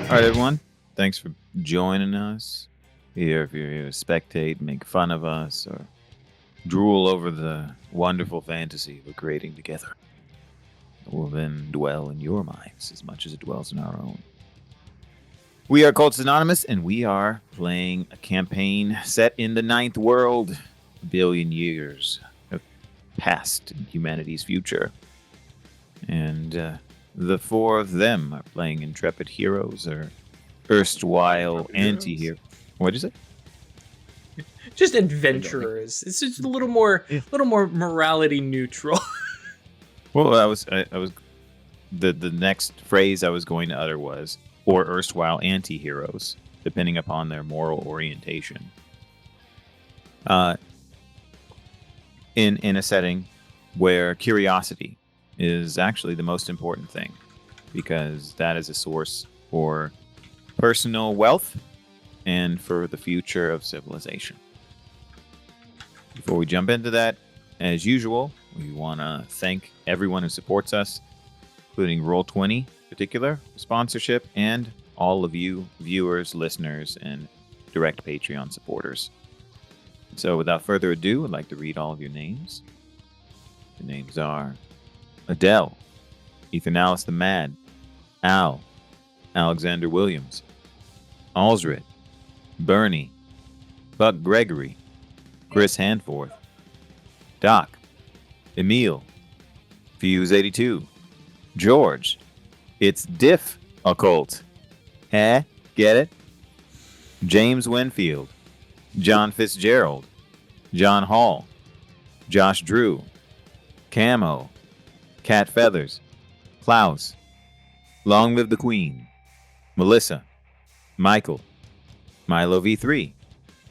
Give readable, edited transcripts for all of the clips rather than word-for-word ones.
All right, everyone. Thanks for joining us. Here, if you're here to spectate, make fun of us, or drool over the wonderful fantasy we're creating together, it will then dwell in your minds as much as it dwells in our own. We are Cults Anonymous, and we are playing a campaign set in the Ninth World, a billion years of past in humanity's future. And the four of them are playing intrepid heroes or erstwhile anti-hero. What'd you say? Just adventurers. It's just a little more morality neutral. Well, I was the next phrase I was going to utter was or erstwhile anti-heroes, depending upon their moral orientation. In a setting where curiosity is actually the most important thing, because that is a source for personal wealth and for the future of civilization. Before we jump into that, as usual, we want to thank everyone who supports us, including Roll20 in particular, sponsorship, and all of you viewers, listeners, and direct Patreon supporters. So without further ado, I'd like to read all of your names. The names are Adele, Ethan Alice the Mad, Al, Alexander Williams, Alsred, Bernie, Buck Gregory, Chris Hanforth, Doc, Emil, Fuse82, George, It's Diff Occult, Get it? James Winfield, John Fitzgerald, John Hall, Josh Drew, Camo, Cat Feathers, Klaus, Long Live the Queen, Melissa, Michael, Milo V3,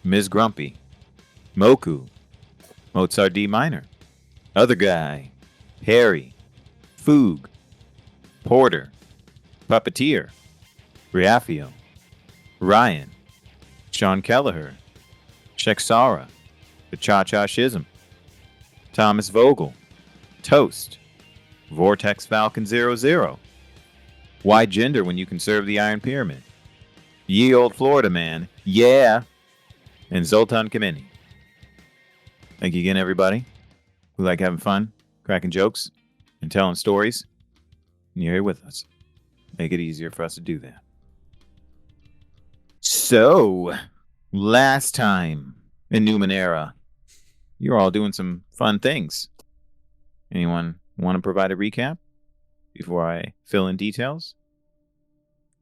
Ms. Grumpy, Moku, Mozart D minor, Other Guy, Harry, Foog, Porter, Puppeteer, Riafio, Ryan, Sean Kelleher, Sheksara, The Cha-Cha Shism, Thomas Vogel, Toast, Vortex Falcon 00, Why Gender When You Can Serve the Iron Pyramid, Ye Old Florida Man, Yeah, and Zoltan Kameni. Thank you again, everybody. We like having fun, cracking jokes, and telling stories. And you're here with us. Make it easier for us to do that. So, last time in Numenera, you're all doing some fun things. Anyone want to provide a recap before I fill in details?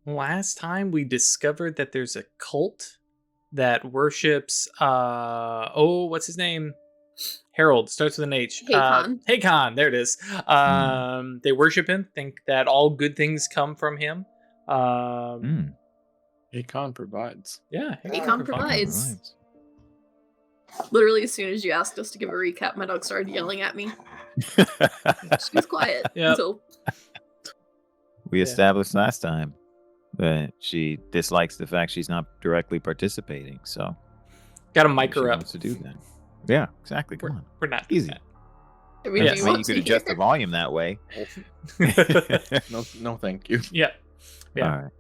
Last time we discovered that there's a cult that worships what's his name? Harold, starts with an H. Hakon. Hakon, there it is. They worship him, think that all good things come from him. Hakon provides. Yeah, Hakon provides. Literally, as soon as you asked us to give a recap, my dog started yelling at me. She was quiet until... We established last time that she dislikes the fact she's not directly participating, so... Gotta mic her up. Wants to do that. Yeah, exactly. Come on. We're not easy. I mean, you could adjust the volume that way. No, thank you. Yeah. All right.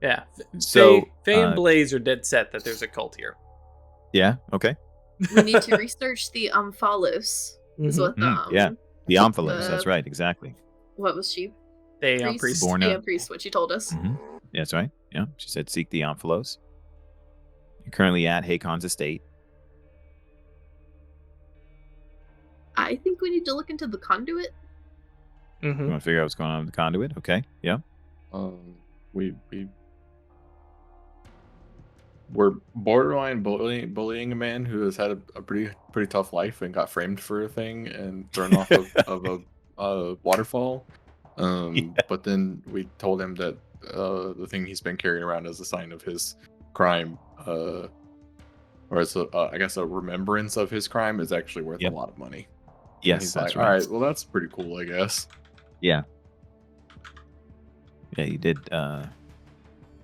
Yeah. So, Faye and Blaze are dead set that there's a cult here. Yeah, okay. We need to research the Omphalos. Is what yeah, the Omphalos. That's right, exactly. What was she? The Aeon Priest. Aeon Priest, what she told us. Mm-hmm. Yeah, that's right. Yeah, she said seek the Omphalos. You're currently at Hakon's estate. I think we need to look into the conduit. You want to figure out what's going on with the conduit? Okay, yeah. We're borderline bullying a man who has had a pretty tough life and got framed for a thing and thrown off of a waterfall. But then we told him that the thing he's been carrying around as a sign of his crime, or as I guess a remembrance of his crime, is actually worth a lot of money. Yes, that's like, right. All right, well, that's pretty cool, I guess. Yeah. Yeah, you did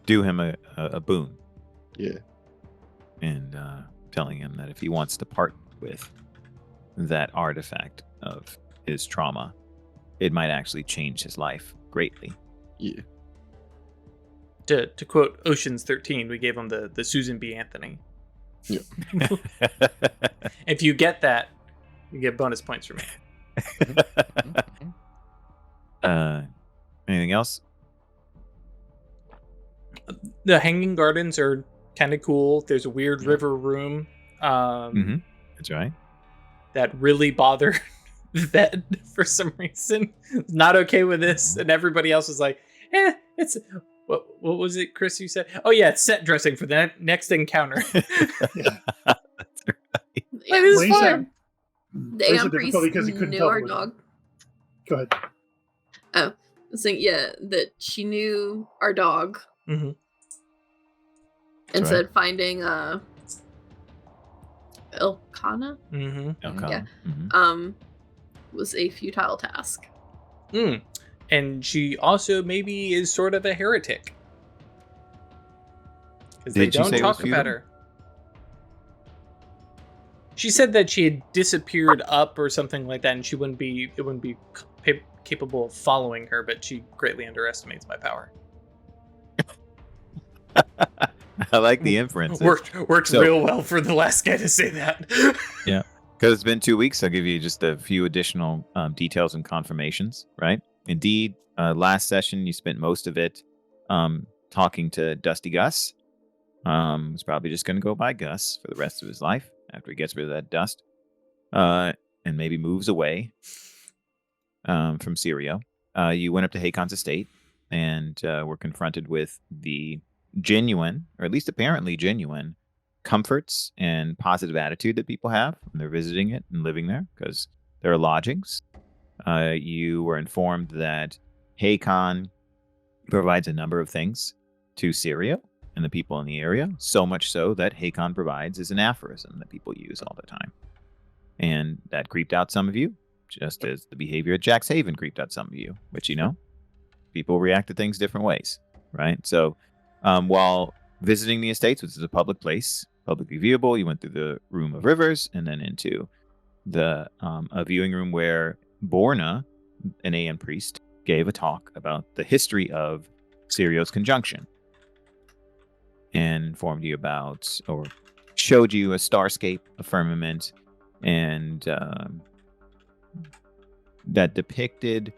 do him a boon. Yeah. And telling him that if he wants to part with that artifact of his trauma, it might actually change his life greatly. Yeah. To quote Ocean's 13, we gave him the Susan B. Anthony. Yeah. If you get that, you get bonus points from me. Anything else? The Hanging Gardens are kind of cool. There's a weird river room. That's right. That really bothered Ved for some reason. Not okay with this, and everybody else was like, it's what was it, Chris? You said, oh yeah, it's set dressing for the next encounter. Yeah, It is fun. The Aeon Priest knew our dog. Go ahead. Oh, I was saying, yeah, that she knew our dog. Mm-hmm. And said finding Elkanah? Mm-hmm. Elkanah. Yeah. Was a futile task. And she also maybe is sort of a heretic. Because they don't talk about her. She said that she had disappeared up or something like that, and it wouldn't be capable of following her, but she greatly underestimates my power. I like the inference. Worked real well for the last guy to say that. Yeah. Because it's been 2 weeks, I'll give you just a few additional details and confirmations, right? Indeed, last session, you spent most of it talking to Dusty Gus. He's probably just going to go by Gus for the rest of his life after he gets rid of that dust. And maybe moves away from Sirio. You went up to Hakon's estate and were confronted with the genuine, or at least apparently genuine, comforts and positive attitude that people have when they're visiting it and living there, because there are lodgings. You were informed that Hakon provides a number of things to Sirio and the people in the area, so much so that Hakon provides as an aphorism that people use all the time. And that creeped out some of you, just as the behavior at Jack's Haven creeped out some of you, which, people react to things different ways, right? So while visiting the estates, which is a public place, publicly viewable, you went through the Room of Rivers and then into the a viewing room where Borna, an Aeon Priest, gave a talk about the history of Sirio's conjunction and informed you about, or showed you a starscape, a firmament, and that depicted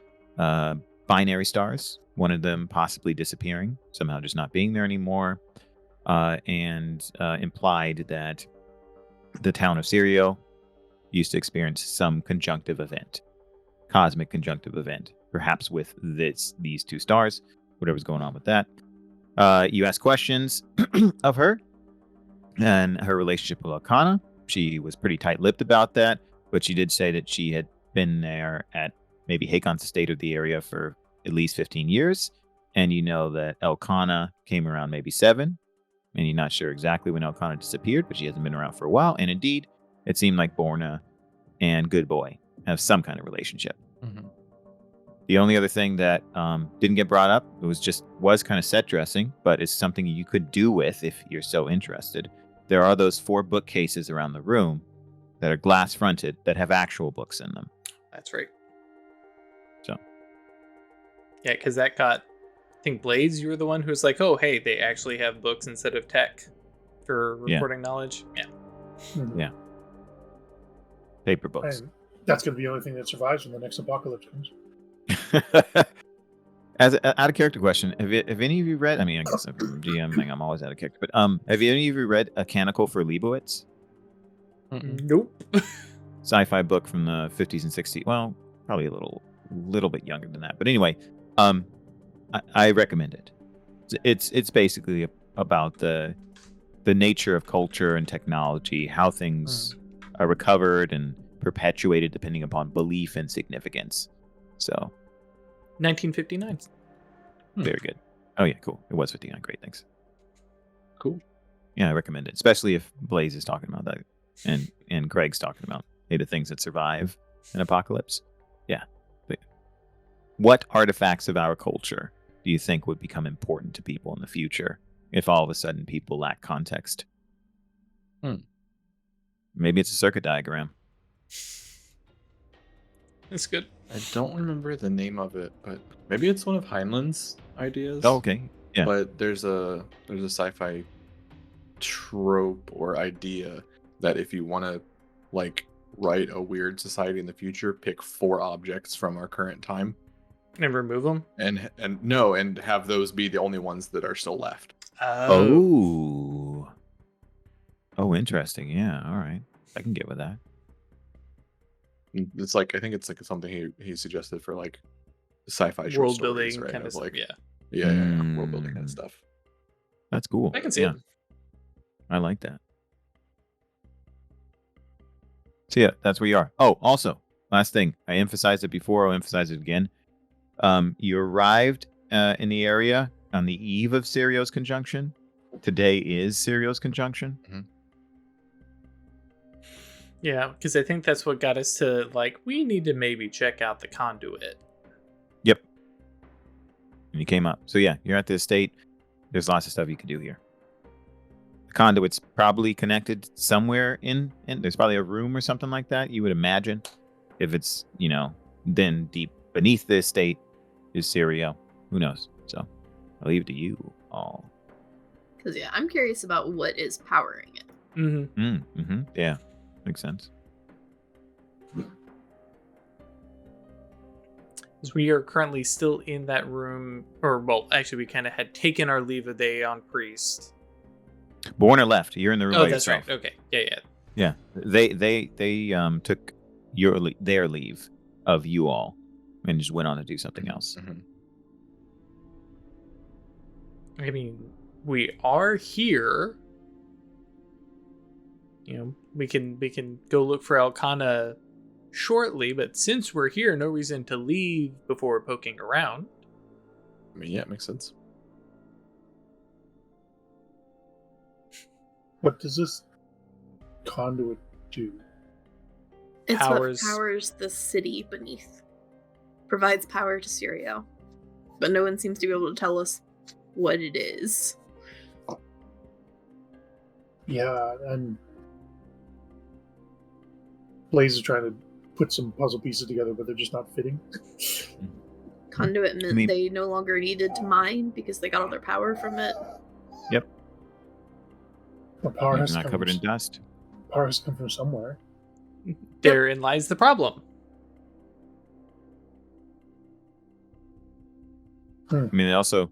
binary stars, one of them possibly disappearing, somehow just not being there anymore, and implied that the town of Sirio used to experience some conjunctive event, cosmic conjunctive event, perhaps with these two stars, whatever's going on with that. You asked questions of her and her relationship with Elkanah. She was pretty tight-lipped about that, but she did say that she had been there at maybe Hakon's estate of the area for at least 15 years, and you know that Elkanah came around maybe 7, and you're not sure exactly when Elkanah disappeared, but she hasn't been around for a while, and indeed, it seemed like Borna and Good Boy have some kind of relationship. Mm-hmm. The only other thing that didn't get brought up, it was kind of set dressing, but it's something you could do with if you're so interested. There are those 4 bookcases around the room that are glass fronted that have actual books in them. That's right. So. Yeah, because that got, I think Blaze, you were the one who was like, oh, hey, they actually have books instead of tech for recording knowledge. Yeah. Mm-hmm. Yeah. Paper books. And that's going to be the only thing that survives when the next apocalypse comes. As an out of character question, have any of you read? I mean, I guess if I'm GMing, I'm always out of character. But have any of you read A Canonical for Leibowitz? Nope. Sci-fi book from the 50s and 60s. Well, probably a little bit younger than that. But anyway, I recommend it. It's basically about the nature of culture and technology, how things are recovered and perpetuated depending upon belief and significance. So 1959. Very good. Oh yeah, cool. It was 59. Great, thanks. Cool. Yeah, I recommend it, especially if Blaze is talking about that and Greg's talking about the things that survive an apocalypse. Yeah. What artifacts of our culture do you think would become important to people in the future if all of a sudden people lack context? Maybe it's a circuit diagram. That's good. I don't remember the name of it, but maybe it's one of Heinlein's ideas. Oh, okay. Yeah. but there's a sci-fi trope or idea that if you want to like write a weird society in the future, pick 4 objects from our current time And remove them. and have those be the only ones that are still left. Oh. Oh, interesting. Yeah. All right. I can get with that. It's like I think it's like something he suggested for like sci-fi short World stories, building right? kind of stuff. like Yeah. world building kind of stuff. That's cool. I can see Yeah, it. I like that. So yeah, that's where you are. Oh, also, last thing. I emphasized it before. I'll emphasize it again. You arrived in the area on the eve of Sirio's conjunction. Today is Sirio's conjunction. Yeah, because I think that's what got us to like, we need to maybe check out the conduit. Yep. And you came up. So yeah, you're at the estate. There's lots of stuff you can do here. The conduit's probably connected somewhere in there's probably a room or something like that, you would imagine. If it's, then deep beneath the estate is Sirio. Who knows? So I'll leave it to you all. Because, yeah, I'm curious about what is powering it. Mm-hmm. Yeah, makes sense. Because we are currently still in that room, or well, actually, we kind of had taken our leave of the Aeon Priest. Borner left. You're in the room Oh, by that's yourself. right. Okay, yeah. Yeah, they took their leave of you all and just went on to do something else. Mm-hmm. I mean, we are here. We can go look for Elkanah shortly, but since we're here, no reason to leave before poking around. I mean, yeah, it makes sense. What does this conduit do? It's Powers- what powers the city beneath. Provides power to Sirio. But no one seems to be able to tell us what it is. Yeah, and Blaze is trying to put some puzzle pieces together, but they're just not fitting. Conduit meant I mean- they no longer needed to mine because they got all their power from it. Yep. Well, power It's has, not come covered in from, dust. power has come from somewhere. Therein lies the problem. I mean, also,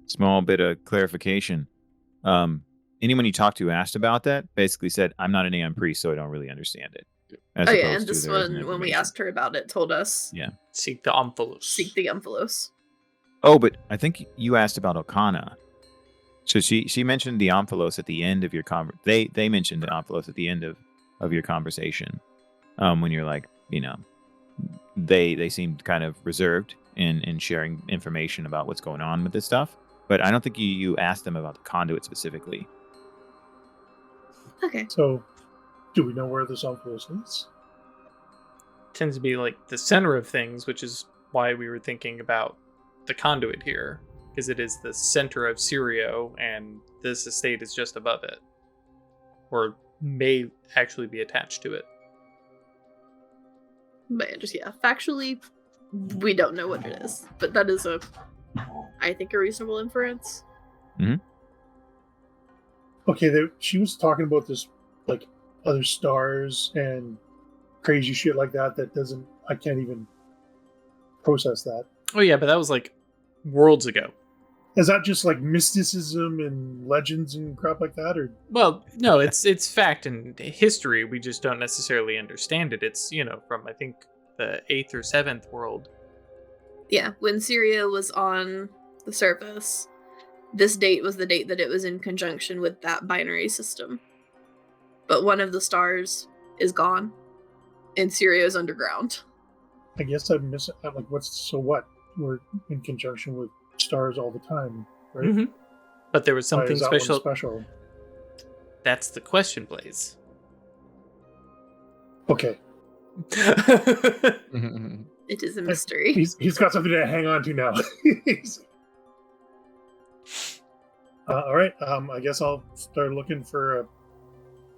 small bit of clarification. Anyone you talked to asked about that basically said, "I'm not an Aeon Priest, so I don't really understand it." As Oh yeah, opposed and to this there isn't one, when we information. asked her about it, told us Yeah. Seek the Omphalos. seek the Omphalos. Oh, but I think you asked about Elkanah. So she mentioned the Omphalos at the end of your They mentioned the Omphalos at the end of your conversation. When you're like, they seemed kind of reserved in sharing information about what's going on with this stuff. But I don't think you asked them about the conduit specifically. Okay. So, do we know where this Omphalos is? Tends to be like the center of things, which is why we were thinking about the conduit here, because it is the center of Sirio, and this estate is just above it, or may actually be attached to it. But factually, we don't know what it is. But that is I think, a reasonable inference. Okay, she was talking about this, like, other stars and crazy shit like that I can't even process that. Oh yeah, but that was like worlds ago. Is that just like mysticism and legends and crap like that, or Well, no, it's fact and history. We just don't necessarily understand it. It's from I think the 8th or 7th world. Yeah, when Sirio was on the surface, this date was the date that it was in conjunction with that binary system. But one of the stars is gone, and Sirio's underground. I guess I'm missing. Like, what? We're in conjunction with stars all the time, right? Mm-hmm. But there was Why something is that one special. special. That's the question, Blaze. Okay, It is a mystery. he's got something to hang on to now. All right. I guess I'll start looking for a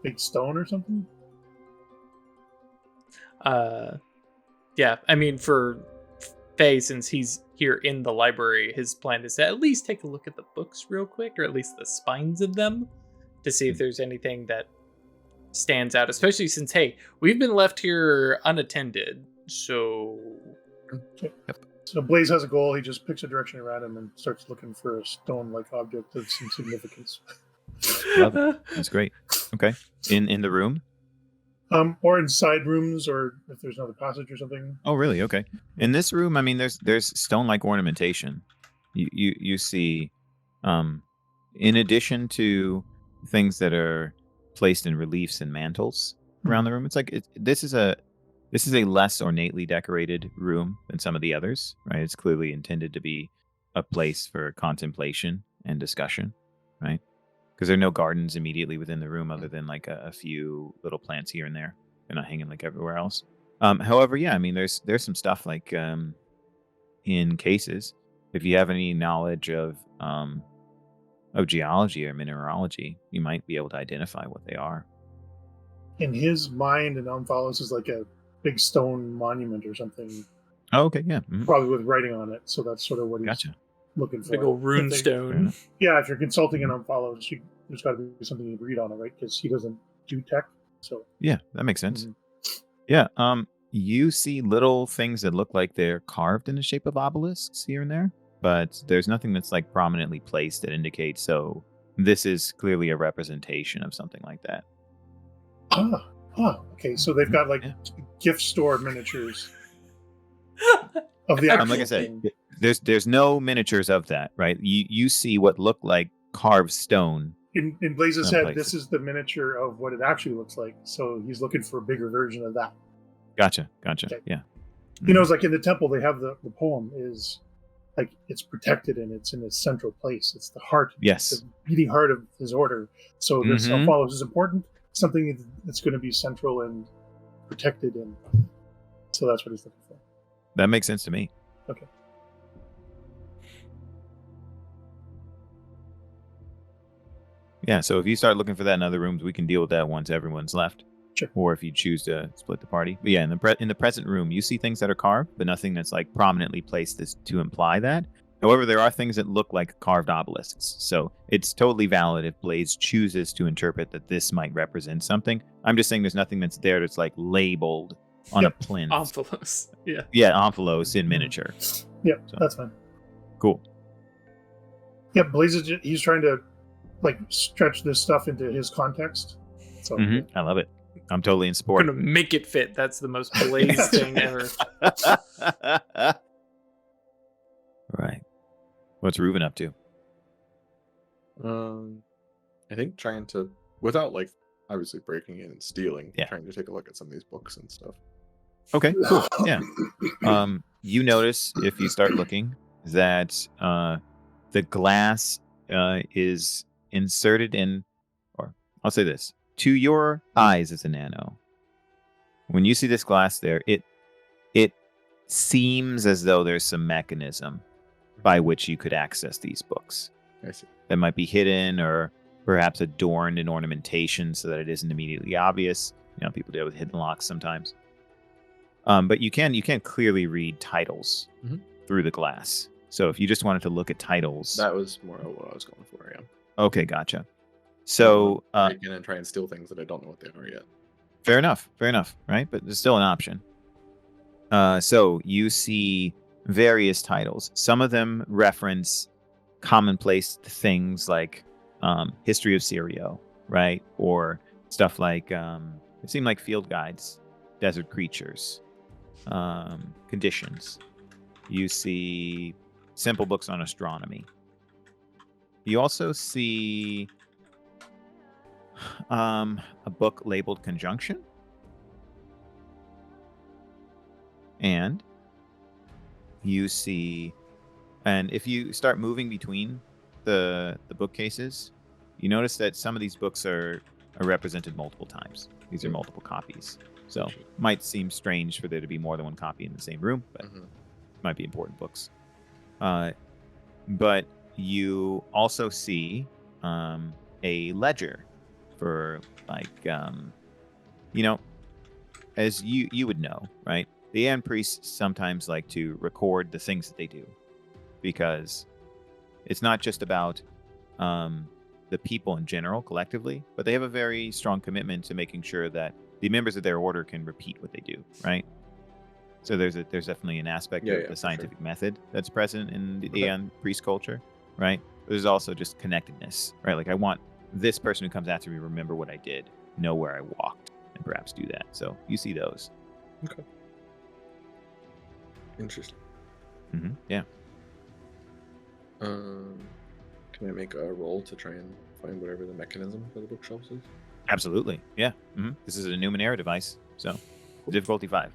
big stone or something. Yeah, I mean, for Faye, since he's here in the library, his plan is to at least take a look at the books real quick, or at least the spines of them, to see if there's anything that stands out, especially since, hey, we've been left here unattended, so... So Blaze has a goal. He just picks a direction around him and starts looking for a stone-like object of some significance. Love it. That's great. Okay. In the room? Or in side rooms, or if there's another passage or something. Oh, really? Okay. In this room, I mean, there's stone-like ornamentation. You see, in addition to things that are placed in reliefs and mantles around the room, it's like this is a less ornately decorated room than some of the others, right? It's clearly intended to be a place for contemplation and discussion, right? Because there are no gardens immediately within the room other than like a few little plants here and there. They're not hanging like everywhere else. However, yeah, I mean, there's some stuff like in cases. If you have any knowledge of geology or mineralogy, you might be able to identify what they are. In his mind, and Omphalos is like a big stone monument or something. Oh, okay, yeah. Mm-hmm. Probably with writing on it. So that's sort of what he's Gotcha. looking for. Big old rune stone. Yeah, if you're consulting an Omphalos, there's got to be something you read on it, right? Because he doesn't do tech. So yeah, that makes sense. Mm-hmm. Yeah. You see little things that look like they're carved in the shape of obelisks here and there, but there's nothing that's like prominently placed that indicates so this is clearly a representation of something like that. Okay. So they've got like gift store miniatures of the actual like I said, thing. there's no miniatures of that, right? You see what look like carved stone. In Blaze's head, places. this is the miniature of what it actually looks like. So he's looking for a bigger version of that. Gotcha. Okay. Yeah. You know, it's like in the temple, they have the poem is like it's protected and it's in its central place. It's the heart, Yes. the beating heart of his order. So this Mhm. Omphalos is important, something that's going to be central and protected, and so that's what he's looking for. That makes sense to me. Okay. Yeah, so if you start looking for that in other rooms, we can deal with that once everyone's left. Sure. Or if you choose to split the party. But yeah, in the present room, you see things that are carved, but nothing that's like prominently placed to imply that. However, there are things that look like carved obelisks. So it's totally valid if Blaze chooses to interpret that this might represent something. I'm just saying there's nothing that's there that's like labeled on a plinth. Omphalos. Yeah. Yeah, Omphalos in miniature. Yep, So. that's fine. Cool. Yep, Blaze he's trying to like stretch this stuff into his context. So Mhm. I love it. I'm totally in We're support. gonna make it fit. That's the most Blaze thing ever. Right. What's Reuven up to? I think trying to, without like obviously breaking in and stealing, Yeah. trying to take a look at some of these books and stuff. Okay, cool. Yeah. You notice if you start looking that the glass is inserted in, or I'll say this, to your eyes as a nano. When you see this glass there, it seems as though there's some mechanism by which you could access these books. I see. That might be hidden or perhaps adorned in ornamentation so that it isn't immediately obvious. You know, people deal with hidden locks sometimes. But you can clearly read titles through the glass. So if you just wanted to look at titles, That was more of what I was going for. Yeah. okay, gotcha. So break in and try and steal things that I don't know what they are yet. fair enough, right? But there's still an option. So you see various titles. Some of them reference commonplace things like history of Syrio, right? Or stuff like it seemed like field guides, desert creatures, conditions. You see simple books on astronomy. You also see a book labeled Conjunction. And you see, and if you start moving between the bookcases, you notice that some of these books are represented multiple times. These are multiple copies. So might seem strange for there to be more than one copy in the same room, but might be important books. But you also see a ledger for like, you know, as you would know, right? The Aeon Priests sometimes like to record the things that they do because it's not just about the people in general collectively, but they have a very strong commitment to making sure that the members of their order can repeat what they do, right? So there's definitely an aspect of for the scientific sure. method that's present in the Okay. Aeon Priest culture, right? But there's also just connectedness, right? Like I want this person who comes after me remember what I did, know where I walked, and perhaps do that. So you see those. Interesting. Yeah. Can I make a roll to try and find whatever the mechanism for the bookshelves is? Absolutely. Yeah. This is a Numenera device. So difficulty 5.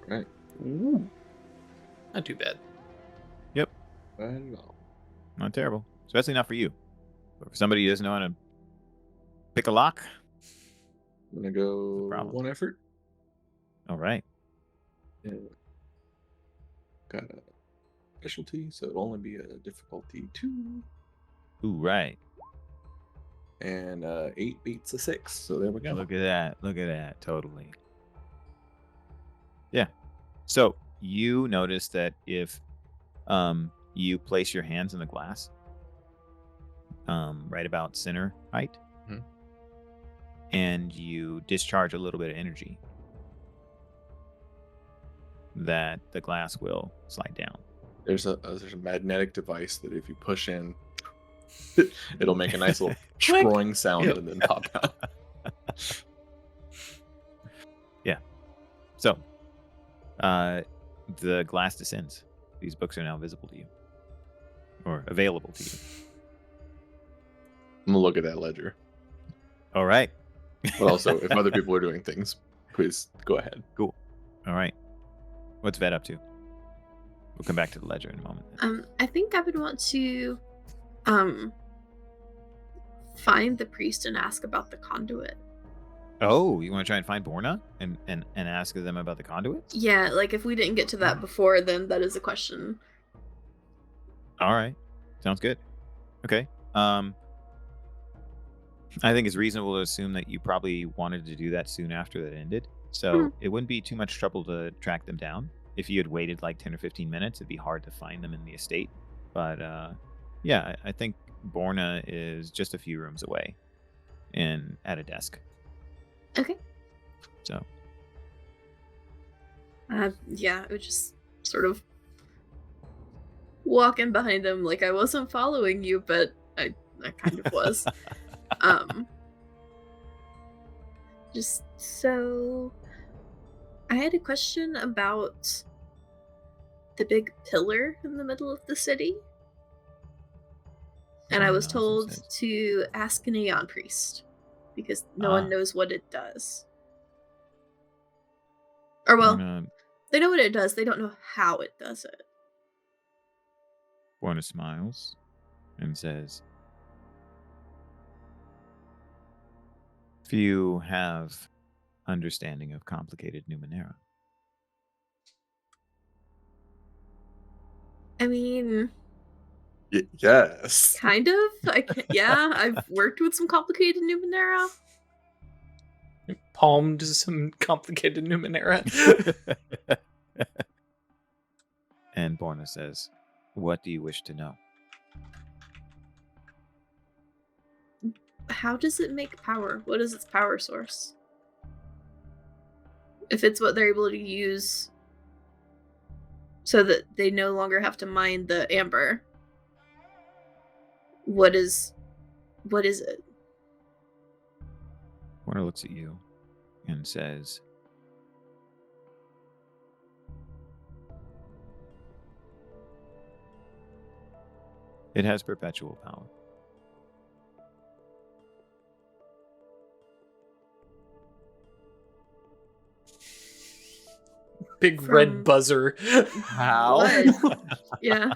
Right. Ooh. Not too bad. Yep. Bad at all. Not terrible. Especially not for you. But for somebody who doesn't know how to pick a lock. I'm gonna go problem. 1 effort. All right. Yeah. Got a specialty, so it'll only be a difficulty 2. Ooh, right. And 8 beats a 6. So there we go. Look at that. Look at that. Totally. Yeah. So you notice that if you place your hands in the glass right about center height, Mhm. and you discharge a little bit of energy, that the glass will slide down. There's a magnetic device that if you push in, it'll make a nice little scrolling sound Yep. and then pop out. Yeah. So the glass descends. These books are now visible to you, or available to you. I'm gonna look at that ledger. All right. But also, if other people are doing things, please go ahead. Cool. All right. What's Vet up to? We'll come back to the ledger in a moment. I think I would want to find the priest and ask about the conduit. Oh, you want to try and find Borna and ask them about the conduits? Yeah, like if we didn't get to that before, then that is a question. All right. Sounds good. Okay. I think it's reasonable to assume that you probably wanted to do that soon after that ended. So it wouldn't be too much trouble to track them down. If you had waited like 10 or 15 minutes, it'd be hard to find them in the estate. But yeah, I think Borna is just a few rooms away and at a desk. Okay. So yeah, I would just sort of walk in behind him like I wasn't following you, but I kind of was. Just so I had a question about the big pillar in the middle of the city. And I was told to ask an Aeon Priest because no one knows what it does. Or well, they know what it does, they don't know how it does it. Borna smiles and says, few have understanding of complicated Numenera. I mean, yes. kind of. Yeah, I've worked with some complicated Numenera. Palmed some complicated Numenera. And Borna says, what do you wish to know? How does it make power? What is its power source? If it's what they're able to use so that they no longer have to mine the amber, what is it? Borna looks at you and says, it has perpetual power. Big From red buzzer. How? What? Yeah.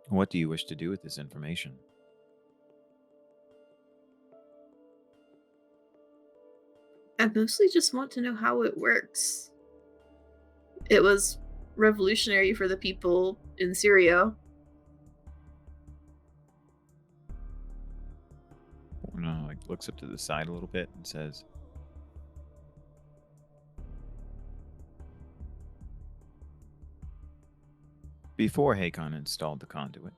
What do you wish to do with this information? I mostly just want to know how it works. It was revolutionary for the people in Syria. Borna looks up to the side a little bit and says, Before Hakon installed the conduit,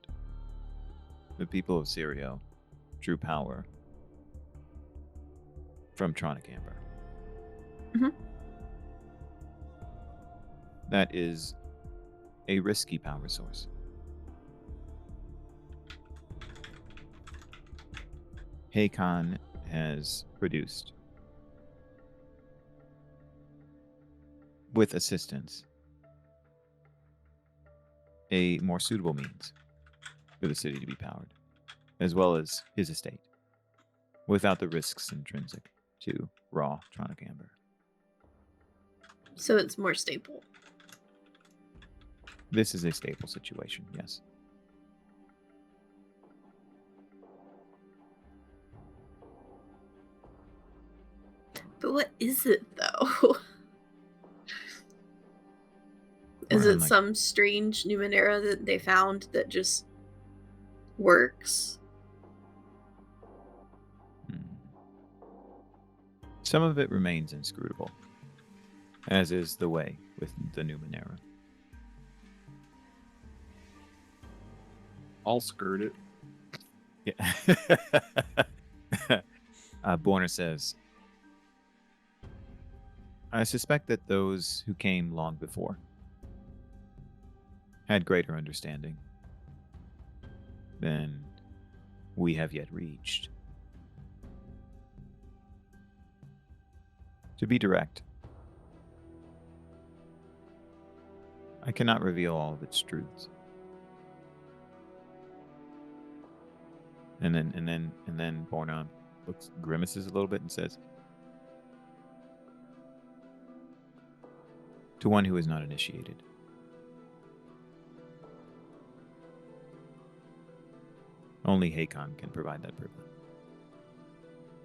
the people of Sirio drew power from Tronic Amber. Mhm. That is a risky power source. Hakon has produced, with assistance, a more suitable means for the city to be powered, as well as his estate, without the risks intrinsic to raw Tronic Amber. So it's more stable. This is a stable situation, yes. But what is it though? Is Well, it like- some strange Numenera that they found that just works? Some of it remains inscrutable, as is the way with the Numenera. I'll skirt it. Yeah. Borner says, I suspect that those who came long before had greater understanding than we have yet reached. To be direct, I cannot reveal all of its truths. And then Borna grimaces a little bit and says, to one who is not initiated, only Hakon can provide that privilege.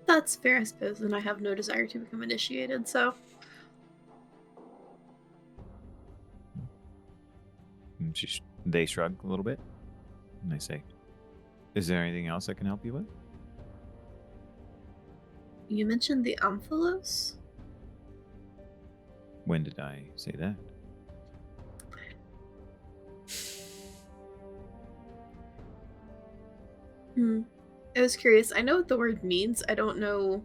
That's fair, I suppose, and I have no desire to become initiated, so And they shrug a little bit, and they say, is there anything else I can help you with? you mentioned the Omphalos? When did I say that? I was curious. I know what the word means. I don't know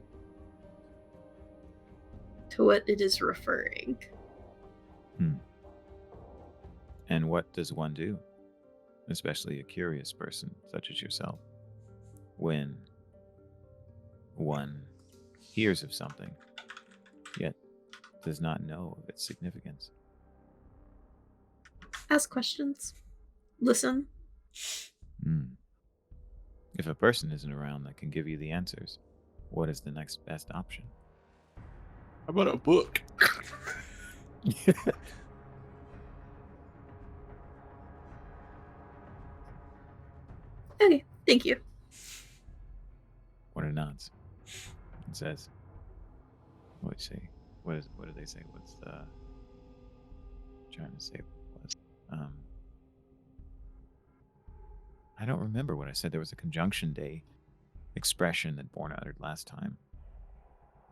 to what it is referring. And what does one do, especially a curious person such as yourself, when one hears of something, yet does not know of its significance? Ask questions. Listen. If a person isn't around that can give you the answers, what is the next best option? How about a book? Okay, thank you. Borna nods and says, what do you say? What did they say? What's the trying to say? Was I don't remember what I said. There was a conjunction day expression that Borna uttered last time.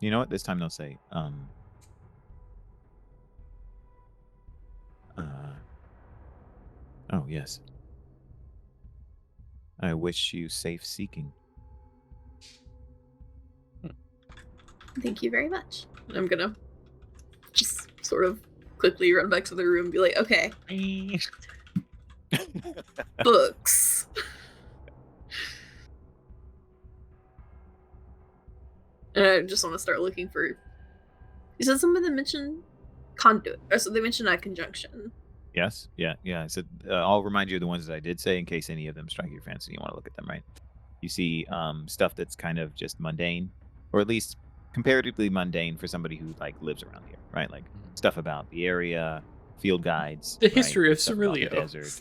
You know what? This time they'll say, oh yes. I wish you safe seeking. Thank you very much. I'm gonna just sort of quickly run back to the room and be like, okay, books. And I just want to start looking for. You said some of them mentioned conduit. Or so they mentioned a conjunction. Yes, yeah. I said I'll remind you of the ones that I did say in case any of them strike your fancy. You want to look at them, right? You see stuff that's kind of just mundane, or at least comparatively mundane for somebody who like lives around here, right? Like stuff about the area, field guides, The right? history of Stuff about the Cerilio. desert.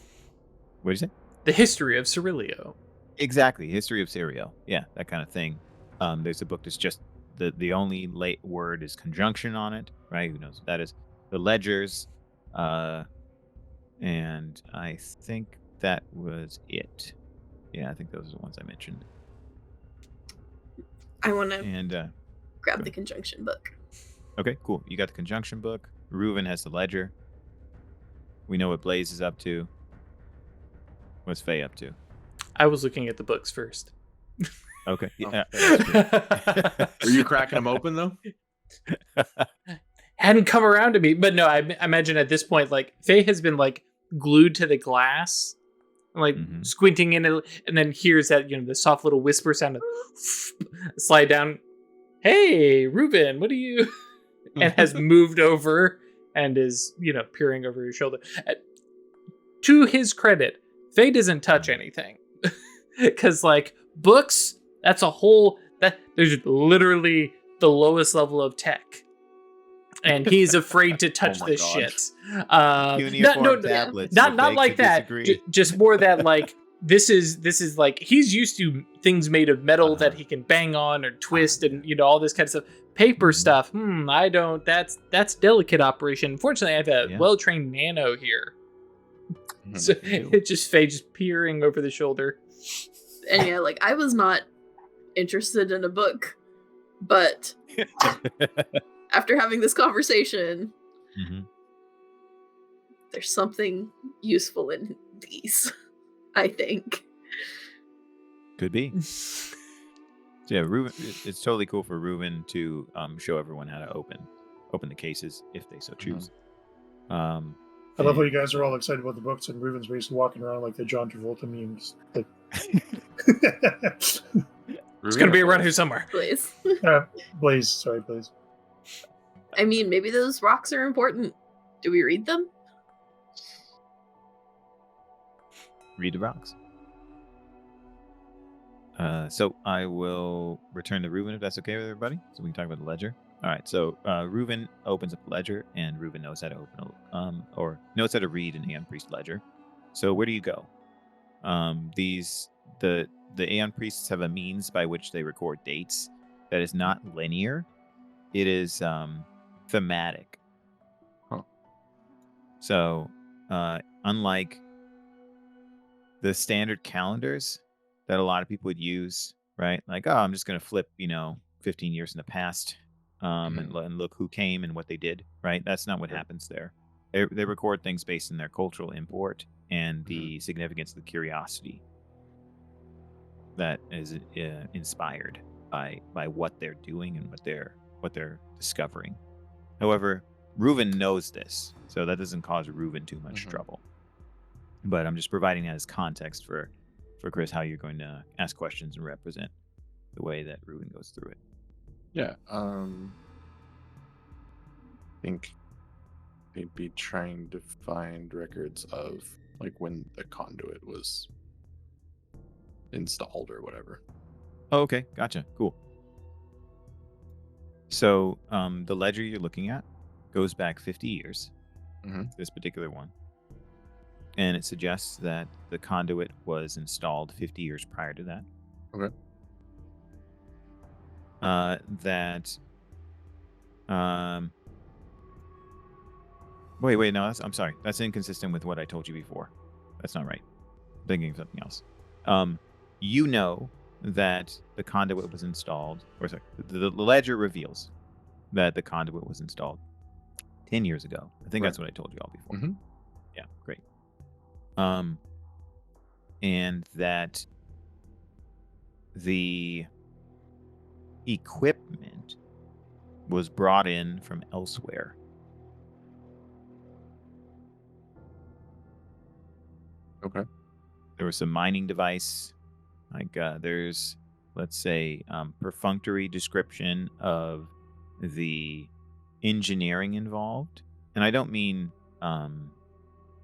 What did you say? The history of Cerilio. Exactly, history of Sirio. Yeah, that kind of thing. There's a book that's just the only late word is conjunction on it, right? Who knows what that is? The ledgers, and I think that was it. Yeah, I think those are the ones I mentioned. I want to And grab go the ahead. conjunction book. Okay, cool. You got the conjunction book. Reuven has the ledger. We know what Blaze is up to. What's Faye up to? I was looking at the books first. Okay. Yeah. Were you cracking them open though? Hadn't come around to me, but no, I imagine at this point, like Faye has been like glued to the glass, like squinting in it, and then hears that the soft little whisper sound of slide down. Hey, Reuben, what are you? And has moved over and is peering over your shoulder. To his credit, Faye doesn't touch anything because like books, that's a whole that there's literally the lowest level of tech. And he's afraid to touch this God. shit. Tablets, not like that. Just more that like this is like he's used to things made of metal that he can bang on or twist and all this kind of stuff. Paper stuff. I don't. That's delicate operation. Unfortunately, I have a well-trained nano here. So it's just Faye just peering over the shoulder. And yeah, like I was not interested in a book, but after having this conversation, there's something useful in these, I think. Could be. So yeah, Reuben, it's totally cool for Reuben to show everyone how to open the cases if they so choose. I love how you guys are all excited about the books, and Reuben's basically walking around like the John Travolta memes. Like... It's gonna be around here somewhere. Blaze. Blaze, sorry, Blaze. I mean, maybe those rocks are important. Do we read them? Read the rocks. So I will return to Reuben if that's okay with everybody, so we can talk about the ledger. All right, so Reuben opens up the ledger, and Reuben knows how to or knows how to read an Aeon Priest ledger. So where do you go? The Aeon Priests have a means by which they record dates that is not linear. It is thematic. Huh. So unlike the standard calendars that a lot of people would use, right? Like, I'm just going to flip, 15 years in the past and look who came and what they did, right? That's not what happens there. They record things based on their cultural import and the significance of the curiosity that is inspired by what they're doing and what they're discovering. However, Reuben knows this, so that doesn't cause Reuben too much trouble. But I'm just providing that as context for Chris, how you're going to ask questions and represent the way that Reuben goes through it. Yeah, I think they'd be trying to find records of like when the conduit was installed or whatever. Oh, okay, gotcha, cool. So the ledger you're looking at goes back 50 years, this particular one. And it suggests that the conduit was installed 50 years prior to that. Okay. Wait, no, I'm sorry. That's inconsistent with what I told you before. That's not right. I'm thinking of something else. You know that the conduit was installed, or sorry, the ledger reveals that the conduit was installed 10 years ago. I think that's what I told you all before. Yeah, great. And that the equipment was brought in from elsewhere. Okay. There was some mining device, like there's, let's say, perfunctory description of the engineering involved, and I don't mean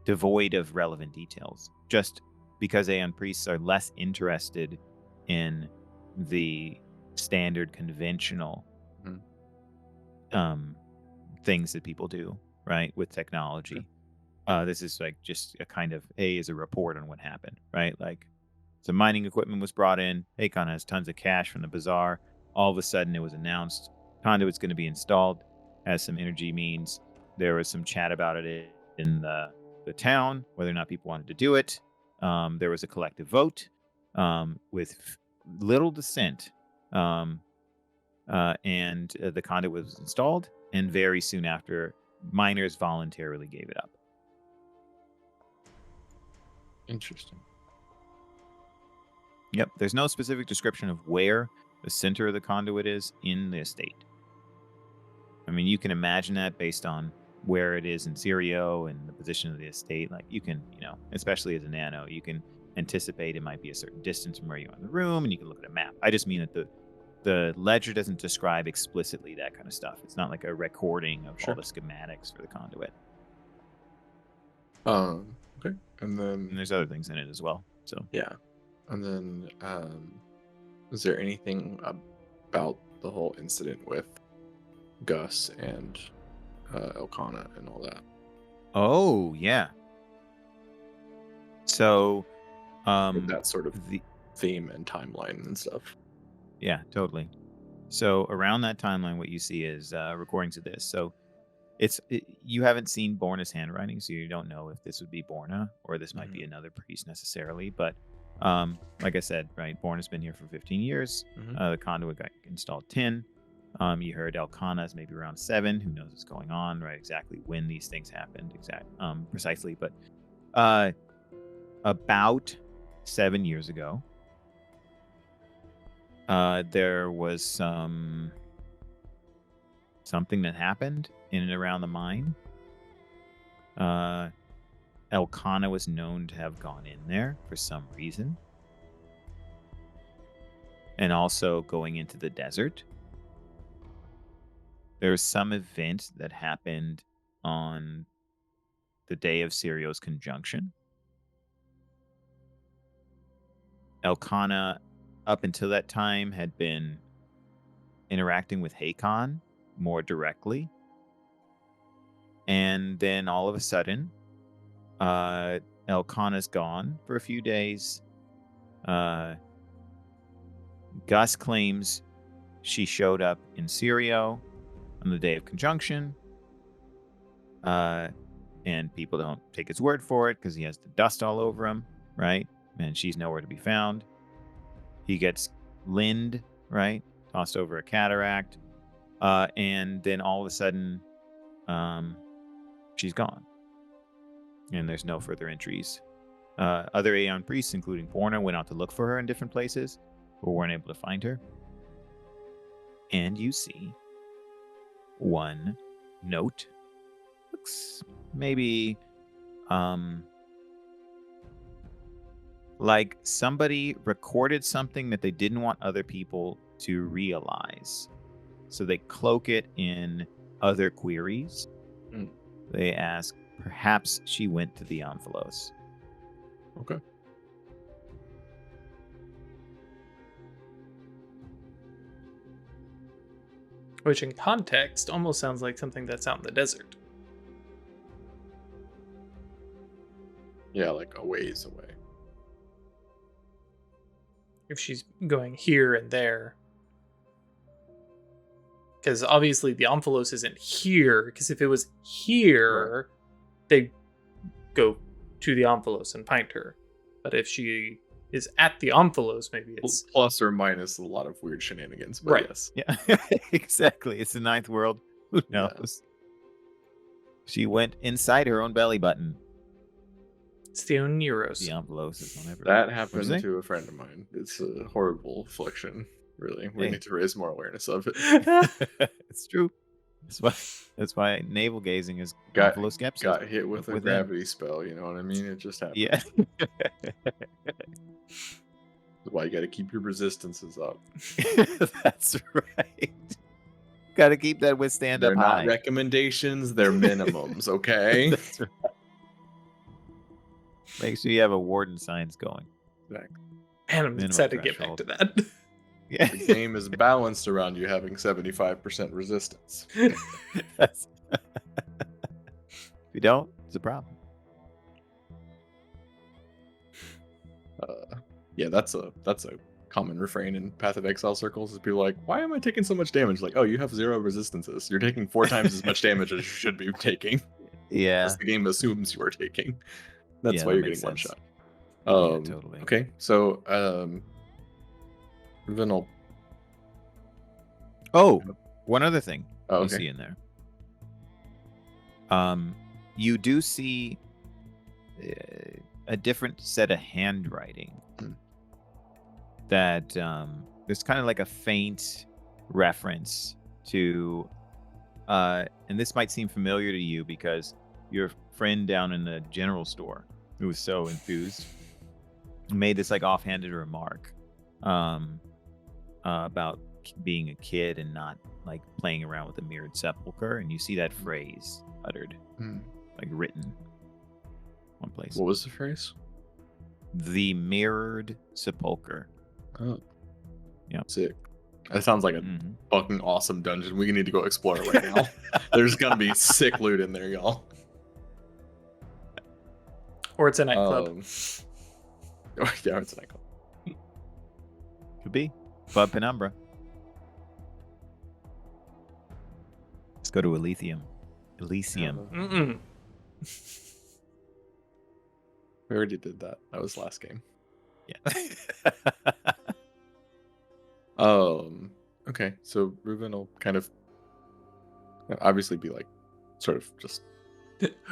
devoid of relevant details, just because Aeon Priests are less interested in the standard conventional things that people do, right, with technology. This is like just a kind of is a report on what happened, right? Like some mining equipment was brought in. Akon has tons of cash from the bazaar. All of a sudden it was announced conduit's going to be installed, has some energy means. There was some chat about it in the town, whether or not people wanted to do it. There was a collective vote with little dissent, and the conduit was installed, and very soon after, miners voluntarily gave it up. Interesting. Yep. There's no specific description of where the center of the conduit is in the estate. I mean, you can imagine that based on where it is in Sirio and the position of the estate. Like, you can, especially as a nano, you can anticipate it might be a certain distance from where you are in the room, and you can look at a map. I just mean that the ledger doesn't describe explicitly that kind of stuff. It's not like a recording of all the schematics for the conduit. Okay. And And then there's other things in it as well. So yeah. And then is there anything about the whole incident with Gus and Elkanah and all that? Oh, yeah. So That sort of theme and timeline and stuff. Yeah, totally. So around that timeline, what you see is recordings of this. So you haven't seen Borna's handwriting, so you don't know if this would be Borna or this might be another priest necessarily. But like I said, right, Borna's been here for 15 years. The conduit got installed 10. You heard Elkanah's maybe around 7. Who knows what's going on, right? Exactly when these things happened, precisely. But about 7 years ago, there was something that happened in and around the mine. Elkanah was known to have gone in there for some reason. And also going into the desert. There was some event that happened on the day of Sirio's conjunction. Elkanah, up until that time, had been interacting with Hakon more directly. And then all of a sudden, Elkanah's gone for a few days. Gus claims she showed up in Sirio on the day of conjunction. And people don't take his word for it because he has the dust all over him, right? And she's nowhere to be found. He gets linned, right? Tossed over a cataract. And then all of a sudden, she's gone. And there's no further entries. Other Aeon priests, including Borna, went out to look for her in different places, but weren't able to find her. And you see one note. Looks maybe like somebody recorded something that they didn't want other people to realize. So they cloak it in other queries. They ask, perhaps she went to the Omphalos. Okay. Which in context almost sounds like something that's out in the desert. Yeah, like a ways away. If she's going here and there. Because obviously the Omphalos isn't here. Because if it was here, they'd go to the Omphalos and find her. But if she is at the Omphalos, maybe it's... Plus or minus a lot of weird shenanigans. But yes. Yeah, exactly. It's the ninth world. Who knows? She went inside her own belly button. It's the Oneros. The Omphalos is whenever. That happened to a friend of mine. It's a horrible affliction, really. We need to raise more awareness of it. It's true. That's why navel gazing is got hit with a gravity spell, you know what I mean? It just happened. Yeah. That's why you got to keep your resistances up. That's right. Got to keep that withstand they're up not high. Recommendations, they're minimums, okay? That's right. Make sure you have a warden signs going. Exactly. And I'm excited to get back to that. Yeah. The game is balanced around you having 75% resistance. If you don't, it's a problem. Yeah, that's a common refrain in Path of Exile circles. Is people are like, why am I taking so much damage? Like, oh, you have 0 resistances. You're taking 4 times as much damage as you should be taking. Yeah. As the game assumes you are taking. That's why that you're makes getting sense. one shot. Totally. Okay, so then I'll... Oh, one other thing Oh, you okay. see in there. You do see a different set of handwriting. that there's kind of like a faint reference to, and this might seem familiar to you because your friend down in the general store who was so enthused made this like offhanded remark about being a kid and not like playing around with a mirrored sepulcher, and you see that phrase uttered, like written one place. What was the phrase? The mirrored sepulcher. Oh, yeah, sick. That sounds like a fucking awesome dungeon. We need to go explore it right now. There's gonna be sick loot in there, y'all. Or it's a nightclub. Yeah, it's a nightclub. Could be. Bud Penumbra. Let's go to Elysium. Mm-mm. We already did that. That was last game. Yeah. Okay, so Reuven will kind of obviously be like, sort of just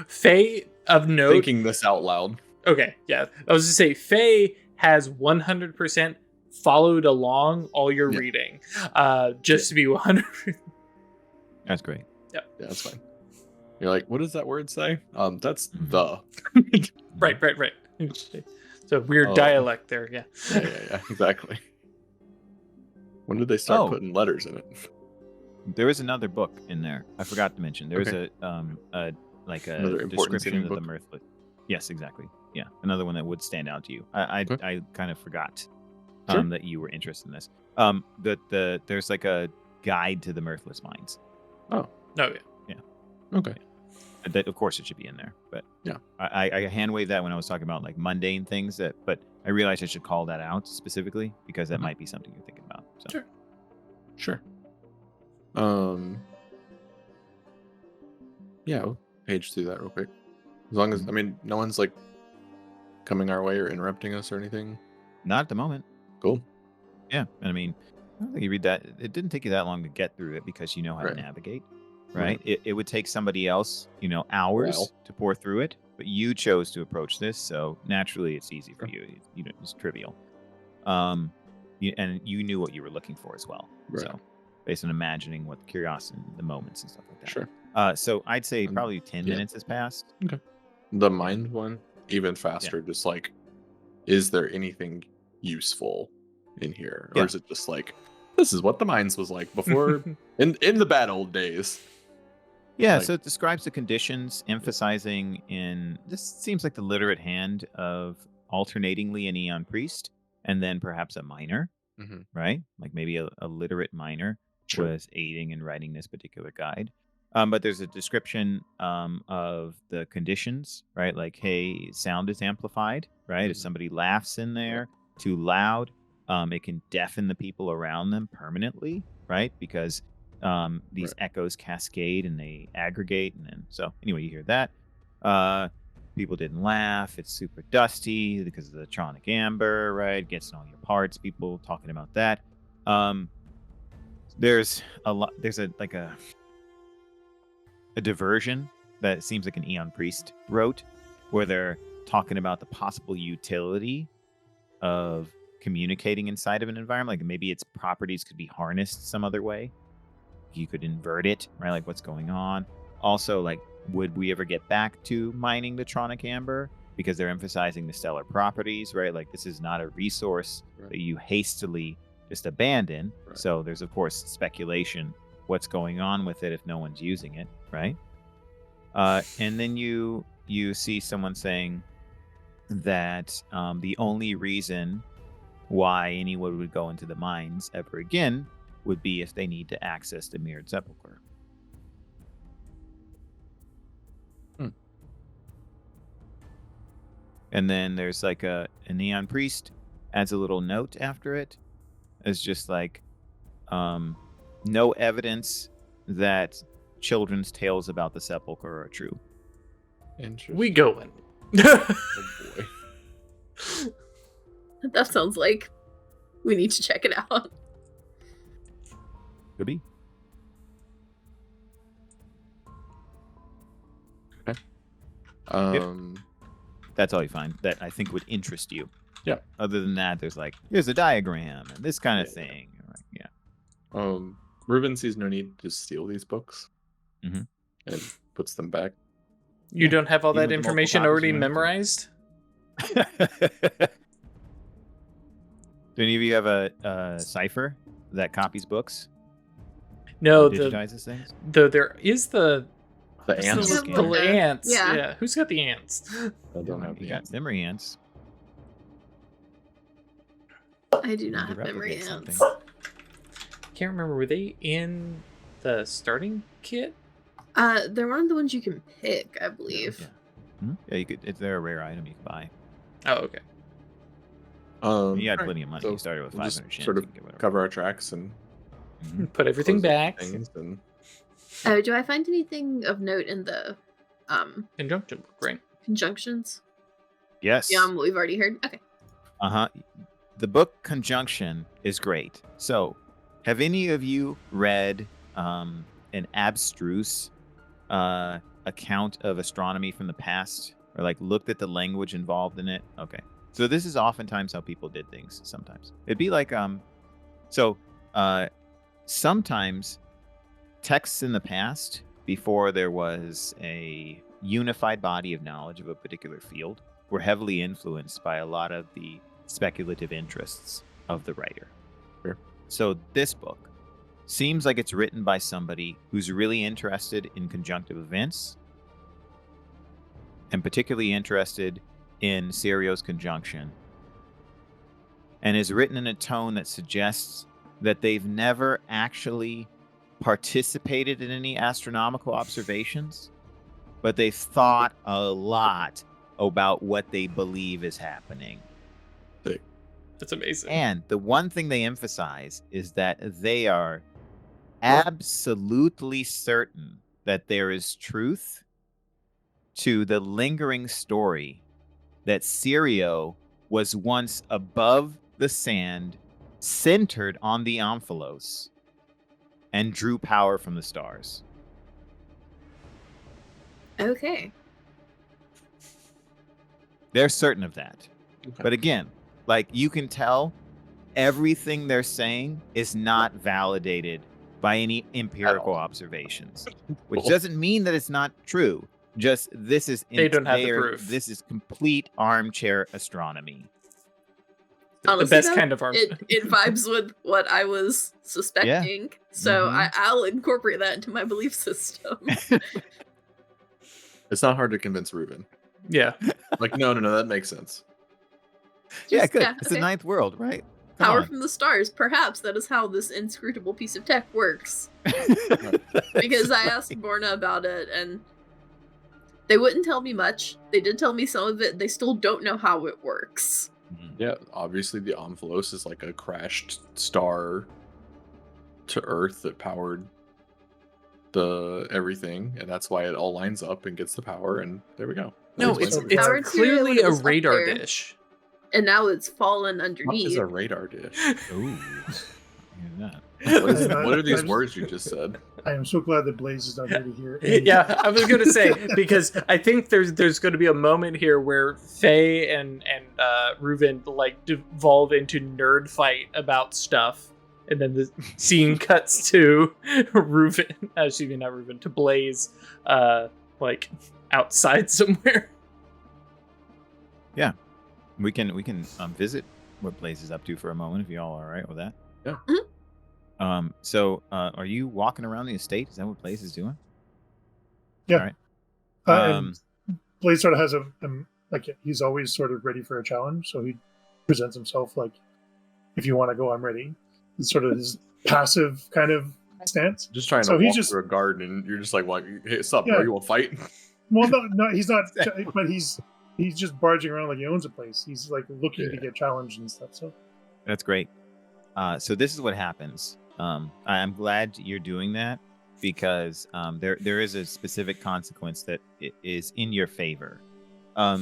Faye of note. thinking this out loud. Okay, yeah. I was to say, Faye has 100% followed along all your reading. Just to be 100. That's great. Yeah, that's fine. You're like, what does that word say? That's the. Right. It's a weird dialect there, yeah. Yeah, exactly. When did they start putting letters in it? There is another book in there. I forgot to mention. There is a description of the Mirthless. Yes, exactly. Yeah, another one that would stand out to you. I kind of forgot that you were interested in this. There's like a guide to the Mirthless Mines. Oh yeah. Okay. Yeah. That, of course, it should be in there. But yeah, I hand waved that when I was talking about like mundane things. But I realized I should call that out specifically because that might be something you're thinking about. So. Sure. Yeah, we'll page through that real quick. As long as no one's like coming our way or interrupting us or anything. Not at the moment. Cool. Yeah, I don't think you read that. It didn't take you that long to get through it because you know how to navigate, right? It would take somebody else, hours to pour through it, but you chose to approach this, so naturally it's easy for you. It's trivial. And you knew what you were looking for as well. Right. So based on imagining what the curiosity, the moments and stuff like that. Sure. So I'd say probably 10 minutes has passed. Okay. The mind one, even faster. Just like, is there anything useful in here, or is it just like, this is what the mines was like before in the bad old days? Yeah, so it describes the conditions, emphasizing this seems like the literate hand of alternatingly an Aeon Priest and then perhaps a miner, right? Like maybe a literate miner was aiding in writing this particular guide. But there's a description of the conditions, right? Like, hey, sound is amplified, right? If somebody laughs in there too loud, it can deafen the people around them permanently, right? Because these echoes cascade and they aggregate. And then, so anyway, you hear that. People didn't laugh. It's super dusty because of the tronic amber, right? Gets in all your parts. People talking about that. There's a lot. There's a diversion that seems like an Aeon Priest wrote, where they're talking about the possible utility of communicating inside of an environment. Like maybe its properties could be harnessed some other way. You could invert it, right? Like what's going on. Also, like, would we ever get back to mining the tronic amber? Because they're emphasizing the stellar properties, right? Like this is not a resource that you hastily just abandon. So there's of course speculation what's going on with it if no one's using it, right? And then you see someone saying that the only reason why anyone would go into the mines ever again would be if they need to access the mirrored sepulcher. And then there's like an Aeon Priest adds a little note after it. It's just like no evidence that children's tales about the sepulcher are true. Interesting. We going. Oh boy. That sounds like we need to check it out. Could be. Okay. That's all you find that I think would interest you. Yeah. Other than that, there's like, here's a diagram and this kind of thing. Yeah. Ruben sees no need to steal these books, Mhm. and puts them back. You Yeah, don't have all even that with the multiple information copies, already you don't have to. memorized? Do any of you have a cipher that copies books? No, Or digitizes things? there is the The what's ants. Yeah, the like ants. yeah. Yeah, who's got the ants? I don't have You the got ants. memory ants. I do You not need to have memory replicate ants. something. Can't remember. Were they in the starting kit? They're one of the ones you can pick, I believe. Yeah. Yeah, you could. If they're a rare item, you can buy. Oh, okay. You had alright, plenty of money. so You started with we'll 500 just shins. sort you of can get whatever. cover our tracks and Mhm. Put everything close up back. things and Oh, do I find anything of note in the Conjunction book, right? conjunctions Yes. beyond what we've already heard? Okay. The book Conjunction is great. So, have any of you read an abstruse account of astronomy from the past, or like looked at the language involved in it? Okay. So this is oftentimes how people did things. Sometimes it'd be like sometimes texts in the past, before there was a unified body of knowledge of a particular field, were heavily influenced by a lot of the speculative interests of the writer. Sure. So this book seems like it's written by somebody who's really interested in conjunctive events, and particularly interested in Sirio's conjunction, and is written in a tone that suggests that they've never actually participated in any astronomical observations, but they've thought a lot about what they believe is happening. That's amazing. And the one thing they emphasize is that they are absolutely certain that there is truth to the lingering story that Sirio was once above the sand, centered on the Omphalos, and drew power from the stars. Okay. They're certain of that. Okay. But again, like, you can tell everything they're saying is not validated by any empirical observations, which Cool. doesn't mean that it's not true. Just this is They don't have the proof. This is complete armchair astronomy. Honestly, the best though, kind of arm. it vibes with what I was suspecting, so Mhm. I'll incorporate that into my belief system. It's not hard to convince Ruben. Yeah. Like, no, that makes sense. Yeah, Just- good. yeah, It's okay. the ninth world, right? Come Power on. from the stars. Perhaps that is how this inscrutable piece of tech works. Because I asked Borna about it, and they wouldn't tell me much. They did tell me some of it. They still don't know how it works. Yeah, obviously the Omphalos is like a crashed star to Earth that powered the everything, and that's why it all lines up and gets the power, and there we go. No, That's it's why Power it's to it when clearly it a was up radar there. dish. And now it's fallen what underneath. is a radar dish? Ooh. Hear that. What are these I just- words you just said? I am so glad that Blaze is not here to hear it. Yeah, I was gonna say, because I think there's going to be a moment here where Faye and Reuven like devolve into nerd fight about stuff, and then the scene cuts to Reuven, excuse me, not Reuven, to Blaze, like outside somewhere. We can visit what Blaze is up to for a moment, if y'all are all right with that. Yeah. So are you walking around the estate? Is that what Blaze is doing? Yeah. All right. And Blaze sort of has like he's always sort of ready for a challenge, so he presents himself like, if you want to go, I'm ready. It's sort of his passive kind of stance. Just trying So to he's walk just- through a garden, and you're just like, "What? Hey, what's up, bro? Yeah. You want to fight?" Well, no, he's not. But he's just barging around like he owns a place. He's like looking to Yeah. get challenged and stuff. So That's great. So this is what happens. I'm glad you're doing that, because there is a specific consequence that is in your favor.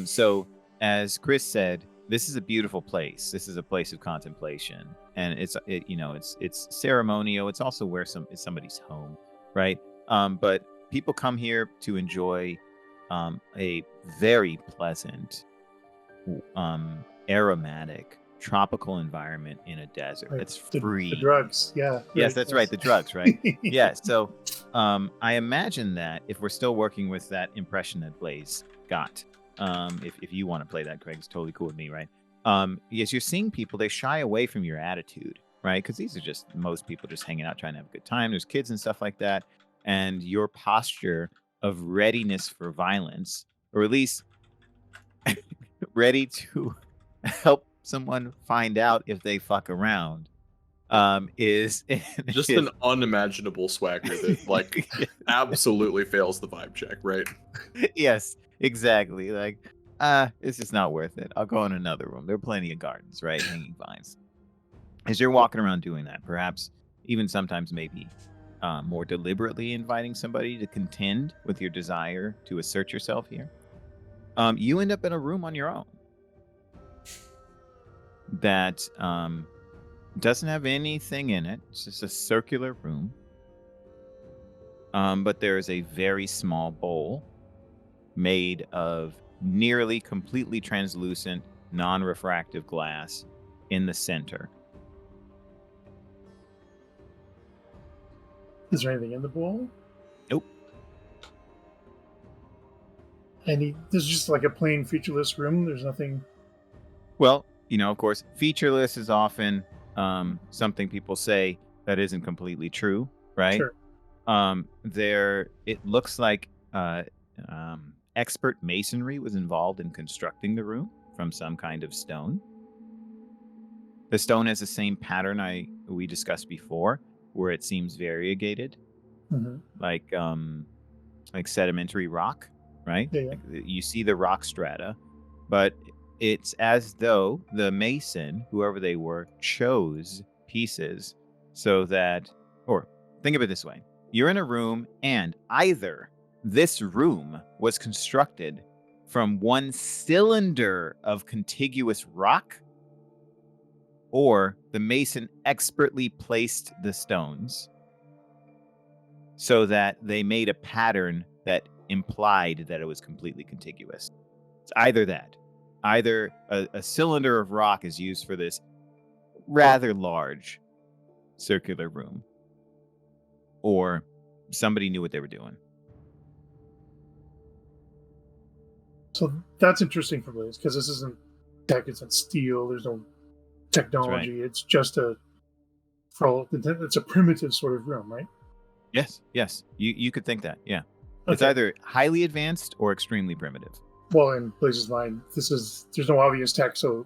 So as Chris said, this is a beautiful place. This is a place of contemplation, and it's ceremonial. It's also where it's somebody's home, right? But people come here to enjoy a very pleasant aromatic tropical environment in a desert. Right. That's The free. drugs, yeah. Yes, that's right. The drugs, right? Yeah. So I imagine that if we're still working with that impression that Blaze got, if you want to play that, Craig, it's totally cool with me, right? As you're seeing people, they shy away from your attitude, right? Because these are just most people just hanging out, trying to have a good time. There's kids and stuff like that. And your posture of readiness for violence, or at least ready to help someone find out if they fuck around, is Just an unimaginable swagger that like absolutely fails the vibe check, right? Yes, exactly. Like, it's just not worth it. I'll go in another room. There are plenty of gardens, right? Hanging vines. As you're walking around doing that, perhaps even sometimes maybe more deliberately inviting somebody to contend with your desire to assert yourself here, you end up in a room on your own that doesn't have anything in it. It's just a circular room. But there is a very small bowl made of nearly completely translucent, non-refractive glass in the center. Is there anything in the bowl? Nope. This is just like a plain featureless room. There's nothing. Well, of course, featureless is often something people say that isn't completely true, right? Sure. It looks like expert masonry was involved in constructing the room from some kind of stone. The stone has the same pattern we discussed before, where it seems variegated, Mm-hmm. like sedimentary rock, right? Yeah. Like you see the rock strata, but it's as though the mason, whoever they were, chose pieces so that, or think of it this way. You're in a room and either this room was constructed from one cylinder of contiguous rock, or the mason expertly placed the stones so that they made a pattern that implied that it was completely contiguous. It's either that. Either a cylinder of rock is used for this rather large circular room, or somebody knew what they were doing. So that's interesting for Blaze, because this isn't tech, it's not steel, there's no technology. It's just it's a primitive sort of room, right? Yes. You could think that, yeah. Okay. It's either highly advanced or extremely primitive. Well, in Blaze's mind, there's no obvious tech, so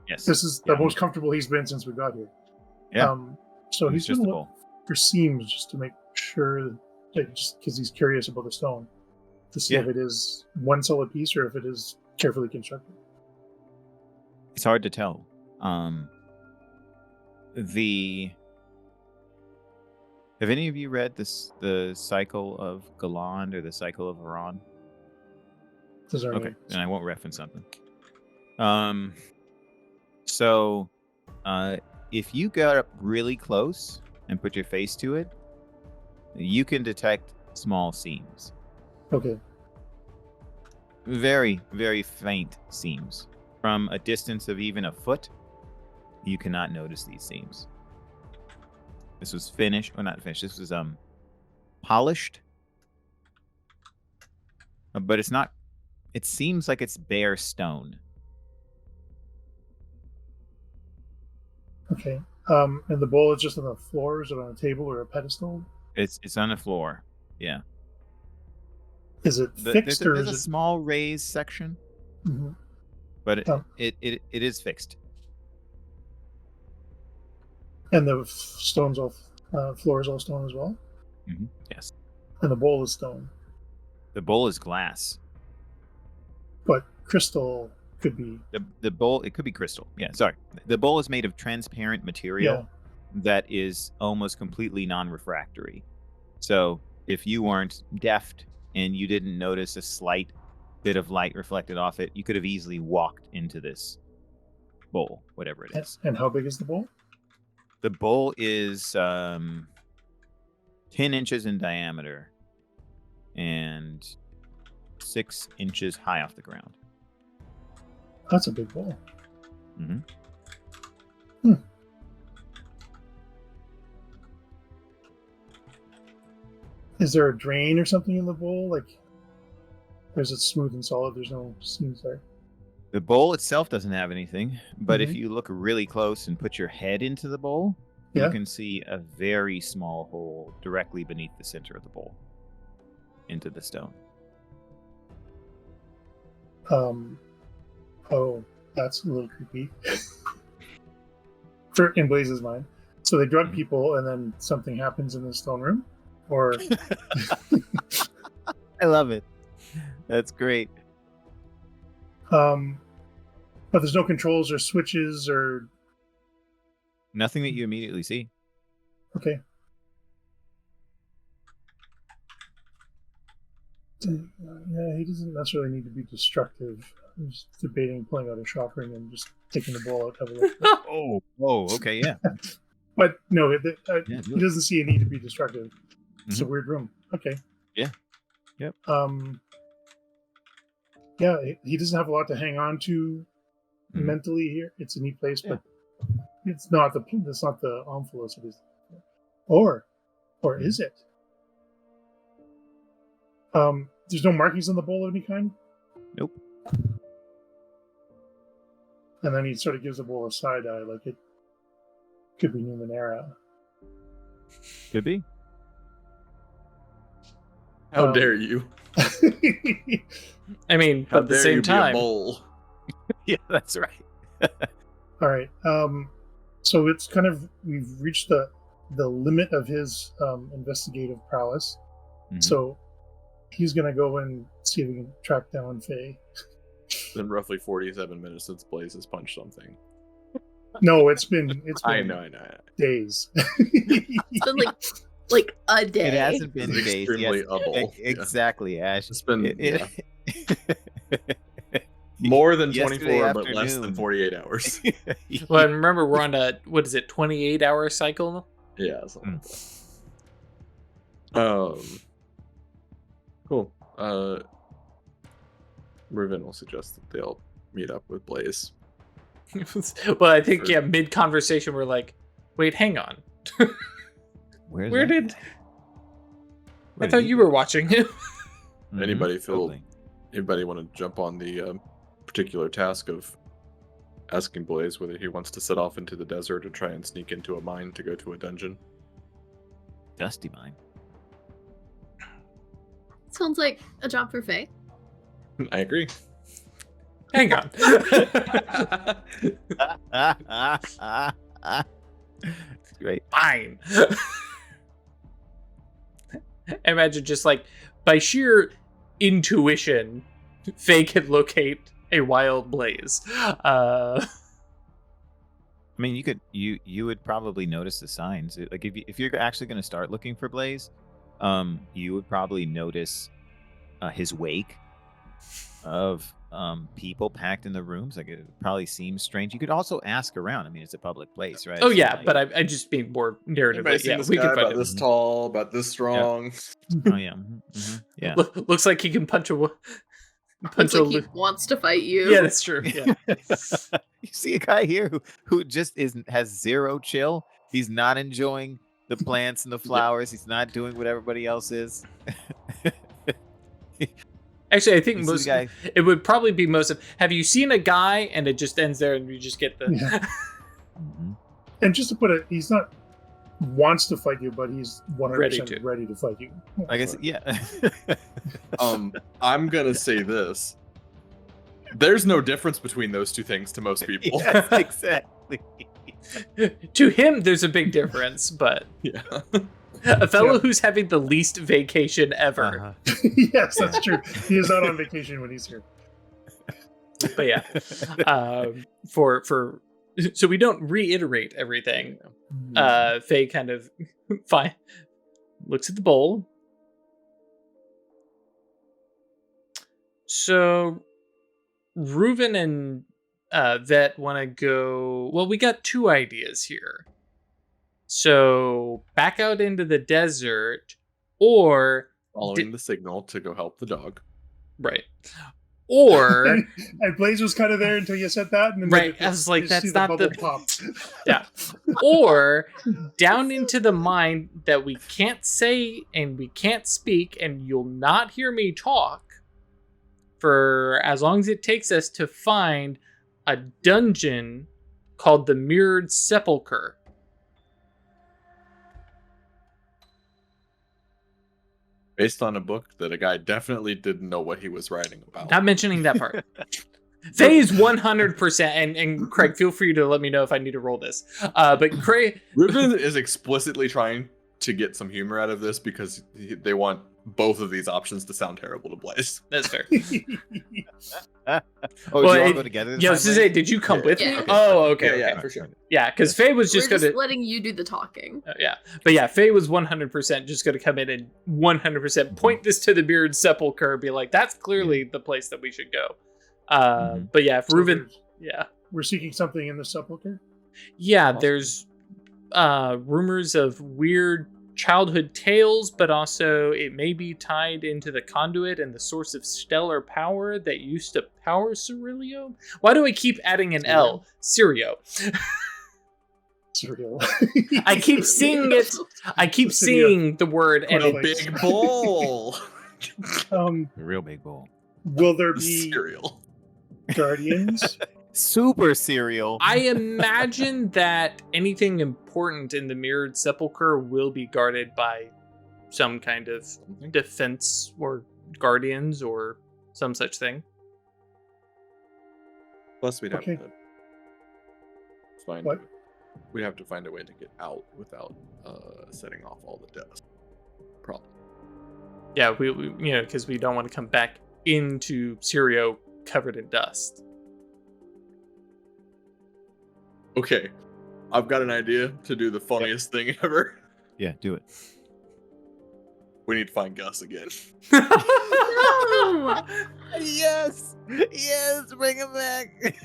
yes, this is the most comfortable he's been since we got here. Yeah. So he's just going the to look for seams just to make sure, just because he's curious about the stone, to see if it is one solid piece or if it is carefully constructed. It's hard to tell. Have any of you read the Cycle of Galand or the Cycle of Haran? Okay, then I won't reference something. So if you got up really close and put your face to it, you can detect small seams. Okay. Very, very faint seams. From a distance of even a foot, you cannot notice these seams. This was finished, or not finished. This was polished, but it's not. It seems like it's bare stone. Okay. And the bowl is just on the floor? Is it on a table or a pedestal? It's on the floor. Yeah. Is it fixed or there's is a small raised section? Mm-hmm. But it is fixed. And the floor is all stone as well? Mm-hmm. Yes. And the bowl is stone? The bowl is glass. But crystal could be... The bowl, it could be crystal. Yeah, sorry. The bowl is made of transparent material that is almost completely non-refractory. So if you weren't deft and you didn't notice a slight bit of light reflected off it, you could have easily walked into this bowl, whatever it is. And how big is the bowl? The bowl is 10 inches in diameter and 6 inches high off the ground. That's a big bowl. Mm-hmm. Is there a drain or something in the bowl? Like, or is it smooth and solid? There's no seams there. The bowl itself doesn't have anything, but if Mhm. you look really close and put your head into the bowl, Yeah. you can see a very small hole directly beneath the center of the bowl into the stone. Oh, that's a little creepy. For in Blaze's mind. So they drug people and then something happens in the stone room? Or I love it. That's great. but there's no controls or switches or Nothing that you immediately see. okay. Yeah, he doesn't necessarily need to be destructive. I'm just debating pulling out a shock ring and just taking the ball out of it. Oh, okay, yeah. But no, Yeah, he do it. doesn't see a need to be destructive. It's a Mhm. weird room. Okay. Yeah. Yep. Yeah, he doesn't have a lot to hang on to Mhm. mentally here. It's a neat place, Yeah. but it's not the Omphalos it is. Or is it? There's no markings on the bowl of any kind? Nope. And then he sort of gives the bowl a side eye, like it could be Numenera. Could be. How dare you? I mean, How but at the dare same you be a time, mole? Yeah, that's right. All right. So it's kind of we've reached the limit of his investigative prowess. Mhm. So he's gonna go and see if he can track down Faye. It's been roughly 47 minutes since Blaze has punched something. No, it's been I know. days. It's been like a day. It hasn't been It's days. extremely Yes. able. Exactly, Ash. It's been It- more than Yesterday 24, but less than afternoon. 48 hours. well, and remember we're on a 28-hour cycle. Yeah. Something like that. Cool. Reuven will suggest that they'll meet up with Blaze. Well, I think Sure. mid conversation we're like, wait, hang on. Where's Where that? did I thought you were watching him? Mhm, Anybody feel? totally. Anybody want to jump on the particular task of asking Blaze whether he wants to set off into the desert or try and sneak into a mine to go to a dungeon? Dusty mine. Sounds like a job for Faye. I agree. Hang on. It's great. Fine. Imagine just like by sheer intuition, Faye can locate a wild blaze. I mean, you would probably notice the signs. Like if you're actually going to start looking for Blaze, you would probably notice his wake of people packed in the rooms. Like it probably seems strange. You could also ask around. I mean, it's a public place, right? Oh So, yeah, like- but I just being more Anybody narratively. seen Yeah, this we guy can about find him. this tall, about this strong? oh yeah, yeah. Looks like he can punch a Looks a. like he wants to fight you. Yeah, that's true. Yeah. You see a guy here who just has zero chill. He's not enjoying the plants and the flowers. He's not doing what everybody else is. Actually, I think You see the most guy- it would probably be most of. Have you seen a guy and it just ends there and you just get the. Yeah. Mhm. And just to put it, he's not wants to fight you, but he's 100% ready to fight you. I guess, yeah. I'm gonna say this. There's no difference between those two things to most people. Yes, exactly. To him, there's a big difference, but Yeah. a fellow Yeah. who's having the least vacation ever. Uh-huh. Yes, that's true. He is not on vacation when he's here. But yeah, for so we don't reiterate everything. Faye kind of fine looks at the bowl. So Reuven and Vet want to go. Well, we got two ideas here. So back out into the desert, or Following the signal to go help the dog. right, Or and Blaze was kind of there until you said that, and then right, I was like, you that's see not bubble the pop. yeah. Or down into the mine that we can't say and we can't speak, and you'll not hear me talk for as long as it takes us to find a dungeon called the Mirrored Sepulcher. Based on a book that a guy definitely didn't know what he was writing about. Not mentioning that part. Faye is 100%, and Craig, feel free to let me know if I need to roll this. But Craig... Ruben is explicitly trying to get some humor out of this because they want both of these options to sound terrible to Blaze. That's fair. Oh, Well, did you all it- go together? Yeah, I was gonna say, did you come Yeah. with Yeah. me? Okay. Oh, okay, Yeah, okay. for sure. Yeah, because Faye was just We're gonna... just letting you do the talking. Yeah, but yeah, Faye was 100% just going to come in and 100% point this to the Mirrored Sepulcher and be like, that's clearly the place that we should go. But yeah, if So Reuben, there's- yeah. We're seeking something in the sepulcher. Yeah, Awesome. there's rumors of weird childhood tales, but also it may be tied into the conduit and the source of stellar power that used to power Cerilio. Why do I keep adding an L? Sirio. Cereal. I keep seeing it. I keep seeing the word and A it, big bowl. A real big bowl. Will there be Cereal. guardians? Super cereal. I imagine that anything important in the Mirrored Sepulcher will be guarded by some kind of defense or guardians or some such thing. Plus, we'd have Okay. to find. What? We'd have to find a way to get out without setting off all the dust. Problem. Yeah, we because we don't want to come back into Sirio covered in dust. Okay, I've got an idea to do the funniest thing ever. Yeah, do it. We need to find Gus again. No! Yes, bring him back.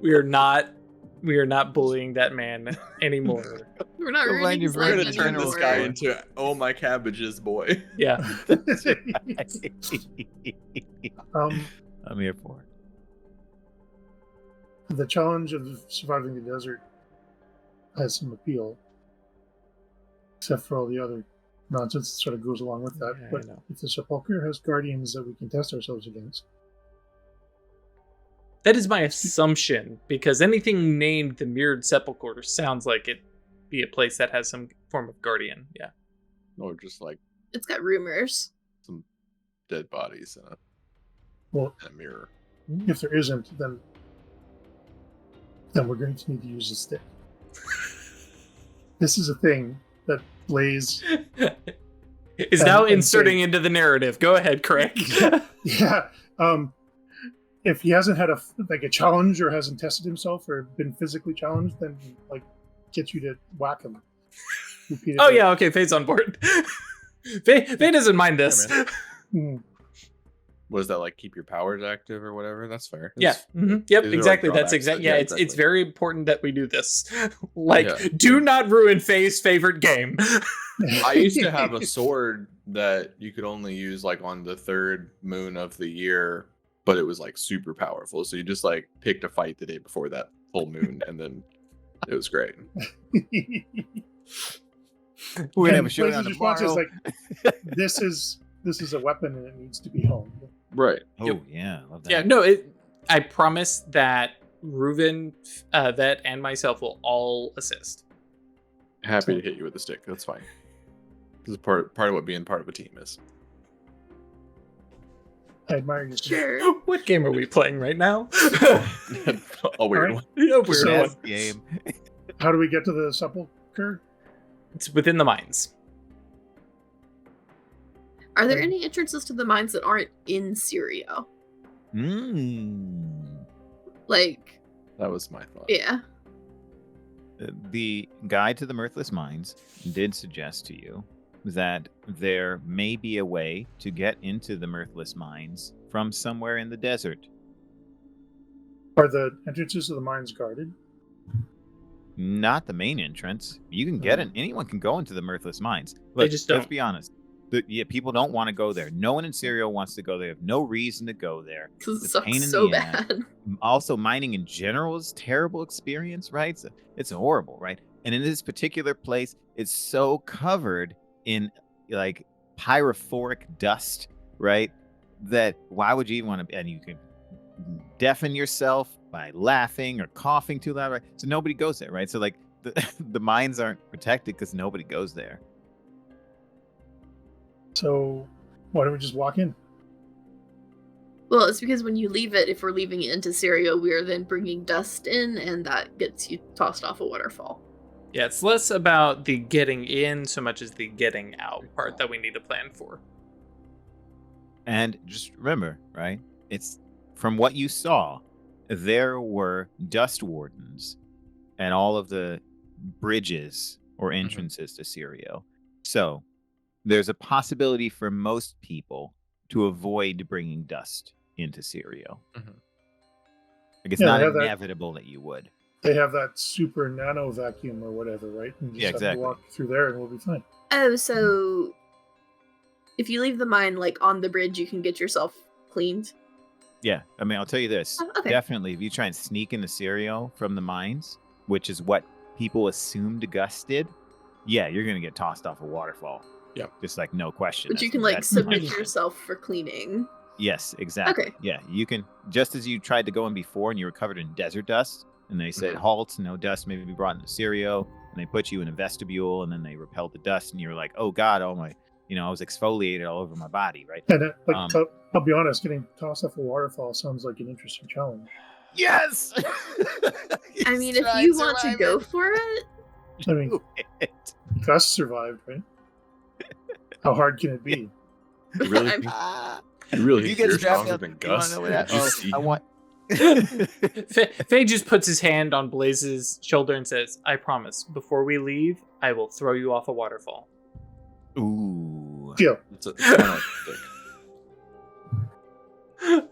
we are not bullying that man anymore. We're not Go ruining find your his We're life gonna turn this anymore. guy into oh my cabbages boy. Yeah. I'm here for it. The challenge of surviving the desert has some appeal, except for all the other nonsense that sort of goes along with that. Yeah, I But know. if the sepulcher has guardians that we can test ourselves against, That is my assumption, because anything named the Mirrored Sepulcher sounds like it be a place that has some form of guardian. Yeah. Or just like It's got rumors. some dead bodies in well, a mirror. if there isn't, then we're going to need to use a stick. This is a thing that Blaze, is now and inserting say- into the narrative. Go ahead, Craig. yeah. If he hasn't had a challenge or hasn't tested himself or been physically challenged, then like gets you to whack him. Repeatedly. Oh yeah, okay, Faye's on board. Faye doesn't mind this. Yeah, Mm. Was that like keep your powers active or whatever? That's fair. Yeah. It's- Mhm. Yep. these are, like, Exactly. That's drawbacks, exactly. but Yeah. yeah, It's exactly. very important that we do this. Like, Yeah. do not ruin Faye's favorite game. I used to have a sword that you could only use like on the third moon of the year, but it was like super powerful. So you just like picked a fight the day before that full moon, and then it was great. We're gonna have a And showdown Blaze's response tomorrow. is like, this is a weapon and it needs to be honed. Right. Oh yeah, love that. Yeah. No. I promise that Reuven, Vet, and myself will all assist. Happy to hit you with a stick. That's fine. This is part of what being part of a team is. I admire you. Sure. What game are we playing right now? A weird Alright. one. Yeah, weird So- one. Game. How do we get to the sepulcher? It's within the mines. Are there any entrances to the mines that aren't in Syria? Like, That was my thought. yeah. The guide to the Mirthless Mines did suggest to you that there may be a way to get into the Mirthless Mines from somewhere in the desert. Are the entrances to the mines guarded? Not the main entrance. You can get in. Anyone can go into the Mirthless Mines. They Look, just let's don't. be honest. People don't want to go there. No one in Serial wants to go there. They have no reason to go there. Because it It's a pain sucks in so the ass. bad. Also, mining in general is a terrible experience, right? It's horrible, right? And in this particular place, it's so covered in like pyrophoric dust, right? That why would you even want to? And you can deafen yourself by laughing or coughing too loud, right? So nobody goes there, right? So like the mines aren't protected because nobody goes there. So why don't we just walk in? Well, it's because when you leave it, if we're leaving it into Syria, we're then bringing dust in, and that gets you tossed off a waterfall. Yeah, it's less about the getting in so much as the getting out part that we need to plan for. And just remember, right? It's from what you saw, there were dust wardens and all of the bridges or entrances to Syrio. So there's a possibility for most people to avoid bringing dust into Syrio. Like it's not inevitable that you would. They have that super nano vacuum or whatever, right? And just have to walk through there and we'll be fine. Oh, so if you leave the mine like on the bridge, you can get yourself cleaned. Yeah, I mean, I'll tell you this. Okay. Definitely, if you try and sneak into Syrio from the mines, which is what people assumed Gus did, yeah, you're going to get tossed off a waterfall. Yeah. Just like no question. But you can like submit yourself for cleaning. Yes, exactly. Okay. Yeah, you can, just as you tried to go in before and you were covered in desert dust, and they said, halt, no dust may be brought into Syrio, and they put you in a vestibule, and then they repelled the dust, and you were like, oh God, oh my, I was exfoliated all over my body, right? And I'll be honest, getting tossed off a waterfall sounds like an interesting challenge. Yes! I mean, if you want to go for it. I mean, Gus survived, right? How hard can it be? You really think you're stronger than Gus? I want... Faye just puts his hand on Blaze's shoulder and says, I promise, before we leave, I will throw you off a waterfall. Ooh. Deal. It's kind of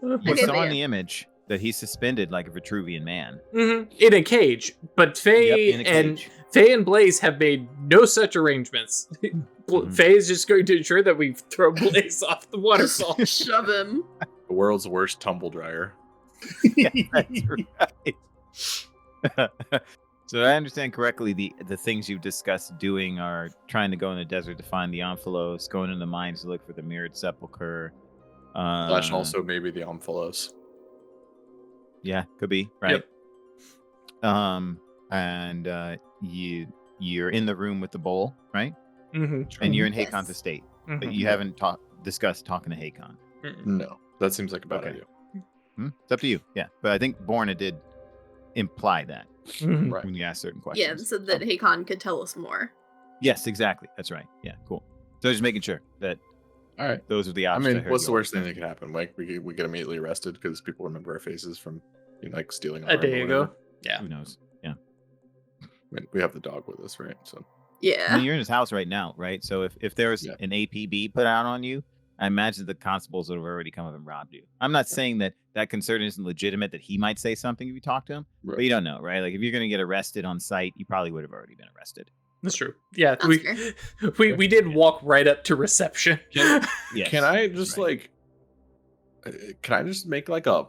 like You saw in the image that he's suspended like a Vitruvian man. In a cage. But Faye and Blaze have made no such arrangements. Faye is just going to ensure that we throw Blaze off the waterfall. Shove him. the world's worst tumble dryer. Yeah, that's right. So I understand correctly, the things you've discussed doing are trying to go in the desert to find the Omphalos, going in the mines to look for the mirrored sepulcher. Slash also maybe the Omphalos. Yeah, could be, right? Yep. And you're in the room with the bowl, right? Mm-hmm. And you're in Hakon's estate, but you haven't discussed talking to Hakon. No, that seems like a bad idea. It's up to you. Yeah, but I think Borna did imply that Right. when you asked certain questions. Yeah, so that Hakon could tell us more. Yes, exactly. That's right. Yeah, cool. So just making sure that All right. those are the I options. mean, what's the worst thing that could happen? Like we get immediately arrested because people remember our faces from like stealing A day ago. Yeah. Who knows? Yeah. I mean, we have the dog with us, right? So Yeah. I mean, you're in his house right now, right? So if there was an APB put out on you, I imagine the constables would have already come up and robbed you. I'm not saying that concern isn't legitimate, that he might say something if you talk to him, but you don't know, right? Like if you're going to get arrested on site, you probably would have already been arrested. That's true. Yeah, That's we did walk right up to reception. Yes. Can I just can I just make like a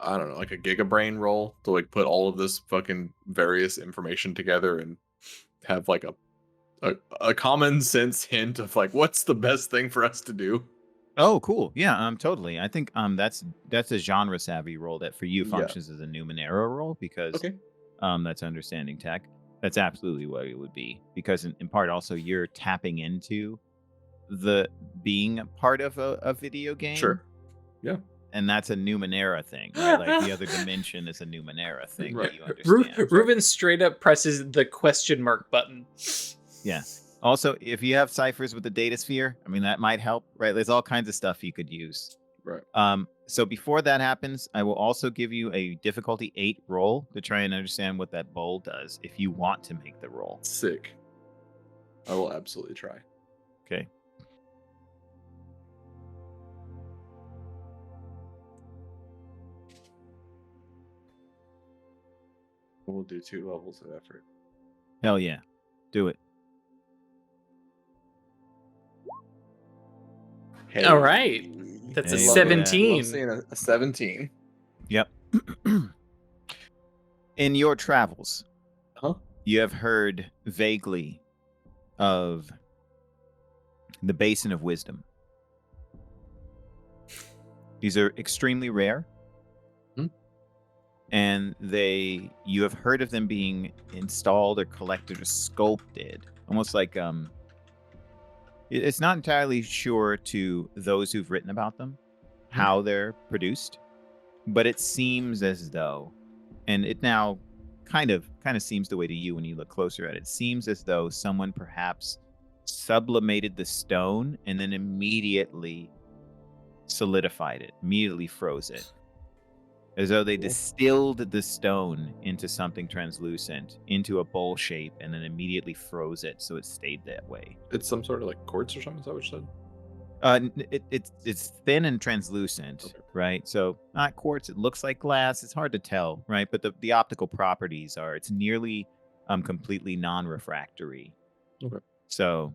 I don't know, like a gigabrain roll to like put all of this fucking various information together and have like a common sense hint of like what's the best thing for us to do? Oh, cool. Yeah, totally. I think that's a genre savvy role that for you functions as a Numenera role because that's understanding tech. That's absolutely what it would be because in part also you're tapping into the being a part of a video game. Sure. Yeah. And that's a Numenera thing, right? Like the other dimension is a Numenera thing Right. that you understand. Reuben straight up presses the question mark button. Yeah. Also, if you have ciphers with the data sphere, I mean, that might help, right? There's all kinds of stuff you could use. Right. So before that happens, I will also give you a difficulty 8 roll to try and understand what that bowl does if you want to make the roll. Sick. I will absolutely try. Okay. We'll do 2 levels of effort. Hell yeah. Do it. Hey. All right. That's a Hey, Love 17. Love seeing a 17. Yep. In your travels, Huh? you have heard vaguely of the Basin of Wisdom. These are extremely rare. Hmm. And you have heard of them being installed or collected or sculpted. Almost like it's not entirely sure to those who've written about them how they're produced, but it seems as though, and it now kind of seems the way to you when you look closer at it. It seems as though someone perhaps sublimated the stone and then immediately solidified it, immediately froze it. As though they distilled the stone into something translucent, into a bowl shape, and then immediately froze it so it stayed that way. It's some sort of like quartz or something. Is that what you said? It's thin and translucent, Okay. right? So not quartz. It looks like glass. It's hard to tell, right? But the optical properties are it's nearly completely non-refractory. Okay. So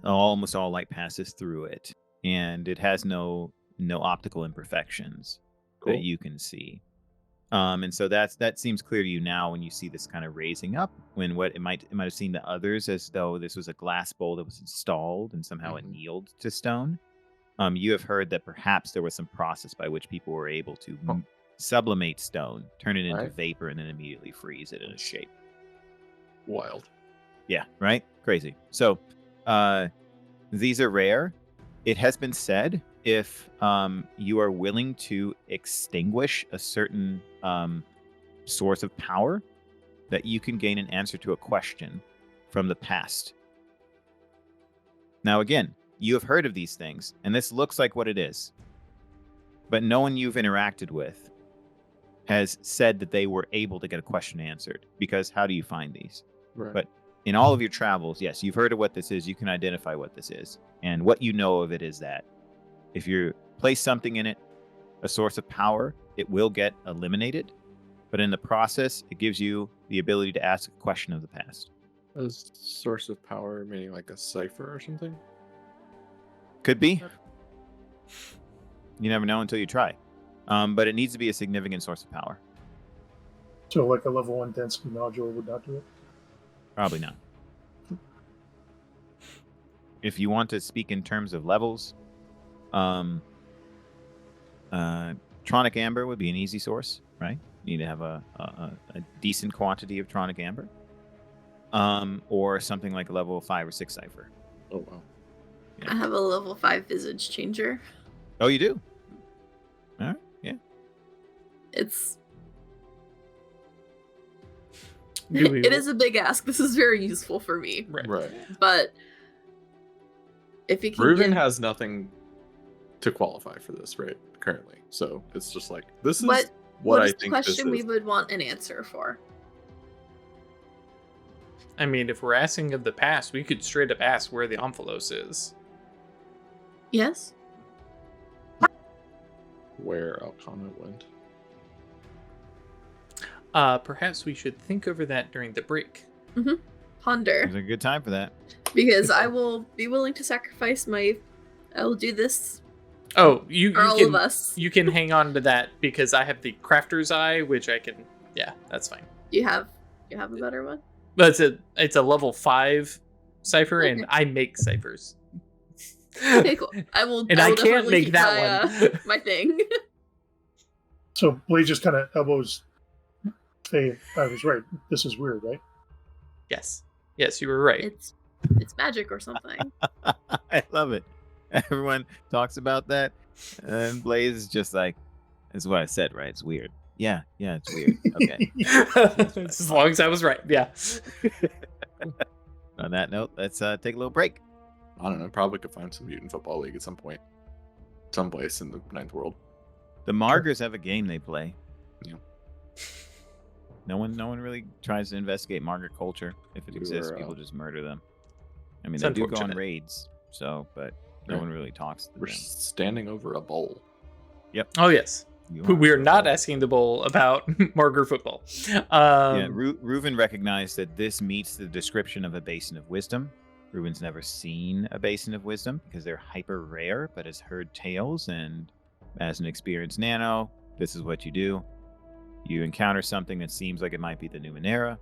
almost all light passes through it, and it has no optical imperfections Cool. that you can see. And so that seems clear to you now when you see this kind of raising up, when what it might have seemed to others as though this was a glass bowl that was installed and somehow Mhm. annealed to stone. You have heard that perhaps there was some process by which people were able to Oh. sublimate stone, turn it into Right. vapor, and then immediately freeze it in a shape. Wild. Yeah, right? Crazy. So these are rare. It has been said if you are willing to extinguish a certain source of power, that you can gain an answer to a question from the past. Now, again, you have heard of these things, and this looks like what it is. But no one you've interacted with has said that they were able to get a question answered, because how do you find these? Right. But in all of your travels, yes, you've heard of what this is. You can identify what this is. And what you know of it is that if you place something in it, a source of power, it will get eliminated. But in the process, it gives you the ability to ask a question of the past. A source of power, meaning like a cipher or something? Could be. You never know until you try. But it needs to be a significant source of power. So like a level 1 density nodule would not do it. Probably not. If you want to speak in terms of levels, Tronic Amber would be an easy source, right? You need to have a decent quantity of Tronic Amber. Or something like a level 5 or 6 cipher. Oh, wow. I have a level 5 visage changer. Oh, you do? All right, yeah. It's Do we- it is a big ask. This is very useful for me. Right. But if you can Reuven give- has nothing to qualify for this, right? Currently. So it's just like, this is what what I is the think this question we is. would want an answer for? I mean, if we're asking of the past, we could straight up ask where the Omphalos is. Yes? Where Alcana went. Perhaps we should think over that during the break. Ponder. It's a good time for that. Because I will be willing to sacrifice I will do this Oh, you for all can of us. you can hang on to that because I have the crafter's eye, which I can. Yeah, that's fine. You have a better one? But it's a level 5 cipher, and Okay. I make ciphers. Okay, cool. I will. And I I will can't definitely make keep that my, one. my thing. So Blade just kind of elbows. Hey, I was right. This is weird, right? Yes, you were right. It's magic or something. I love it. Everyone talks about that, and Blaze is just like, "This is what I said, right? It's weird." Yeah, it's weird. Okay. As long as I was right. Yeah. On that note, let's take a little break. I don't know. Probably could find some mutant football league at some point. Someplace in the 9th world. The Margers have a game they play. Yeah. No one really tries to investigate Margaret culture. If it We exists, were, people just murder them. I mean, It's they do go on unfortunate. raids, but no Right. one really talks to We're them. standing over a bowl. Oh yes. You We are not so- asking the bowl about Margaret football. Yeah, Reuven recognized that this meets the description of a basin of wisdom, Ruben's never seen a Basin of Wisdom because they're hyper rare, but has heard tales, and as an experienced nano, this is what you do. You encounter something that seems like it might be the Numenera.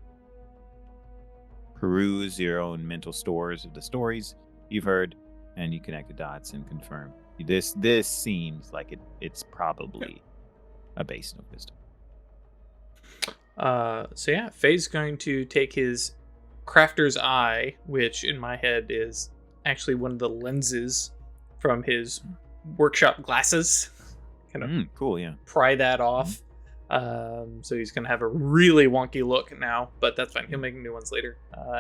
Peruse your own mental stores of the stories you've heard, and you connect the dots and confirm. This seems like it's probably a Basin of Wisdom. So yeah, Faye's going to take his Crafter's Eye, which in my head is actually one of the lenses from his workshop glasses. Kind of cool, yeah. Pry that off. So he's gonna have a really wonky look now, but that's fine. He'll make new ones later.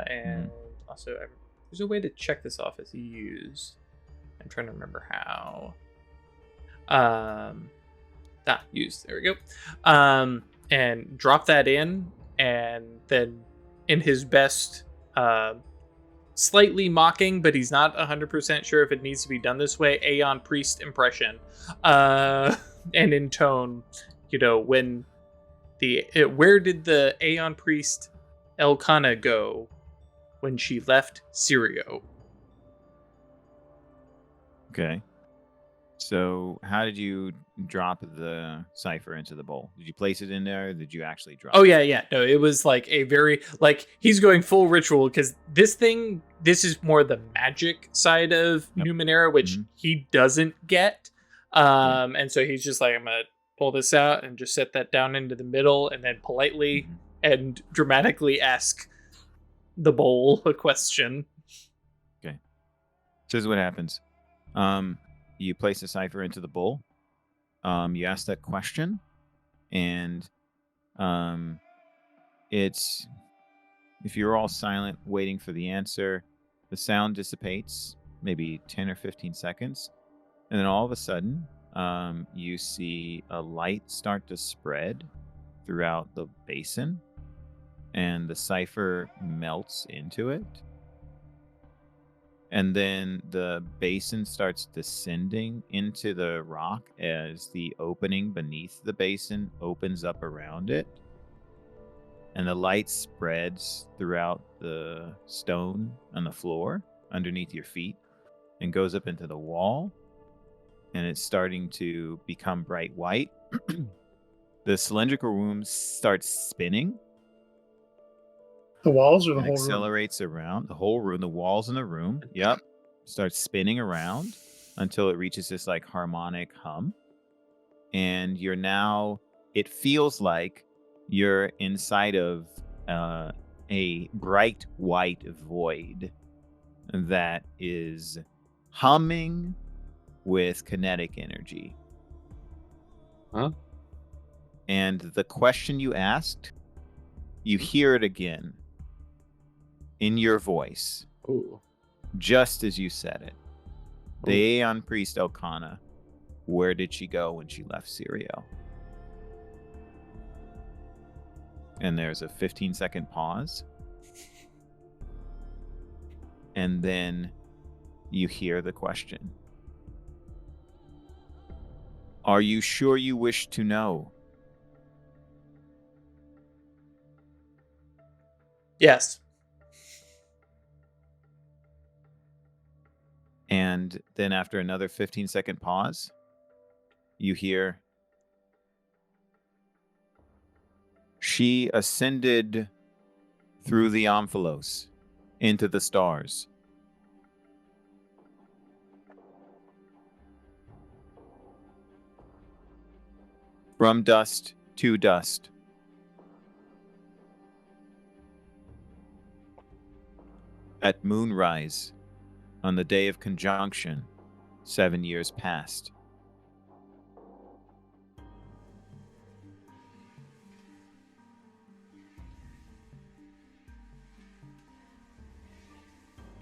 And also, there's a way to check this off as used. I'm trying to remember how. Used. There we go. And drop that in, and then in his best, slightly mocking, but he's not 100% sure if it needs to be done this way, Aeon Priest impression. And in tone, when where did the Aeon Priest Elkanah go when she left Sirio? Okay. So how did you drop the cipher into the bowl? Did you place it in there? Or did you actually drop it? Yeah. No, it was like a very, he's going full ritual, because this is more the magic side of Numenera, which he doesn't get. And so he's just like, I'm going to pull this out and just set that down into the middle, and then politely and dramatically ask the bowl a question. Okay. So this is what happens. You place the cipher into the bowl. You ask that question, and it's, if you're all silent waiting for the answer, the sound dissipates maybe 10 or 15 seconds, and then all of a sudden you see a light start to spread throughout the basin, and the cipher melts into it. And then the basin starts descending into the rock as the opening beneath the basin opens up around it. And the light spreads throughout the stone on the floor underneath your feet and goes up into the wall. And it's starting to become bright white. The cylindrical room starts spinning. The walls or the whole room? Accelerates around the whole room, the walls in the room. Yep. Starts spinning around until it reaches this harmonic hum. And it feels like you're inside of a bright white void that is humming with kinetic energy. Huh? And the question you asked, you hear it again. In your voice. Ooh. Just as you said it. The Aeon Priest Elkanah, where did she go when she left Sirio? And there's a 15-second pause. And then you hear the question. Are you sure you wish to know? Yes. And then after another 15-second pause, you hear, she ascended through the Omphalos into the stars. From dust to dust. At moonrise, on the day of conjunction, 7 years past.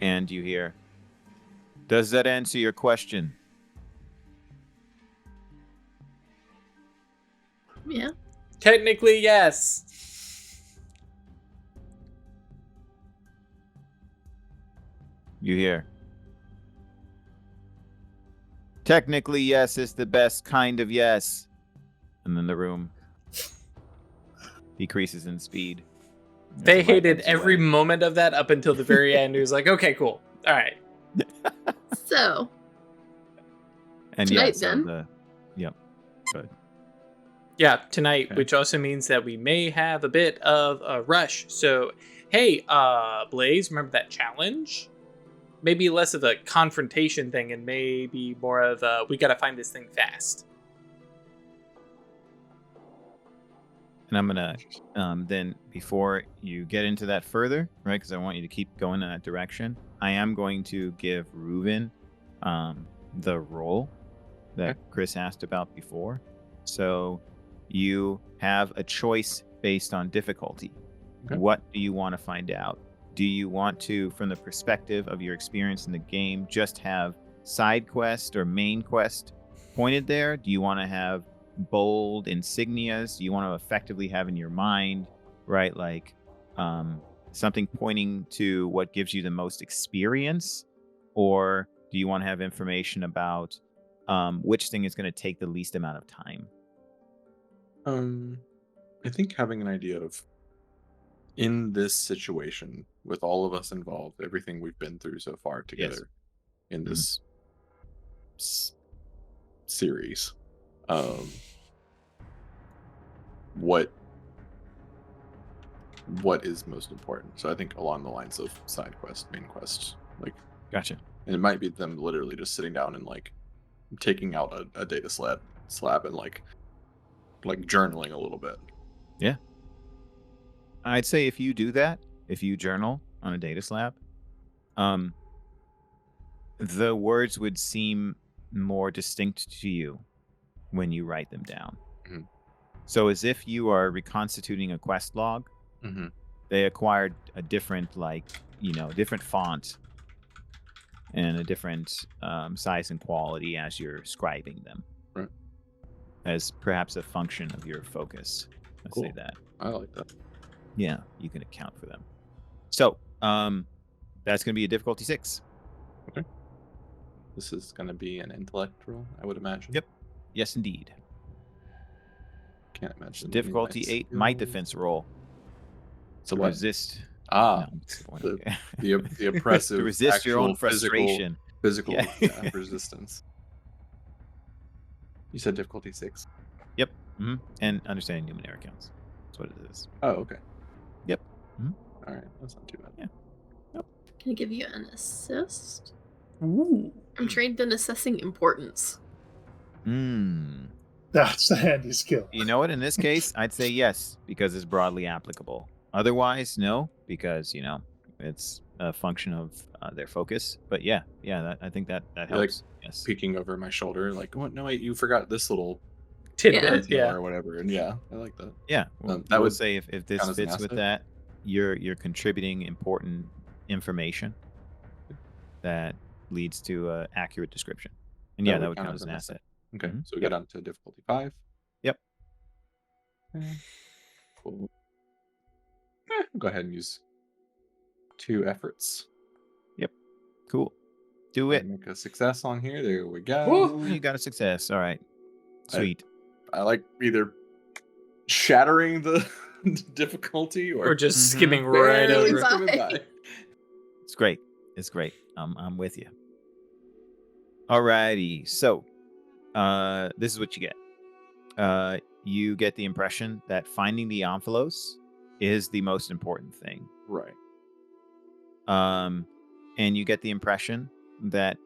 And you hear, does that answer your question? Yeah. Technically, yes. You hear, technically, yes is the best kind of yes. And then the room decreases in speed. They hated every moment of that up until the very end. He was like, okay, cool. All right. So, And Tonight, so then. yep. Good. Yeah, tonight, Okay. which also means that we may have a bit of a rush. So, hey, Blaze, remember that challenge? Maybe less of a confrontation thing and maybe more of a, we gotta find this thing fast. And I'm gonna then, before you get into that further, right? Because I want you to keep going in that direction. I am going to give Reuven the role that Chris asked about before. So you have a choice based on difficulty. Okay. What do you want to find out? Do you want to, from the perspective of your experience in the game, just have side quest or main quest pointed there? Do you want to have bold insignias? Do you want to effectively have in your mind, right, like something pointing to what gives you the most experience? Or do you want to have information about which thing is going to take the least amount of time? I think having an idea of, in this situation, with all of us involved, everything we've been through so far together in this series, what is most important. So I think along the lines of side quest, main quest, like, Gotcha. and it might be them literally just sitting down and like taking out a data slab and like journaling a little bit. Yeah. I'd say if you do that, if you journal on a data slab, the words would seem more distinct to you when you write them down. Mhm. So as if you are reconstituting a quest log, Mm-hmm. they acquired a different, different font and a different size and quality as you're scribing them. Right. As perhaps a function of your focus. Let's say that. I like that. Yeah, you can account for them. So, that's going to be a difficulty 6. Okay. This is going to be an intellect roll, I would imagine. Yep. Yes, indeed. Can't imagine. Difficulty 8, might defense roll. So to what? resist. Ah, No, the oppressive, to resist your own actual frustration. physical Yeah. resistance. You said difficulty 6. Yep. Mm-hmm. And understanding Numenera counts. That's what it is. Oh, okay. Yep. Mm-hmm. All right, that's not too bad. Yeah. Yep. Can I give you an assist? Ooh. I'm trained in assessing importance. That's the handy skill. You know what? In this case, I'd say yes, because it's broadly applicable. Otherwise, no, because, it's a function of their focus. But yeah, I think that helps. Like, yes. Peeking over my shoulder, like, "What? No, wait, you forgot this little Tidbit, detail yeah. or whatever." And yeah, I like that. Yeah, well, that I would would say if this count as an fits with asset. that, you're contributing important information that leads to an accurate description. And yeah, that would count as an asset. Okay, Mhm. so we get on to difficulty 5. Yep. Cool. Go ahead and use 2 efforts. Cool. Do I it. make a success on here. There we go. Ooh, you got a success. All right. Sweet. I like either shattering the difficulty Or just Mhm. skimming right Barely over it. by. skimming by. It's great. It's great. I'm with you. Alrighty. So, this is what you get. You get the impression that finding the Omphalos is the most important thing. Right. And you get the impression that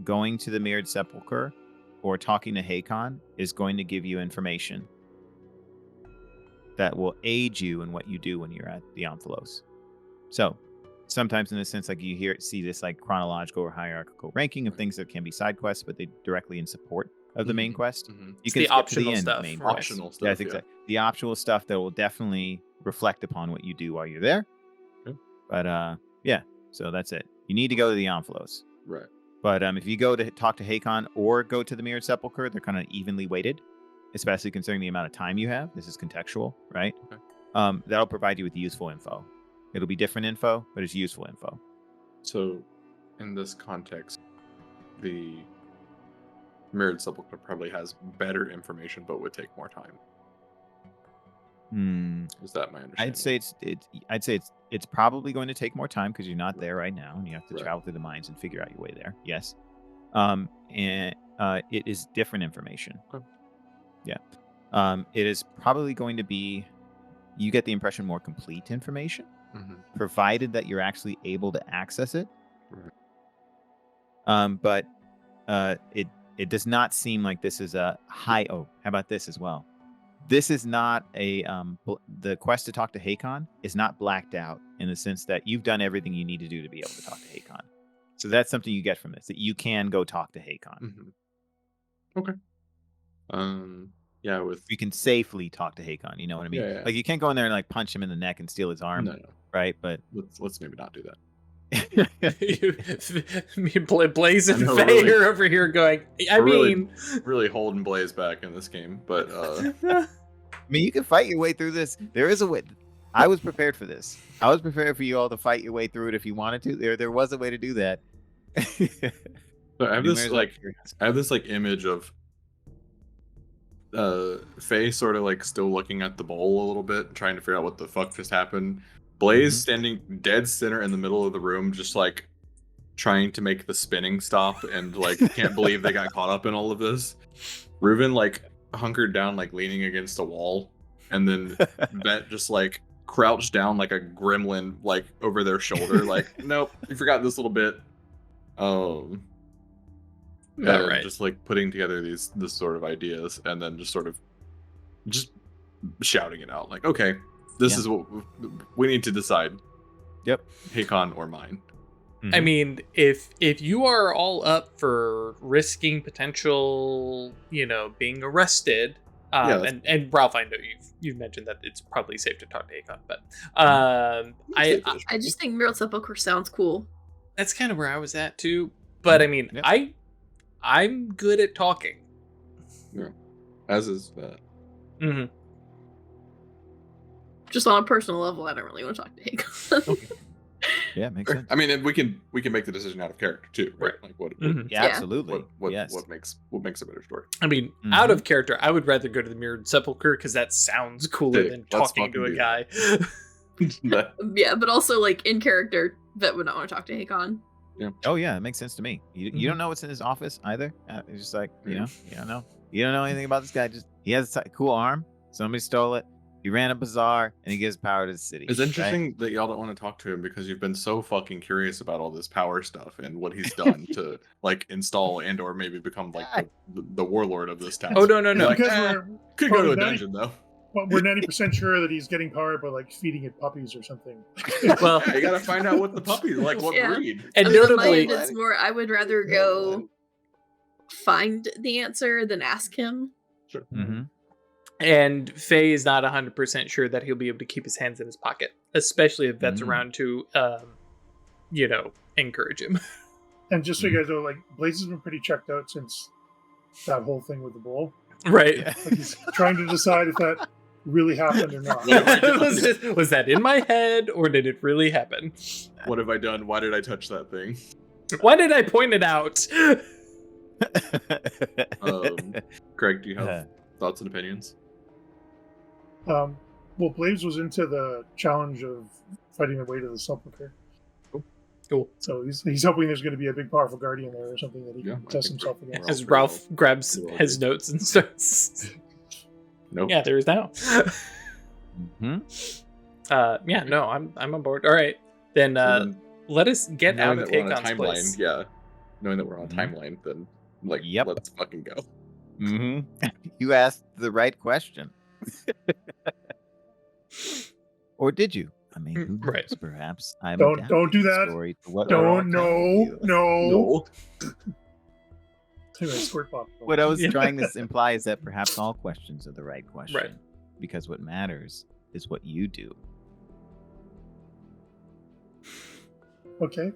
going to the Mirrored Sepulcher or talking to Hakon is going to give you information that will aid you in what you do when you're at the Omphalos. So, sometimes in a sense, like you see this like chronological or hierarchical ranking of things that can be side quests, but they directly in support of the main quest. Mhm. You It's can the skip to the optional end of stuff, the main right. quest. Optional stuff, That's yeah. exactly the optional stuff that will definitely reflect upon what you do while you're there. Okay. But yeah, so that's it. You need to go to the Omphalos. Right. But if you go to talk to Hakon or go to the Mirrored Sepulcher, they're kind of evenly weighted, especially considering the amount of time you have. This is contextual, right? Okay. That'll provide you with useful info. It'll be different info, but it's useful info. So, in this context, the Mirrored Sepulcher probably has better information, but would take more time. Is that my understanding? I'd say it's probably going to take more time because you're not there right now, and you have to Right. travel through the mines and figure out your way there. Yes, and it is different information. Okay. Yeah, it is probably going to be. You get the impression more complete information, provided that you're actually able to access it. Right. But it does not seem like this is a high. Oh, how about this as well? This is not a the quest to talk to Hakon is not blacked out in the sense that you've done everything you need to do to be able to talk to Hakon. So that's something you get from this, that you can go talk to Hakon. Okay. Yeah, with You can safely talk to Hakon. You know what I mean? Yeah. Like you can't go in there and like punch him in the neck and steal his arm, no. right? But Let's maybe not do that. Me, Blaze and I know, Faye really. are over here going. I We're mean, really holding Blaze back in this game, but I mean, you can fight your way through this. There is a way. I was prepared for this. I was prepared for you all to fight your way through it if you wanted to. There was a way to do that. so I have this image of Faye sort of like still looking at the bowl a little bit, trying to figure out what the fuck just happened. Blaze standing dead center in the middle of the room, just like trying to make the spinning stop, and like can't believe they got caught up in all of this. Reuven like hunkered down, like leaning against a wall, and then Vet just like crouched down like a gremlin, like over their shoulder, like nope, you forgot this little bit. Not And right. just like putting together this sort of ideas, and then just sort of just shouting it out, like, okay, this is what we need to decide. Yep. Hakon or mine. I mean, if you are all up for risking potential, being arrested, and Ralph, I know you've mentioned that it's probably safe to talk to Hakon, but I just think Mirror Sepulcher sounds cool. that's kind of where I was at too. But I mean, Yep. I'm good at talking. Yeah. As is that. Mm-hmm. Just on a personal level, I don't really want to talk to Hakon. Yeah, makes sense. I mean, we can make the decision out of character too, right? Like what Mhm. Yeah, Yeah. absolutely. what Yes. makes a better story. I mean, out of character, I would rather go to the Mirrored Sepulcher because that sounds cooler Dude, than let's talking to a fucking do guy. But, Yeah, but also like in character, Vet would not want to talk to Hakon. Oh yeah, it makes sense to me. You don't know what's in his office either. It's just like you don't know. You don't know anything about this guy. Just he has a cool arm. Somebody stole it. He ran a bazaar and he gives power to the city. it's right? interesting that y'all don't want to talk to him because you've been so fucking curious about all this power stuff and what he's done to like install and or maybe become like the warlord of this town. Oh no. Like, Because could go to a probably dungeon though. we're 90% sure that he's getting power by like feeding it puppies or something. Well, You gotta find out what the puppy like, what Yeah. breed. and I mean, on my notably, end, it's more I would rather go find the answer than ask him. Sure. Mm-hmm. and Faye is not 100% sure that he'll be able to keep his hands in his pocket, especially if Vet's around to, encourage him. And just so you guys know, like Blaze has been pretty checked out since that whole thing with the bull. Right. Yeah. Like he's trying to decide if that really happened or not. Was that in my head or did it really happen? What have I done? Why did I touch that thing? Why did I point it out? Craig, do you have thoughts and opinions? Well, Blaze was into the challenge of fighting their way to the Sepulcher. Cool. So he's hoping there's going to be a big, powerful guardian there or something that he Yeah, can I test think himself we're against. all As pretty Ralph well- grabs pretty well his agree. notes and starts. Nope. Yeah, there is now. Mhm. Yeah, no, I'm on board. All right, then So then, let us get knowing out of that we're on a Hakon's place. yeah. Knowing that we're on a Mhm. timeline, then like Yep. let's fucking go. You asked the right question. Or did you? I mean, who Right. knows? Perhaps I'm Don't do adapting the that. story to what we're all Don't, telling you. no. Anyway, squirt bottle. What I was Yeah. trying to imply is that perhaps all questions are the right question. Right. Because what matters is what you do. Okay.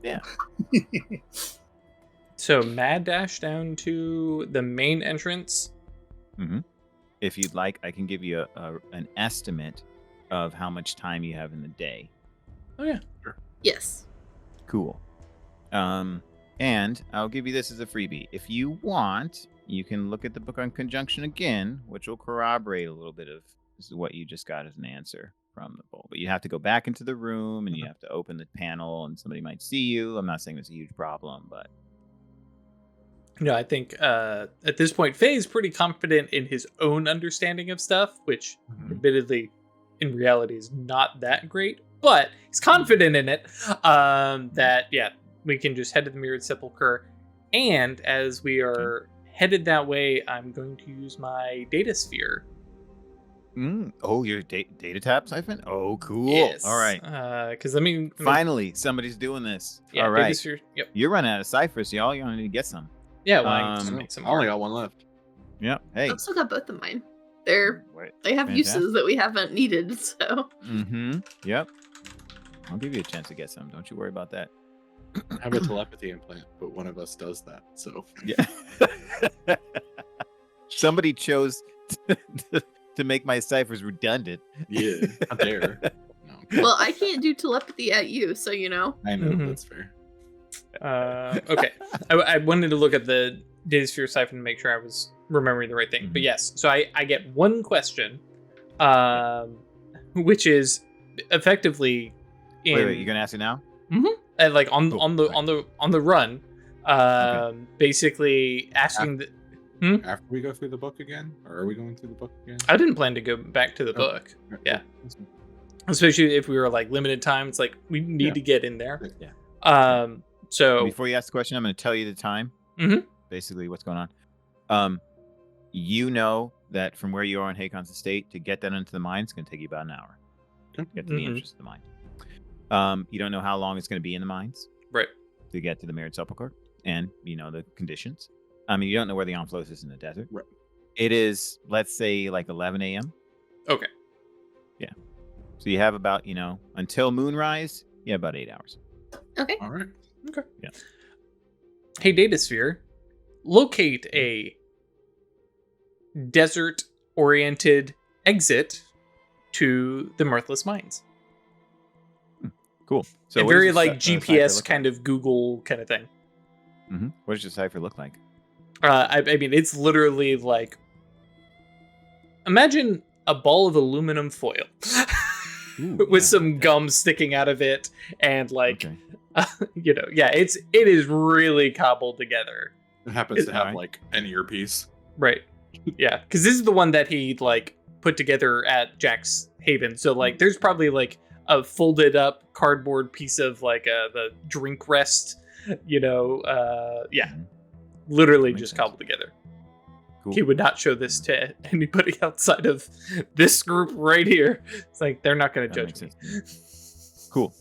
Yeah. So mad dash down to the main entrance. If you'd like, I can give you an estimate of how much time you have in the day. Oh yeah. Yes. Cool. And I'll give you this as a freebie. If you want, you can look at the book on conjunction again, which will corroborate a little bit of is what you just got as an answer from the bowl. But you have to go back into the room and you have to open the panel and somebody might see you. I'm not saying it's a huge problem, but I think at this point, Faye is pretty confident in his own understanding of stuff, which admittedly, in reality, is not that great. But he's confident in it that, we can just head to the Mirrored Sepulcher. And as we are headed that way, I'm going to use my data sphere. Oh, your data tab siphon? Oh, cool. Yes. All right. Because Finally, somebody's doing this. Yeah, all right. data sphere. Yep. You're running out of ciphers, y'all. You're going to need to get some. Yeah, well, I can just make some I only more. got one left. Yep. Hey. I've still got both of mine. They have Fantastic. uses that we haven't needed, so. Yep. I'll give you a chance to get some. Don't you worry about that. I have a telepathy implant, but one of us does that. So Yeah. Somebody chose to make my ciphers redundant. yeah, not there. No. Well, I can't do telepathy at you, so you know. I know Mhm. that's fair. Okay. I wanted to look at the data sphere siphon to make sure I was remembering the right thing. But yes, so I get one question, which is effectively Wait, you're gonna ask it now? like on Cool. on the run, basically asking the. After we go through the book again, or are we going through the book again? I didn't plan to go back to the book, yeah. Especially if we were like limited time. It's like we need to get in there. Yeah. So Before you ask the question, I'm going to tell you the time. Basically, what's going on. You know that from where you are on Hakon's estate to get that into the mine is going to take you about an hour. Get to the entrance of the mine. You don't know how long it's going to be in the mines, right? To get to the Mirrored Sepulcher, and you know the conditions. I mean, you don't know where the Omphalos is in the desert. Right. It is, let's say, like 11 a.m. Okay. Yeah. So you have about, until moonrise, you have about 8 hours. Okay. All right. Okay. Yeah. Hey, data sphere, locate a desert-oriented exit to the Mirthless Mines. Cool. So a what very does like the GPS kind of Google kind of thing. What does your cipher look like? I mean, it's literally like, imagine a ball of aluminum foil with some gum sticking out of it, and like, it is really cobbled together. It happens to have Alright. like an earpiece. Right. Yeah, because this is the one that he like put together at Jack's Haven. So like, there's probably like a folded up cardboard piece of like the drink rest. Literally Makes just sense. cobbled together. Cool. He would not show this to anybody outside of this group right here. It's like they're not going to That judge me. makes Cool.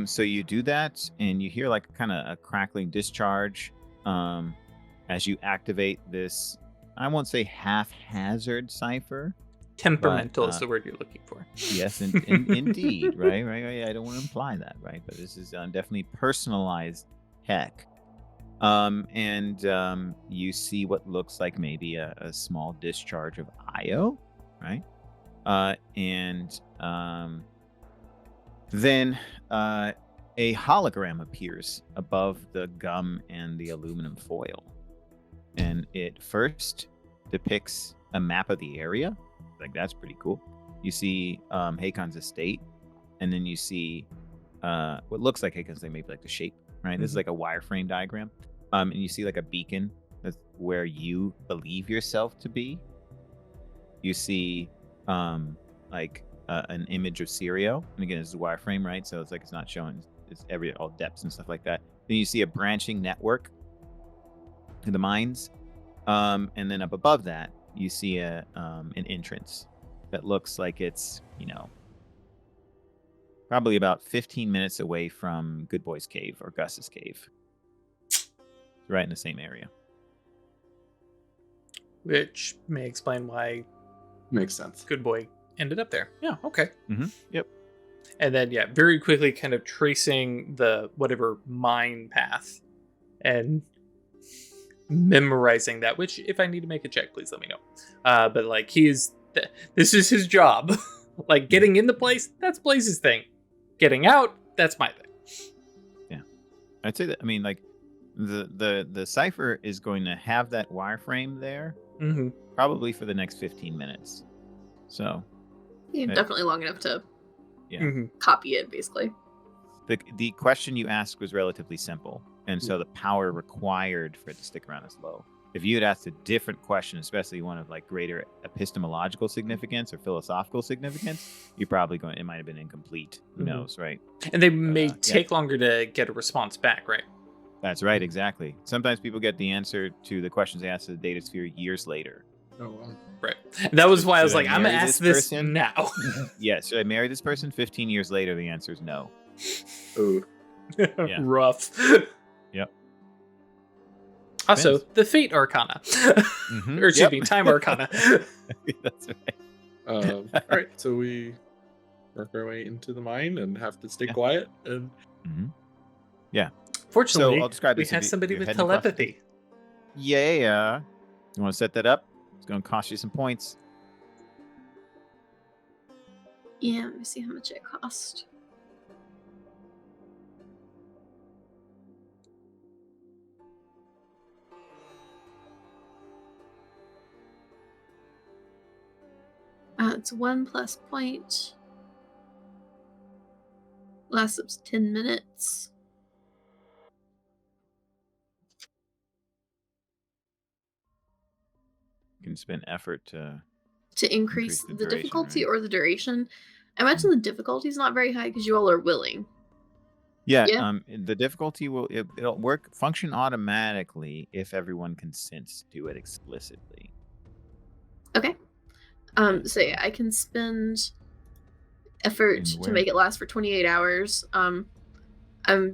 So you do that, and you hear like kind of a crackling discharge as you activate this. I won't say haphazard cipher. Temperamental But, is the word you're looking for. Yes, indeed. Right. I don't want to imply that, right? But this is definitely personalized tech. You see what looks like maybe a small discharge of IO, right? Then a hologram appears above the gum and the aluminum foil. And it first depicts a map of the area. Like, that's pretty cool. You see Hakon's estate, and then you see what looks like Hakon's estate, maybe like the shape, right? This is like a wireframe diagram. And you see like a beacon that's where you believe yourself to be. You see an image of Sirio. And again, this is a wireframe, right? So it's like it's not showing it's all depths and stuff like that. Then you see a branching network to the mines. And then up above that, you see an entrance that looks like it's, probably about 15 minutes away from Good Boy's Cave or Gus's Cave. Right in the same area. Which may explain why Makes sense. Good Boy ended up there. Yeah, okay. Yep. And then, very quickly kind of tracing the whatever mine path and memorizing that, which if I need to make a check, please let me know. But like, this is his job. Like, getting in the place, that's Blaze's thing. Getting out, that's my thing. Yeah. I'd say that, I mean, like, the cipher is going to have that wireframe there probably for the next 15 minutes. So Yeah, definitely long enough to Yeah. Mhm. copy it, basically. the question you asked was relatively simple, and so the power required for it to stick around is low. If you had asked a different question, especially one of like greater epistemological significance or philosophical significance, you're probably going. It might have been incomplete. Who Mhm. knows, right? And they may yeah. take longer to get a response back, right? That's right, exactly. Sometimes people get the answer to the questions they asked to the data sphere years later. Oh, wow. Right. That was why I was Should I like, I'm gonna marry ask this this person? now. Yes, should I marry this person? 15 years later, the answer is no. Oh, Yeah. Rough. Yep. Also, Depends. the Fate Arcana. Mhm. Or excuse Yep. me, Time Arcana. That's right. all right. So we work our way into the mine and have to stay Yeah. quiet. And Mhm. Fortunately, I'll describe we this if have you- somebody you're with heading across the- telepathy. Yeah. You want to set that up? It's going to cost you some points. Yeah, let me see how much it cost. It's 1 plus point. Lasts up to 10 minutes. You can spend effort to. To increase the the duration, difficulty right? or the duration. I imagine the difficulty is not very high because you all are willing. Yeah. Yeah. The difficulty it'll function automatically if everyone consents to it explicitly. Okay. So yeah, I can spend effort And to where- make it last for 28 hours. I'm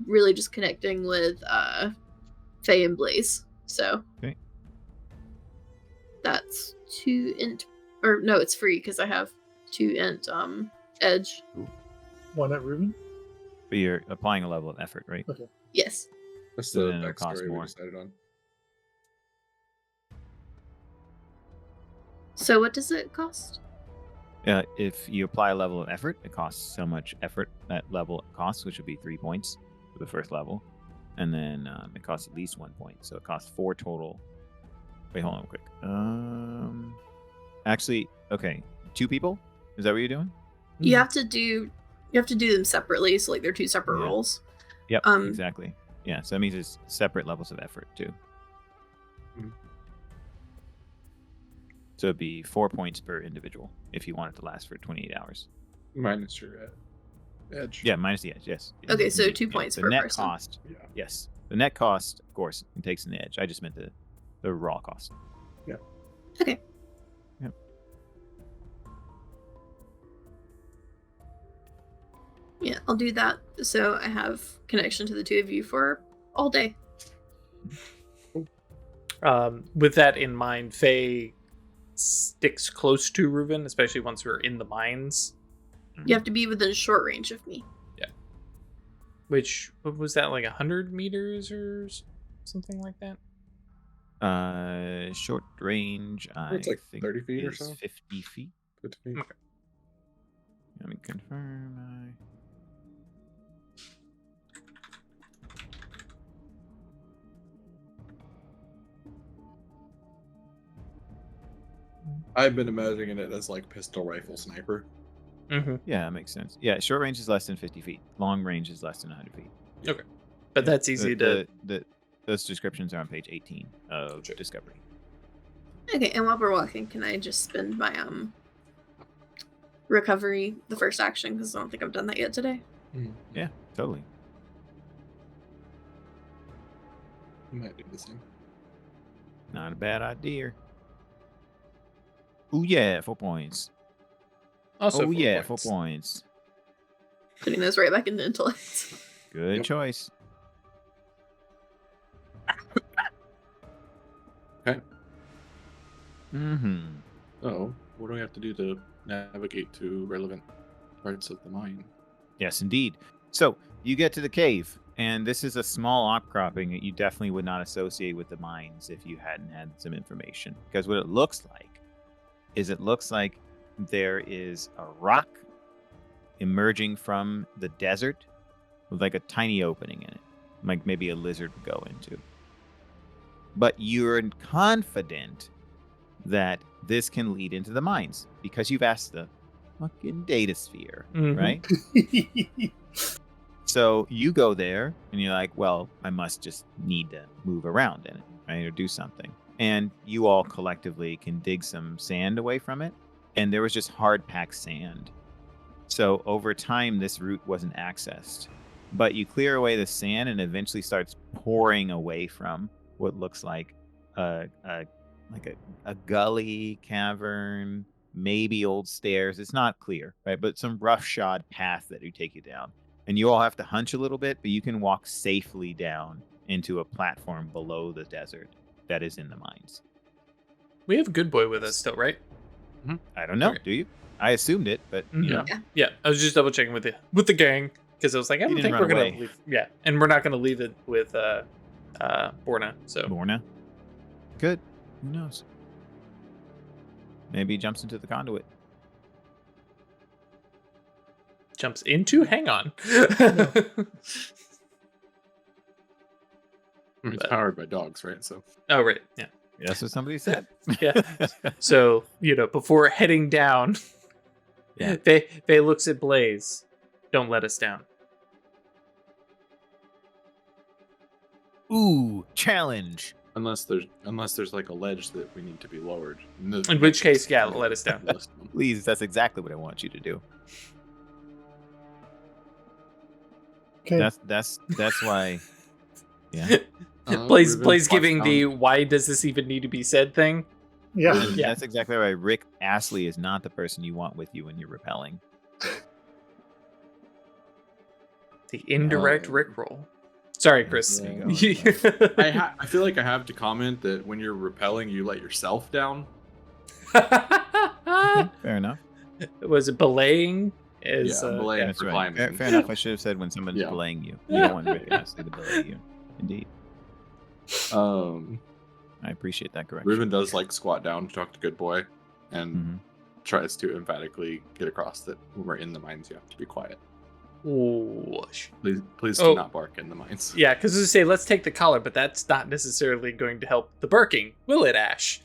really just connecting with Faye and Blaze. So Okay. that's 2 int, or no, it's free because I have 2 int edge. One at Ruben. But you're applying a level of effort, right? Yes. that's So the then it'll cost backstory we more. decided on. So what does it cost? If you apply a level of effort, it costs so much effort that level costs, which would be 3 points for the first level, and then it costs at least 1 point, so it costs 4 total. Wait, hold on, quick. Actually, okay, 2 people. Is that what you're doing? You have to do them separately, so like they're 2 separate Yeah. rolls. Yep, Um, exactly. Yeah, so that means it's separate levels of effort too. Mhm. So it'd be 4 points per individual if you want it to last for 28 hours. Minus your edge. Yeah, minus the edge. Yes. Okay, so Indeed. 2 Yeah, points the per net person. cost. Yeah. Yes, the net cost, of course, it takes an edge. I just meant the raw cost. Okay. Yep. Yeah, I'll do that. So I have connection to the 2 of you for all day. With that in mind, Faye sticks close to Reuben, especially once we're in the mines. You have to be within short range of me. Which, what was that, like 100 meters or something like that? Short range. It's like 30 feet or is so. 50 feet. Good to me. Okay. Let me confirm. I've been imagining it as like pistol rifle sniper. Mm-hmm. Yeah, that makes sense. Yeah, short range is less than 50 feet. Long range is less than 100 feet. But that's easy to. Those descriptions are on page 18 of Sure. Discovery. Okay, and while we're walking, can I just spend my recovery the first action because I don't think I've done that yet today. Yeah, totally. I might do the same. Not a bad idea. Oh yeah, 4 points. Also, Oh 4 yeah, points. 4 points. Putting those right back into intellect. Good Yep. choice. Okay. Mm-hmm. Oh, what do we have to do to navigate to relevant parts of the mine? Yes, indeed. So you get to the cave, and this is a small outcropping that you definitely would not associate with the mines if you hadn't had some information. Because what it looks like is there is a rock emerging from the desert with like a tiny opening in it, like maybe a lizard would go into. But you're confident that this can lead into the mines because you've asked the fucking data sphere, Mhm. right? So you go there and you're like, well, I must just need to move around in it, right? Or do something. And you all collectively can dig some sand away from it. And there was just hard packed sand. So over time, this route wasn't accessed. But you clear away the sand and eventually starts pouring away from what looks like a gully, cavern, maybe old stairs. It's not clear, right? But some roughshod path that would take you down. And you all have to hunch a little bit, but you can walk safely down into a platform below the desert that is in the mines. We have Good Boy with us still, right? I don't know. Okay. Do you? I assumed it, but you know. Yeah. I was just double checking with the gang because I was like, I He don't didn't think we're run gonna away. leave. Yeah, and we're not gonna leave it with Borna. So Borna. Good. Who knows? Maybe he jumps into the conduit. jumps into. Hang on. It's powered by dogs, right? So Oh right, yeah. That's what somebody said. Yeah. So, before heading down, Yeah. Faye looks at Blaze. Don't let us down. Ooh, challenge. unless there's like a ledge that we need to be lowered. In which case, yeah, let us down. Please, that's exactly what I want you to do. Okay. That's why. Yeah. Blaze giving the why does this even need to be said thing. Yeah. And Yeah. That's exactly why Rick Astley is not the person you want with you when you're repelling. The indirect Rickroll. Sorry, Chris. There you go. I feel like I have to comment that when you're repelling, you let yourself down. Fair enough. Was it belaying? Is belaying. That's for right. climbing. Fair enough. I should have said when someone's Yeah. belaying you. You don't want Rick Astley to belay you. Indeed. I appreciate that correction. Ruben does like squat down to talk to Good Boy, and Mhm. tries to emphatically get across that when we're in the mines, you have to be quiet. Whoosh. Please Oh. do not bark in the mines. Yeah, because I say let's take the collar, but that's not necessarily going to help the barking, will it, Ash?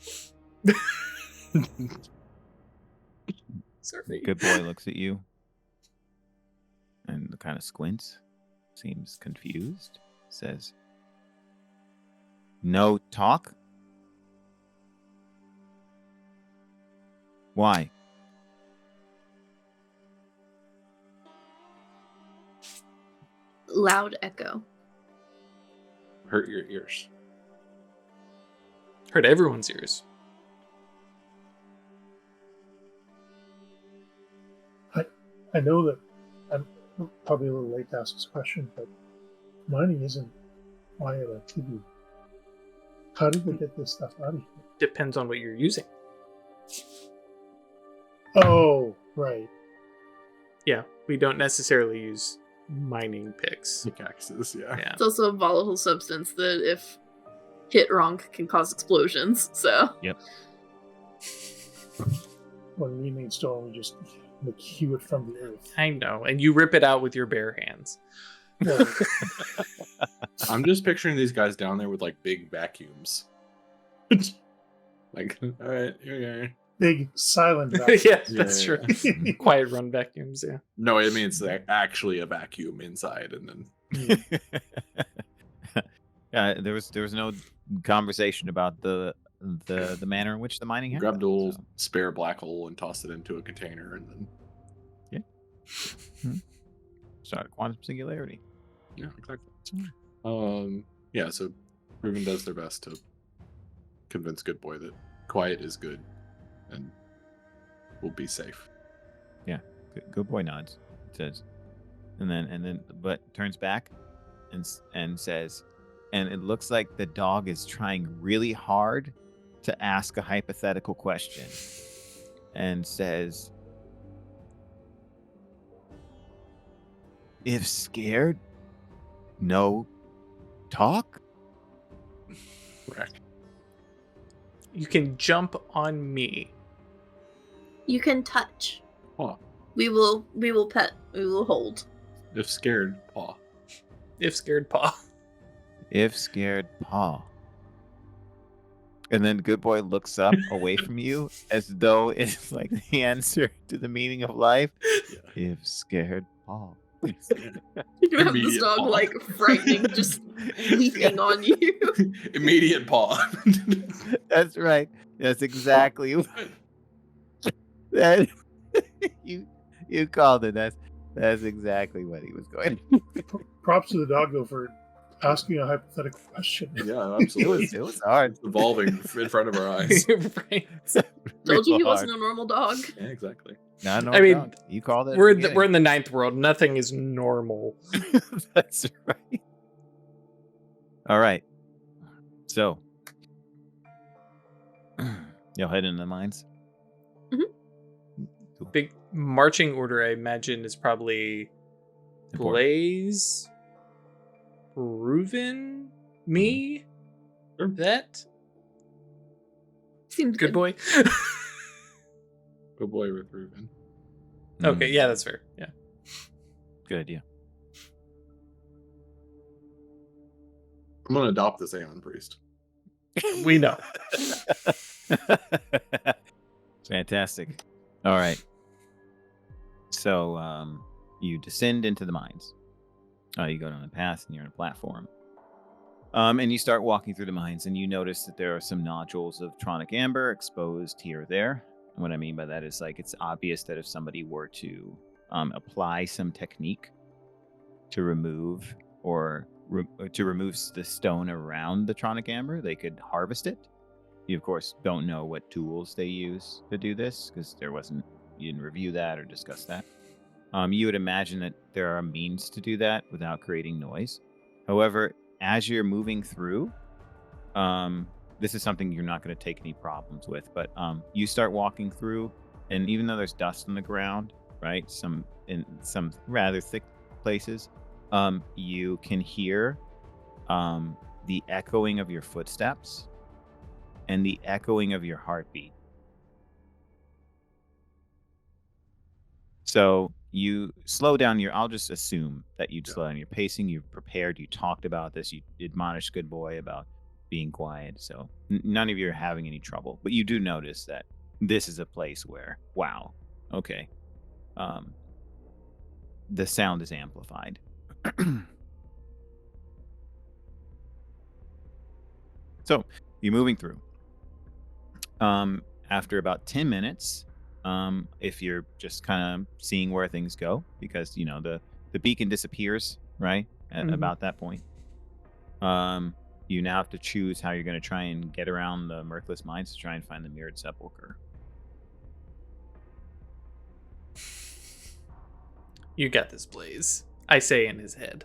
Sorry. Good Boy looks at you and kind of squints, seems confused, says, "No talk? Why?" Loud echo. Hurt your ears. Hurt everyone's ears. I know that I'm probably a little late to ask this question, but mining isn't my activity. How did they get this stuff out of here? Depends on what you're using. Oh, right. Yeah, we don't necessarily use mining picks. Pickaxes, yeah. Yeah. It's also a volatile substance that, if hit wrong, can cause explosions. So When we need stone, we just hew it from the earth. I know, and you rip it out with your bare hands. Well, I'm just picturing these guys down there with like big vacuums. Like, all right, here you are. big silent vacuum. Yeah, that's Yeah, true. Quiet run vacuums, yeah. No, I mean it's actually a vacuum inside, and then Yeah, there was no conversation about the manner in which the mining happened. grabbed a little so- spare black hole and tossed it into a container, and then Started quantum singularity. yeah, exactly. Yeah, so Ruben does their best to convince Good Boy that quiet is good and we'll be safe. Good Boy nods. Says, and then, but turns back and says, and it looks like the dog is trying really hard to ask a hypothetical question, and says, "If scared, no talk." Correct. You can jump on me. you can touch. Paw. We will pet. We will hold. If scared, paw. If scared, paw. If scared, paw. And then Good Boy looks up away from you as though it's like the answer to the meaning of life. If scared, Paul. You're gonna have this Immediate dog paw. like frightening, just leaping on you. Immediate paw. That's right. That's exactly that. You called it. That's exactly what he was going. Props to the dog though for asking a hypothetical question. Yeah, absolutely. It was hard. It's evolving in front of our eyes. Right. Told you he Real wasn't hard. a normal dog. Yeah, exactly. No, no, I mean, no. You called it. at We're the in the ninth world. Nothing is normal. beginning. That's right. All right. So, you'll head into the mines. Cool. Big marching order, I imagine, is probably Important. Blaze, Reuven, me, Sure. that Seems good boy. Good boy with Reuben. Okay, yeah, that's fair. Yeah. Good. Yeah. I'm gonna adopt this Aeon Priest. We know. Fantastic. All right. So you descend into the mines. You go down the path and you're on a platform. And you start walking through the mines and you notice that there are some nodules of tronic amber exposed here or there. And what I mean by that is like it's obvious that if somebody were to apply some technique to remove to remove the stone around the tronic amber, they could harvest it. You of course don't know what tools they use to do this because you didn't review that or discuss that. You would imagine that there are means to do that without creating noise. However, as you're moving through, this is something you're not going to take any problems with, but you start walking through, and even though there's dust on the ground, right, in some rather thick places, you can hear the echoing of your footsteps and the echoing of your heartbeat. So you slow down I'll just assume that you'd slow down your pacing. You've prepared. You talked about this. You admonished Good Boy about being quiet. So none of you are having any trouble. But you do notice that this is a place where, wow, okay, the sound is amplified. So you're moving through. After about 10 minutes, if you're just kind of seeing where things go, because the beacon disappears right at about that point, you now have to choose how you're going to try and get around the Mirthless Mines to try and find the mirrored sepulcher. You got this, Blaze. I say in his head.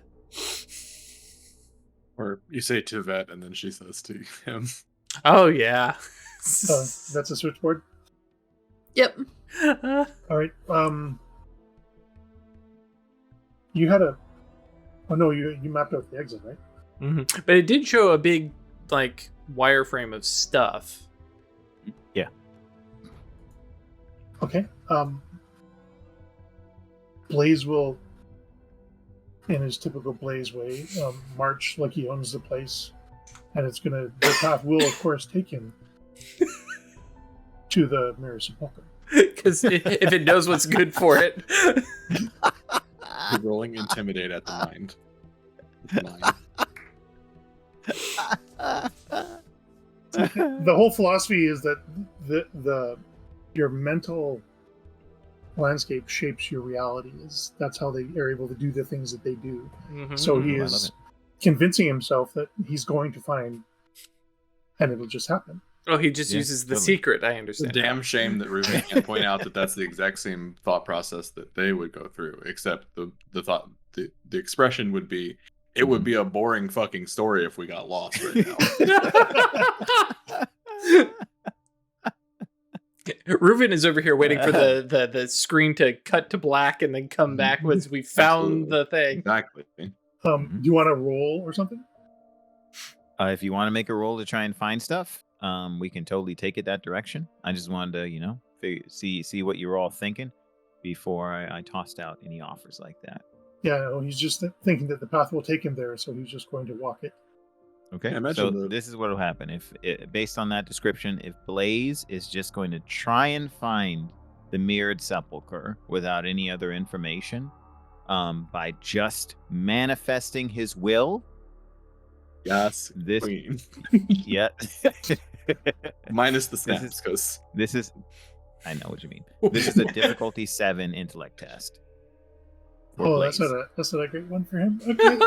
Or you say to Vet, and then she says to him. Oh yeah. That's a switchboard. Yep. All right. You had a. Oh no, you mapped out the exit, right? Mm-hmm. But it did show a big like wireframe of stuff. Yeah. Okay. Blaze will, in his typical Blaze way, march like he owns the place, and the path will of course take him to the mirror sepulcher. Because if it knows what's good for it. You're rolling intimidate at the mind. The whole philosophy is that your mental landscape shapes your reality. That's how they are able to do the things that they do. Mm-hmm. So he I love is it. convincing himself that he's going to find, and it'll just happen. Oh, he just Yeah, uses the totally. secret. I It's a understand. damn shame that Ruben can't point out that that's the exact same thought process that they would go through, except the expression would be, it would be a boring fucking story if we got lost right now. Reuven is over here waiting for the screen to cut to black and then come back once we found the thing. Exactly. Do you want to roll or something? If you want to make a roll to try and find stuff, we can totally take it that direction. I just wanted to, see what you were all thinking before I tossed out any offers like that. Yeah, no, he's just thinking that the path will take him there, so he's just going to walk it. Okay, Yeah, imagine so the- this is what will happen based on that description. If Blaze is just going to try and find the mirrored sepulcher without any other information, by just manifesting his will, Yes, this, queen. yeah, Minus the This snaps, is- because this is, I know what you mean. This is a difficulty 7 intellect test. for Oh, Blaze. that's not a great one for him. Okay.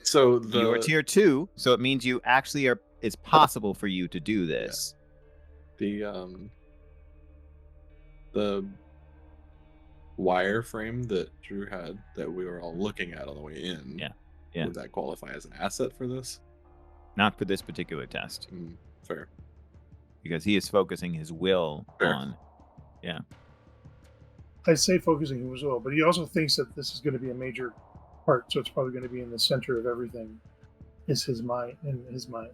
so You're the tier 2, so it means you actually are. It's possible for you to do this. the wireframe that Drew had that we were all looking at on the way in. Yeah. Yeah. Would that qualify as an asset for this? Not for this particular test, Fair. because he is focusing his will Fair. on. I say focusing him as well, but he also thinks that this is going to be a major part, so it's probably going to be in the center of everything. Is his mind in his mind?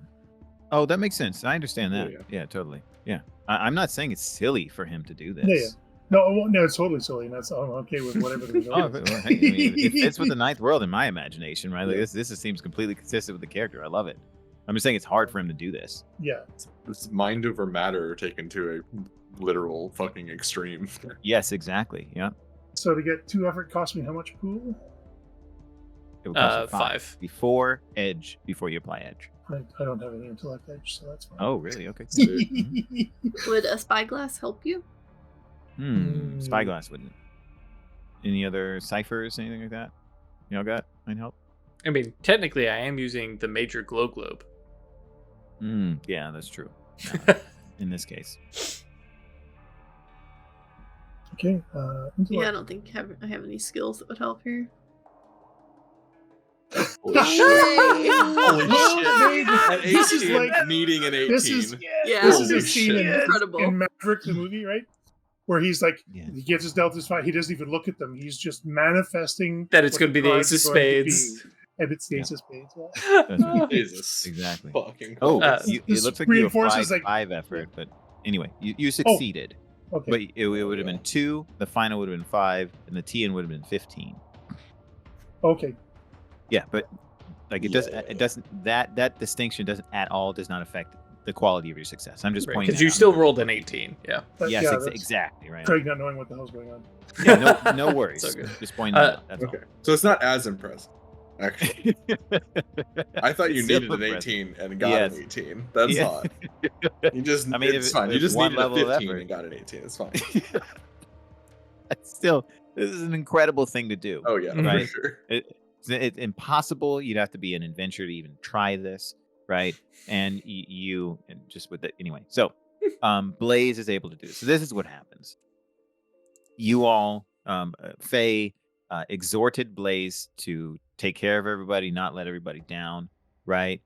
Oh, that makes sense. I understand that. Yeah. Yeah, totally. Yeah, I'm not saying it's silly for him to do this. Yeah, yeah. No, it's totally silly, and I'm okay with whatever the Oh, result well, is. hey, I mean, it fits with the ninth world in my imagination, right? Like Yeah. this seems completely consistent with the character. I love it. I'm just saying it's hard for him to do this. Yeah. It's mind over matter taken to a literal fucking extreme. Yes, exactly. Yeah. So to get 2 effort cost me how much, Pool? It would cost you 5. before edge, before you apply edge. I don't have any intellect edge, so that's fine. Oh, really? Okay. Would a spyglass help you? Spyglass wouldn't. Any other ciphers, anything like that? Y'all got? Might help. I mean, technically, I am using the major glow globe. Yeah, that's true. No, in this case. Okay. Yeah, I Intellect. don't think I have any skills that would help here. Holy shit. Holy Hey, shit. At 18, this is like- needing an 18. This is Yeah, this is Holy a scene shit. Incredible. in Maverick the movie, right? Where he's like, Yeah. he gets his Delta's fight. He doesn't even look at them. He's just manifesting That it's what gonna be the crime ace of is going to spades. be. And it's the ace of spades. Yeah. That's right. Jesus. Exactly. Fucking Oh, Christ. it This looks like you reinforces, applied like- 5 effort, but anyway, you succeeded. Okay. But it would have been 2, the final would have been 5, and the TN would have been 15. Okay. Yeah, but like it doesn't that distinction does not affect the quality of your success. I'm just pointing Because that you out. still rolled an 18. Yeah. But Yes, yeah, that's exactly, right. Craig not knowing what the hell's going on. Yeah, no worries. It's okay. Just pointing that out. That's Okay. So it's not as impressive. Actually, all. I thought you It's still needed an impressive. 18 and got Yes. an 18. That's Yeah. not. You just, I mean, it's if- fine. You if just one needed a level of 15 effort. and got an 18. It's fine. Still, this is an incredible thing to do. Oh, yeah, Right. for sure. It's impossible. You'd have to be an adventurer to even try this, right? And you and just with it anyway. So, Blaze is able to do this. So this is what happens. You all, Faye, exhorted Blaze to take care of everybody, not let everybody down, right?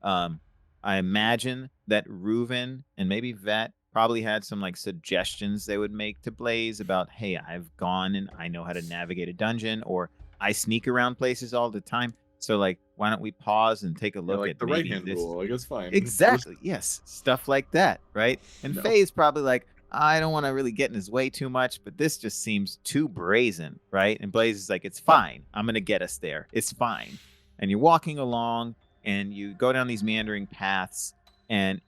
I imagine that Reuven and maybe Vet probably had some like suggestions they would make to Blaze about, hey, I've gone and I know how to navigate a dungeon, or I sneak around places all the time. So like, why don't we pause and take a Yeah, look like at the maybe right hand this? rule. Like, it's fine. Exactly. Yes. Stuff like that. Right. And No. Faye's probably like, I don't want to really get in his way too much, but this just seems too brazen. Right. And Blaze is like, it's fine. I'm going to get us there. It's fine. And you're walking along and you go down these meandering paths, and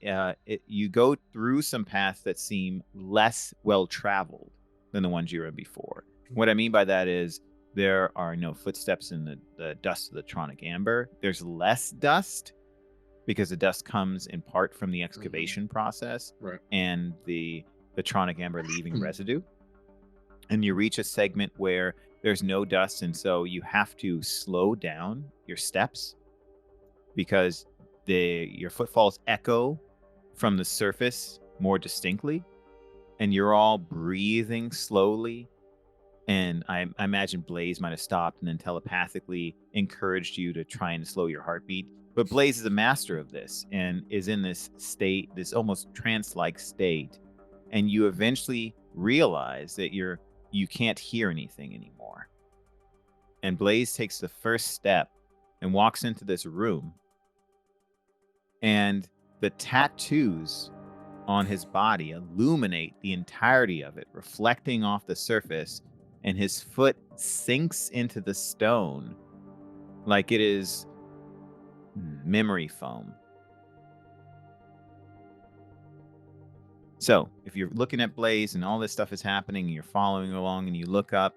you go through some paths that seem less well traveled than the ones you were in before. What I mean by that is there are no footsteps in the dust of the Tronic Amber. There's less dust because the dust comes in part from the excavation process, Right. and the Tronic Amber leaving residue. And you reach a segment where there's no dust, and so you have to slow down your steps because your footfalls echo from the surface more distinctly, and you're all breathing slowly. And I imagine Blaze might have stopped and then telepathically encouraged you to try and slow your heartbeat. But Blaze is a master of this and is in this state, this almost trance-like state. And you eventually realize that you can't hear anything anymore. And Blaze takes the first step and walks into this room. And the tattoos on his body illuminate the entirety of it, reflecting off the surface. And his foot sinks into the stone like it is memory foam. So, if you're looking at Blaze and all this stuff is happening, and you're following along, and you look up,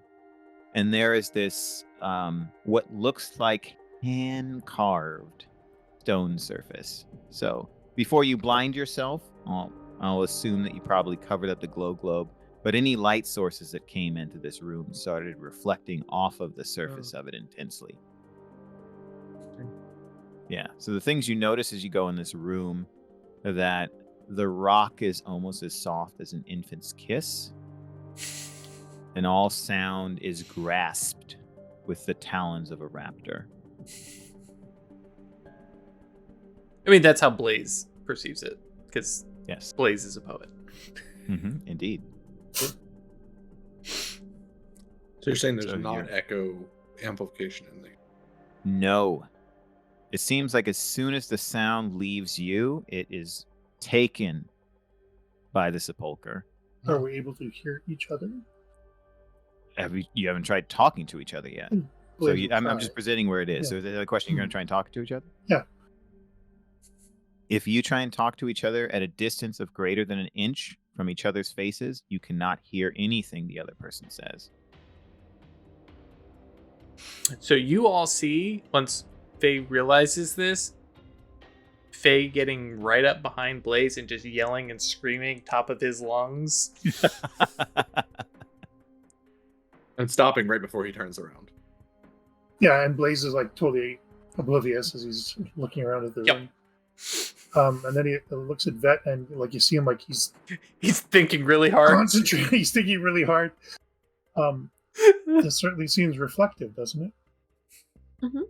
and there is this what looks like hand-carved stone surface. So, before you blind yourself, I'll assume that you probably covered up the glow globe, but any light sources that came into this room started reflecting off of the surface of it intensely. Yeah, so the things you notice as you go in this room are that the rock is almost as soft as an infant's kiss, and all sound is grasped with the talons of a raptor. I mean, that's how Blaze perceives it, because Yes. Blaze is a poet. Indeed. So you're saying there's So not you're- echo amplification in there? No. It seems like as soon as the sound leaves you, it is taken by the Sepulcher. Are we able to hear each other? You haven't tried talking to each other yet. So Blaze will I'm try. just presenting where it is. Yeah. So is there a question you're going to try and talk to each other? Yeah. If you try and talk to each other at a distance of greater than an inch from each other's faces, you cannot hear anything the other person says. So you all see, once Faye realizes this, Faye getting right up behind Blaze and just yelling and screaming top of his lungs. And stopping right before he turns around. Yeah, and Blaze is like totally oblivious as he's looking around at the Yep. room. And then he looks at Vet, and like you see him, like he's He's thinking really hard. concentrating. He's thinking really hard. This certainly seems reflective, doesn't it? Mhm.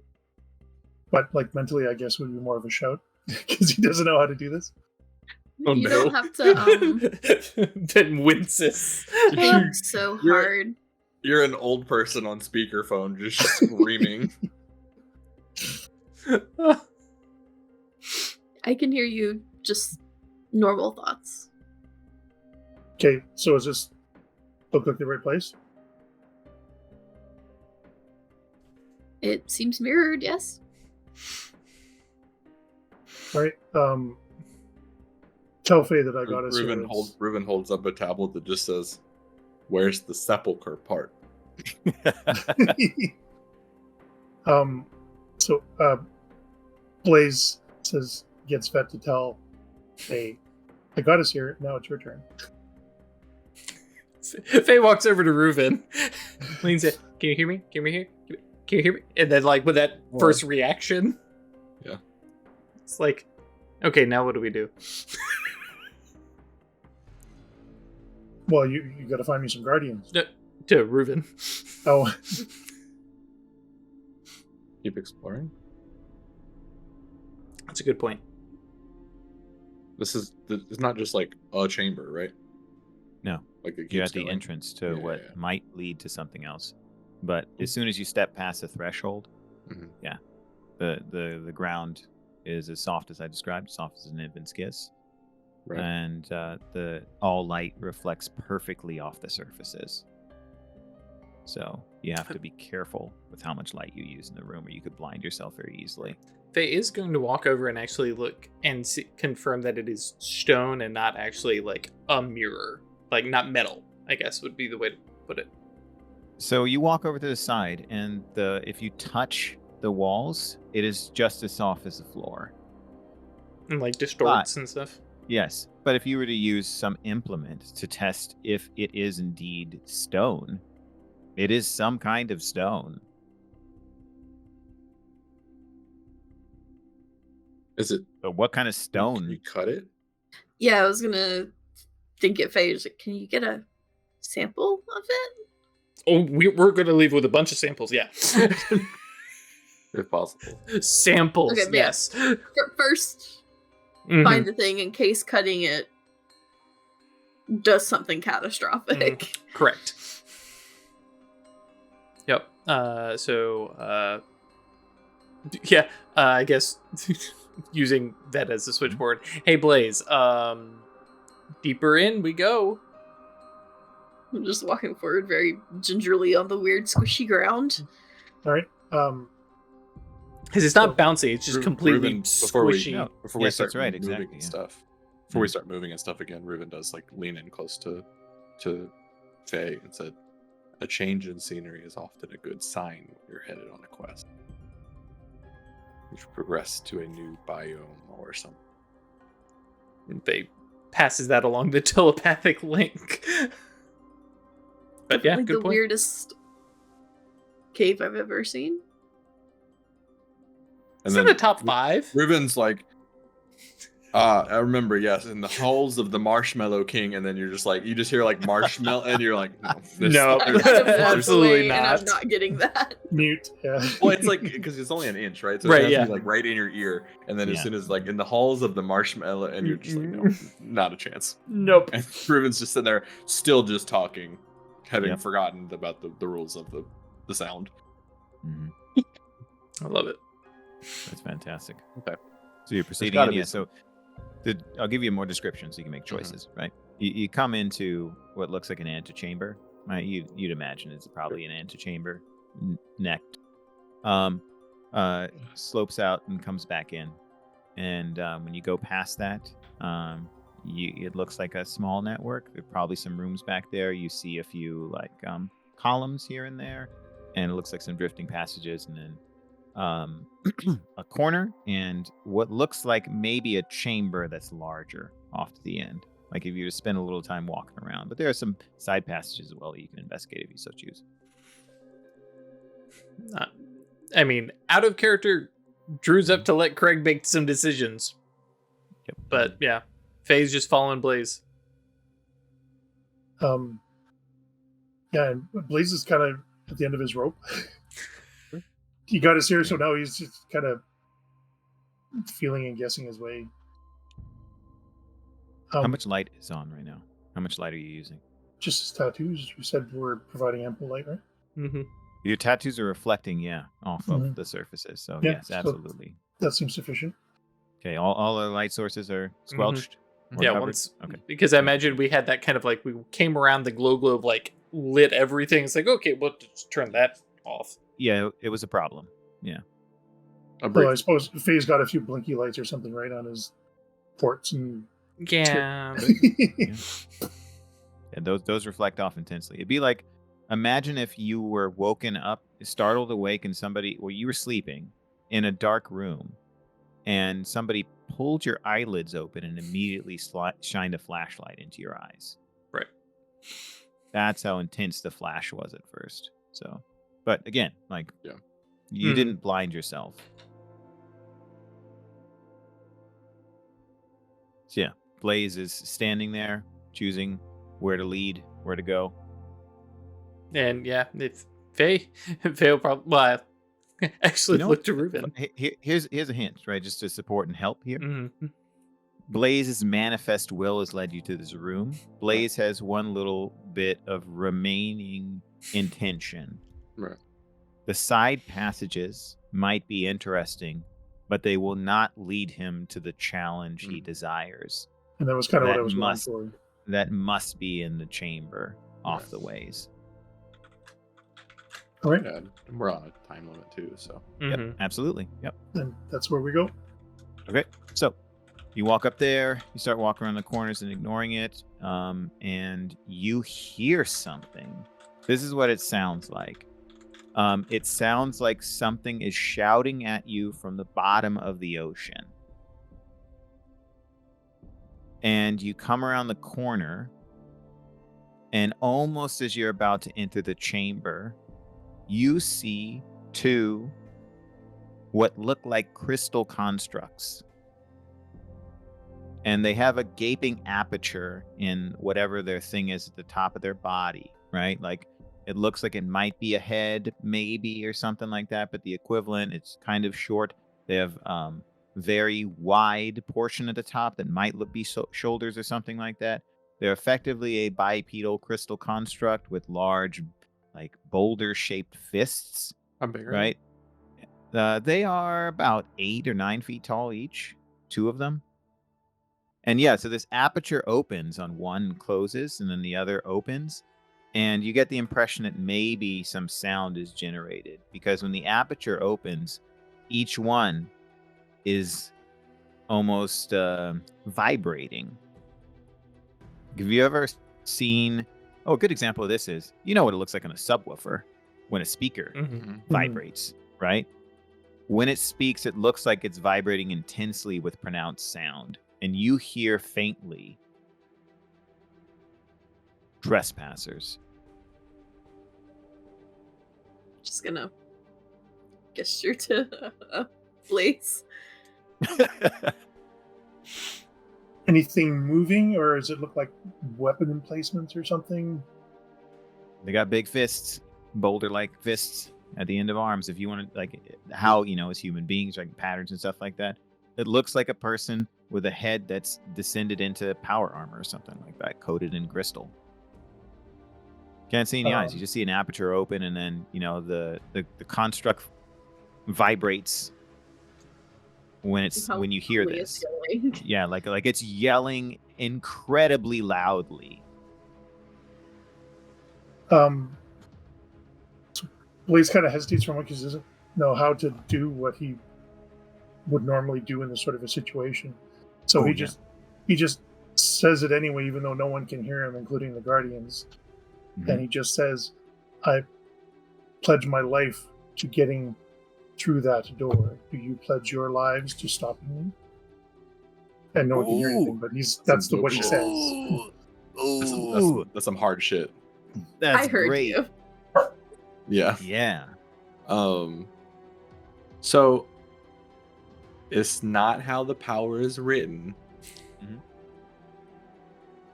But like mentally, I guess would be more of a shout because he doesn't know how to do this. Oh, You no. don't have to Then winces. work so hard. You're an old person on speakerphone just screaming. I can hear you just normal thoughts. Okay, so is this look like the right place? It seems mirrored, yes. All right. Tell Faye that I got us. Reuben holds up a tablet that just says, "Where's the sepulcher part?" So Blaze gets Vet to tell Faye, I got us here. Now it's your turn. Faye walks over to Reuben, leans in. Can you hear me? Can you hear me? Can you hear me? And then, like, with that first reaction, Yeah. It's like, okay, now what do we do? Well, you got to find me some guardians. To Reuben. Oh, Keep exploring. That's a good point. It's not just like a chamber, right? No. Like it You're keeps at the going. entrance to Yeah, what yeah. might lead to something else. But as soon as you step past the threshold, Mhm. yeah, the ground is as soft as I described, soft as an infant's kiss. Right. And the all light reflects perfectly off the surfaces. So you have to be careful with how much light you use in the room, or you could blind yourself very easily. Faye is going to walk over and actually look and confirm that it is stone and not actually like a mirror, like not metal, I guess would be the way to put it. So you walk over to the side, and if you touch the walls, it is just as soft as the floor. And like distorts and stuff. Yes, but if you were to use some implement to test if it is indeed stone, it is some kind of stone. Is it? But what kind of Can stone? you cut it? Yeah, I was gonna think it Faye. Like, can you get a sample of it? Oh, we're going to leave with a bunch of samples, yeah. If possible. Samples, Okay, but yeah. yes. First, Mhm. find the thing in case cutting it does something catastrophic. Correct. Yep. I guess using that as a switchboard. Hey Blaze, deeper in we go. I'm just walking forward very gingerly on the weird squishy ground. all right. Because it's not bouncy; it's just Ru- completely Ruben, before we- squishy. No. Before we Yes, start that's right, moving exactly, yeah. stuff, before we start moving and stuff again, Ruben does like lean in close to Faye and said, "A change in scenery is often a good sign when you're headed on a quest. You've progressed to a new biome or something." And Faye passes that along the telepathic link. But yeah, Like good the point. weirdest cave I've ever seen. It's in the top 5. Ruben's like, I remember, yes, in the halls of the Marshmallow King, and then you're just like, you just hear like marshmallow, and you're like, no, No. I kind of walked Absolutely away, and not. I'm not getting that. Mute. Yeah. Well, it's like because it's only an inch, right? So Right, it has yeah. to be like right in your ear, and then as Yeah. soon as like in the halls of the marshmallow, and you're just like, no, not a chance. Nope. And Ruben's just sitting there, still just talking, having Yep. forgotten about the rules of the sound. Mhm. I love it. That's fantastic. Okay. So you're proceeding gotta in, be yeah. So I'll give you more description so you can make choices, right? You come into what looks like an antechamber, right? You'd imagine it's probably an antechamber, necked. Slopes out and comes back in, and when you go past that, it looks like a small network. There are probably some rooms back there. You see a few like columns here and there, and it looks like some drifting passages, and then a corner and what looks like maybe a chamber that's larger off to the end. Like if you just spend a little time walking around, but there are some side passages as well that you can investigate if you so choose. I mean, out of character, Drew's up to let Craig make some decisions. Yep. But yeah, Faye's just following Blaze. Yeah, and Blaze is kind of at the end of his rope. He got his here, so now he's just kind of feeling and guessing his way. How much light is on right now? How much light are you using? Just his tattoos. You said we're providing ample light, right? Mm-hmm. Your tattoos are reflecting, off of Mhm. the surfaces. So Yeah, yes, so- absolutely. That seems sufficient. Okay, all the light sources are squelched. or Yeah, covered? once Okay. because I imagine we had that kind of like we came around the glow globe, like lit everything. It's like okay, well, just turn that off. Yeah, it was a problem. Yeah. Well, I suppose Faye's got a few blinky lights or something right on his ports and Yeah. Yeah, those reflect off intensely. It'd be like, imagine if you were woken up, startled awake, and you were sleeping in a dark room, and somebody pulled your eyelids open and immediately shined a flashlight into your eyes. Right. That's how intense the flash was at first. So, but again, like, Yeah. you didn't blind yourself. So yeah, Blaze is standing there, choosing where to lead, where to go. And yeah, if Faye will probably actually You know look what? to Ruben. Here's a hint, right? Just to support and help here. Mm-hmm. Blaze's manifest will has led you to this room. Blaze has one little bit of remaining intention. Right. The side passages might be interesting, but they will not lead him to the challenge he desires. And that was kind of what That I was must- going for. That must be in the chamber off Right. the ways. All right, Yeah, we're on a time limit too, so Mm-hmm. Yep, absolutely. Yep. then that's where we go. Okay, so you walk up there, you start walking around the corners and ignoring it, and you hear something. This is what it sounds like. It sounds like something is shouting at you from the bottom of the ocean. And you come around the corner, and almost as you're about to enter the chamber, you see two what look like crystal constructs. And they have a gaping aperture in whatever their thing is at the top of their body, right? Like it looks like it might be a head, maybe, or something like that, but the equivalent, it's kind of short. They have very wide portion at the top that might be shoulders or something like that. They're effectively a bipedal crystal construct with large, like boulder-shaped fists, I'm bigger. right? They are about 8 or 9 feet tall each, two of them. And yeah, so this aperture opens on one and closes, and then the other opens. And you get the impression that maybe some sound is generated, because when the aperture opens, each one is almost vibrating. Have you ever seen? Oh, a good example of this is, you know what it looks like on a subwoofer when a speaker vibrates, right? When it speaks, it looks like it's vibrating intensely with pronounced sound, and you hear faintly trespassers. Just gonna gesture to a place. Anything moving, or does it look like weapon emplacements or something? They got big fists, boulder-like fists at the end of arms. If you want to, like, how, as human beings, like patterns and stuff like that, it looks like a person with a head that's descended into power armor or something like that, coated in crystal. Can't see any eyes. You just see an aperture open, and then the construct vibrates when you hear this. Yeah, like it's yelling incredibly loudly. Blaze kind of hesitates for a moment because he doesn't know how to do what he would normally do in this sort of a situation. So he just says it anyway, even though no one can hear him, including the Guardians. Mm-hmm. And he just says, "I pledge my life to getting through that door. Do you pledge your lives to stopping me?" And no one can hear anything, but that's what he says. That's some hard shit. That's I heard great. you. Yeah. Yeah. So it's not how the power is written,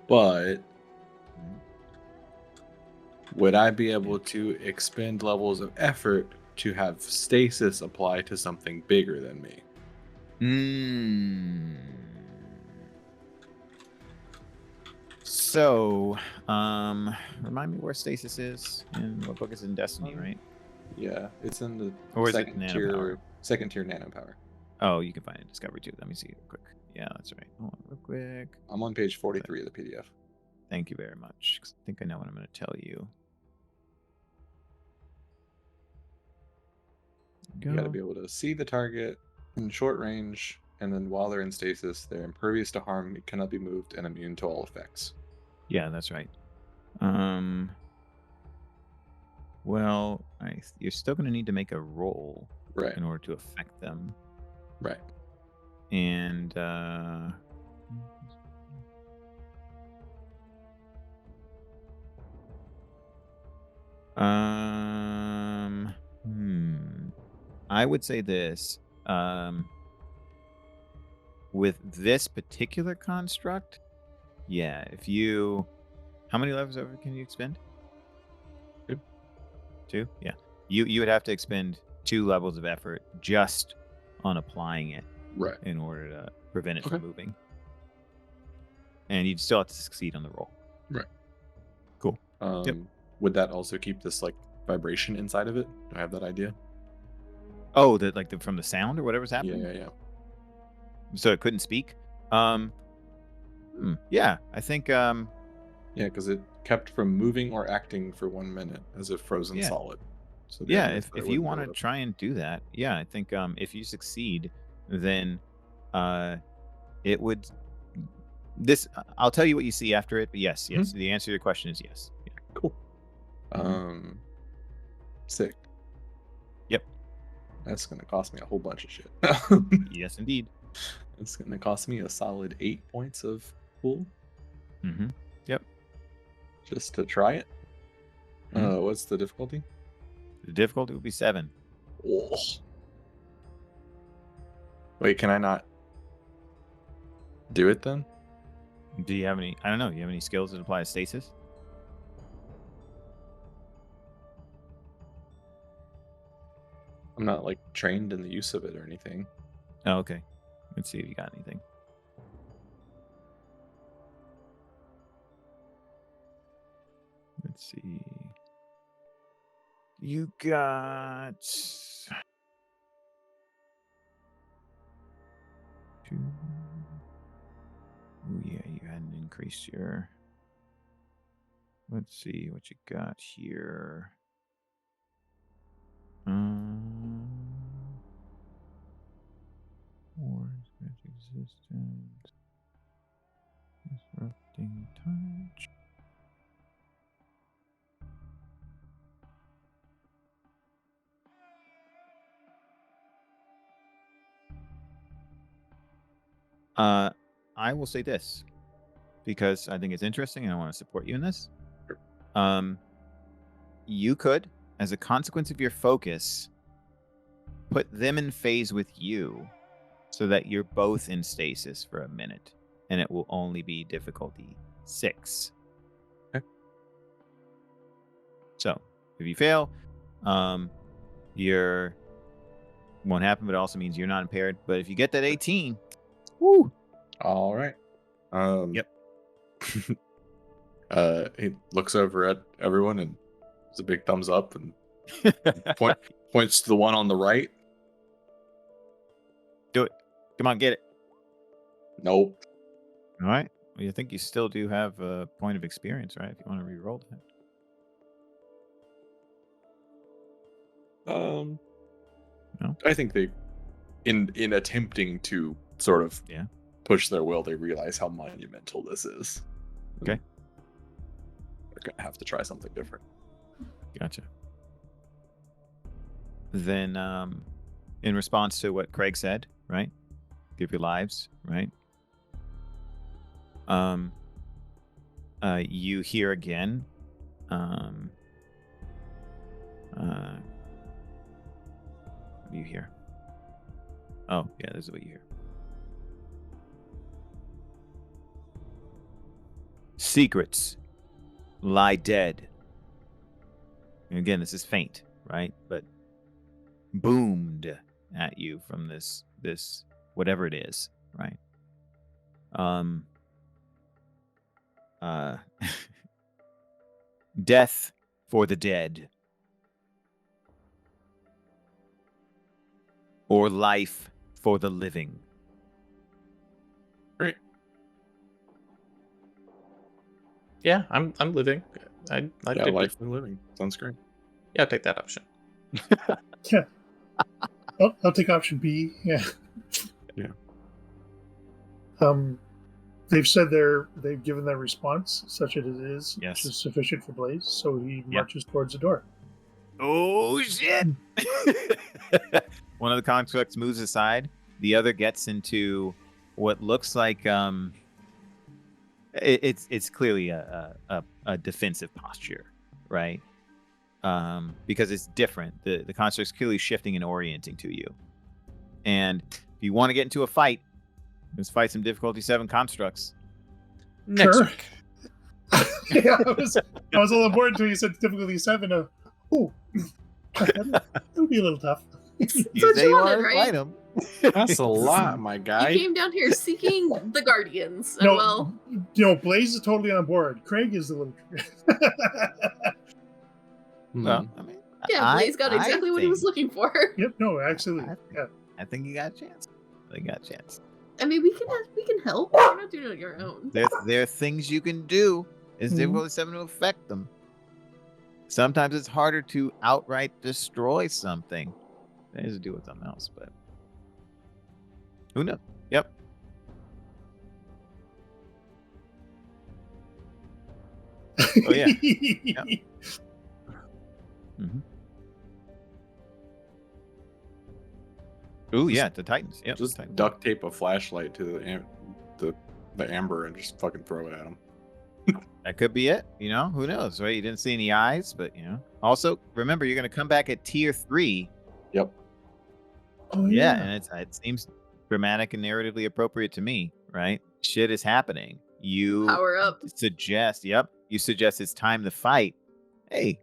but would I be able to expend levels of effort to have stasis apply to something bigger than me? So, remind me where stasis is and what book is in Destiny, right? Yeah, it's in the Or is it second nanopower? Second tier nanopower. Oh, you can find it in Discovery too. Let me see real quick. Yeah, that's right. Hold on real quick. I'm on page 43 of the PDF. Thank you very much. 'Cause I think I know what I'm going to tell you. You got to be able to see the target in short range, and then while they're in stasis, they're impervious to harm, cannot be moved, and immune to all effects. Yeah, that's right. Well, you're still going to need to make a roll in order to affect them. Right. And I would say this. With this particular construct, yeah, how many levels over can you expend? 2? Yeah. You would have to expend 2 levels of effort just on applying it. Right. In order to prevent it from moving. And you'd still have to succeed on the roll. Right. Cool. Would that also keep this like vibration inside of it? Do I have that idea? Oh, from the sound or whatever's happening? Yeah. So it couldn't speak? Yeah, I think yeah, because it kept from moving or acting for 1 minute as if frozen solid. So yeah, if you want to try and do that, yeah, I think if you succeed, then it would. I'll tell you what you see after it, but yes, the answer to your question is yes. Yeah. Cool. Sick. Yep. That's gonna cost me a whole bunch of shit. Yes, indeed. It's gonna cost me a solid 8 points of pool. Yep. Just to try it. What's the difficulty? The difficulty would be 7. Oh. Wait, can I not do it then? Do you have any? I don't know. You have any skills that apply to stasis? I'm not like trained in the use of it or anything. Oh, okay. Let's see if you got anything. Let's see. You got 2. Oh yeah, you hadn't increased your. Let's see what you got here. resistance. Disrupting touch. I will say this because I think it's interesting and I want to support you in this. You could, as a consequence of your focus, put them in phase with you so that you're both in stasis for a minute, and it will only be difficulty 6. Okay. So, if you fail, you're won't happen, but it also means you're not impaired. But if you get that 18, woo! All right. Yep. He looks over at everyone and gives a big thumbs up and points to the one on the right. Do it. Come on, get it. Nope. All right. Well, you think you still do have a point of experience, right? If you want to re-roll that. No? I think they, in attempting to sort of push their will, they realize how monumental this is. Okay. They're gonna have to try something different. Gotcha. Then, in response to what Craig said, right? Give your lives, right? You hear again. What do you hear? Oh, yeah, this is what you hear. Secrets lie dead. And again, this is faint, right? But boomed at you from this whatever it is, right? Death for the dead, or life for the living. Great. Yeah, I'm living. I Yeah, life and living sounds great. Yeah, I'll take that option. Yeah. I'll take option B. Yeah. Yeah. They've said they've given their response, such as it is, Yes. which is sufficient for Blaze. So he marches towards the door. Oh shit! One of the constructs moves aside. The other gets into what looks like it's clearly a defensive posture, right? Because it's different. The construct's clearly shifting and orienting to you. And if you want to get into a fight, let's fight some difficulty 7 constructs. Next Sure. week. Yeah, I was a little bored until you said difficulty 7. That would be a little tough. That's what you wanted, right? Fight 'em. That's a lot, my You guy. came down here seeking the Guardians. And well, Blaze is totally on board. Craig is a little. Well, I mean, yeah, Blaze got exactly what he was looking for. Yep. No, absolutely. Yeah. I think you got a chance. They got a chance. I mean, we can help. You're not doing it on your own. There are things you can do. It's difficult 7 to affect them. Sometimes it's harder to outright destroy something than it is to do with something else, but who knows? Yep. Oh yeah. Yep. Mm-hmm. Oh yeah, the Titans. Yep. Just Titans. duct tape a flashlight to the amber and just fucking throw it at him. That could be it. Who knows, right? You didn't see any eyes, but Also, remember, you're going to come back at tier 3. Yep. Oh, Yeah, and it seems dramatic and narratively appropriate to me, right? Shit is happening. You Power up. suggest it's time to fight. Hey,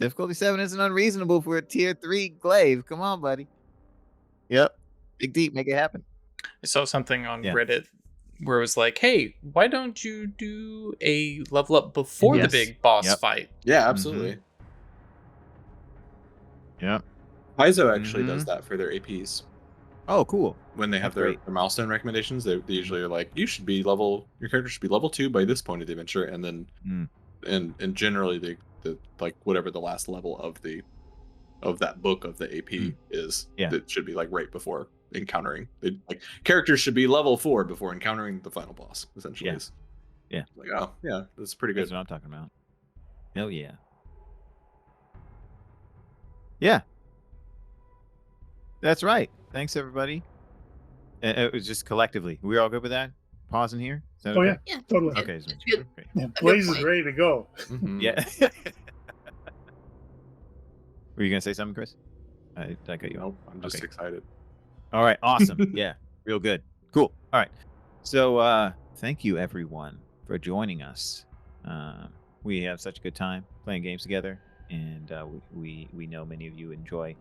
difficulty 7 isn't unreasonable for a tier 3 glaive. Come on, buddy. Yep. Dig deep, make it happen. I saw something on Reddit where it was like, hey, why don't you do a level up before the big boss fight? Yeah, absolutely. Yeah. Paizo actually does that for their APs. Oh, cool. When they have That's their great. milestone recommendations, they usually are like, your character should be level 2 by this point of the adventure, and then and generally the like whatever the last level of that book of the AP is, that should be like right before encountering. Like characters should be level 4 before encountering the final boss. Essentially, Yeah. Yeah. Like, oh yeah, that's pretty That's good. what I'm talking about. Hell yeah. Yeah. That's right. Thanks, everybody. It was just collectively. We all good with that? Pausing here? Is that Oh, okay? Yeah. Totally. Okay. just making Good. sure. Okay. Yeah, Blaze is point. ready to go. Mhm. Yeah. Were you going to say something, Chris? Did I cut you off? Nope, I'm just Okay. excited. All right. Awesome. Yeah. Real good. Cool. All right. So thank you, everyone, for joining us. We have such a good time playing games together, and we know many of you enjoy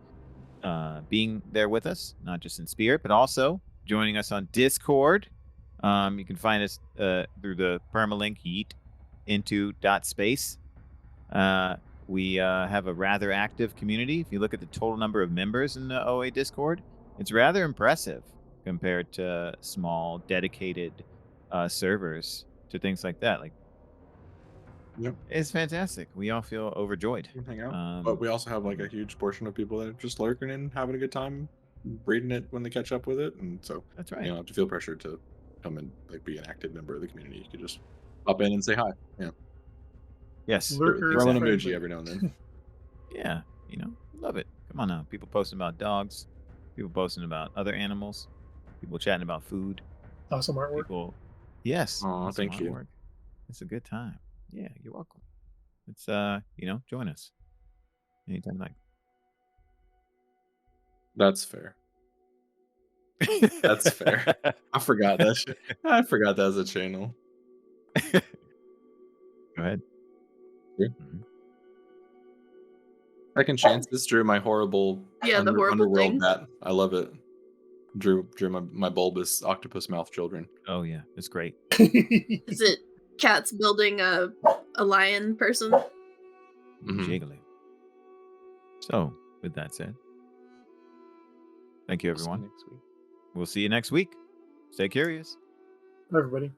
being there with us, not just in spirit, but also joining us on Discord. You can find us through the permalink yeet into .space. We have a rather active community. If you look at the total number of members in the OA Discord, it's rather impressive compared to small, dedicated servers to things like that. Like, Yep. it's fantastic. We all feel overjoyed. We can hang out. But we also have like a huge portion of people that are just lurking and having a good time reading it when they catch up with it. And so That's you right. don't have to feel pressure to come and like be an active member of the community. You can just hop in and say hi. Yeah. Yes. Lurkers Throw in are emoji friendly. every now and then. Yeah. Love it. Come on now. People posting about dogs. People posting about other animals. People chatting about food. Awesome artwork. People. Yes. Aw, awesome thank you. artwork. It's a good time. Yeah. You're welcome. It's join us anytime like. That's fair. That's fair. I forgot that shit. I forgot that as a channel. Go ahead. Yeah. Mhm. Second chances drew my horrible Yeah, the horrible underworld thing. bat. I love it. Drew my bulbous octopus mouth children. Oh yeah, it's great. Is it cats building a lion person? Mhm. Jiggly. So, with that said, thank you, We'll see you everyone. next week. We'll see you next week. Stay curious. Everybody.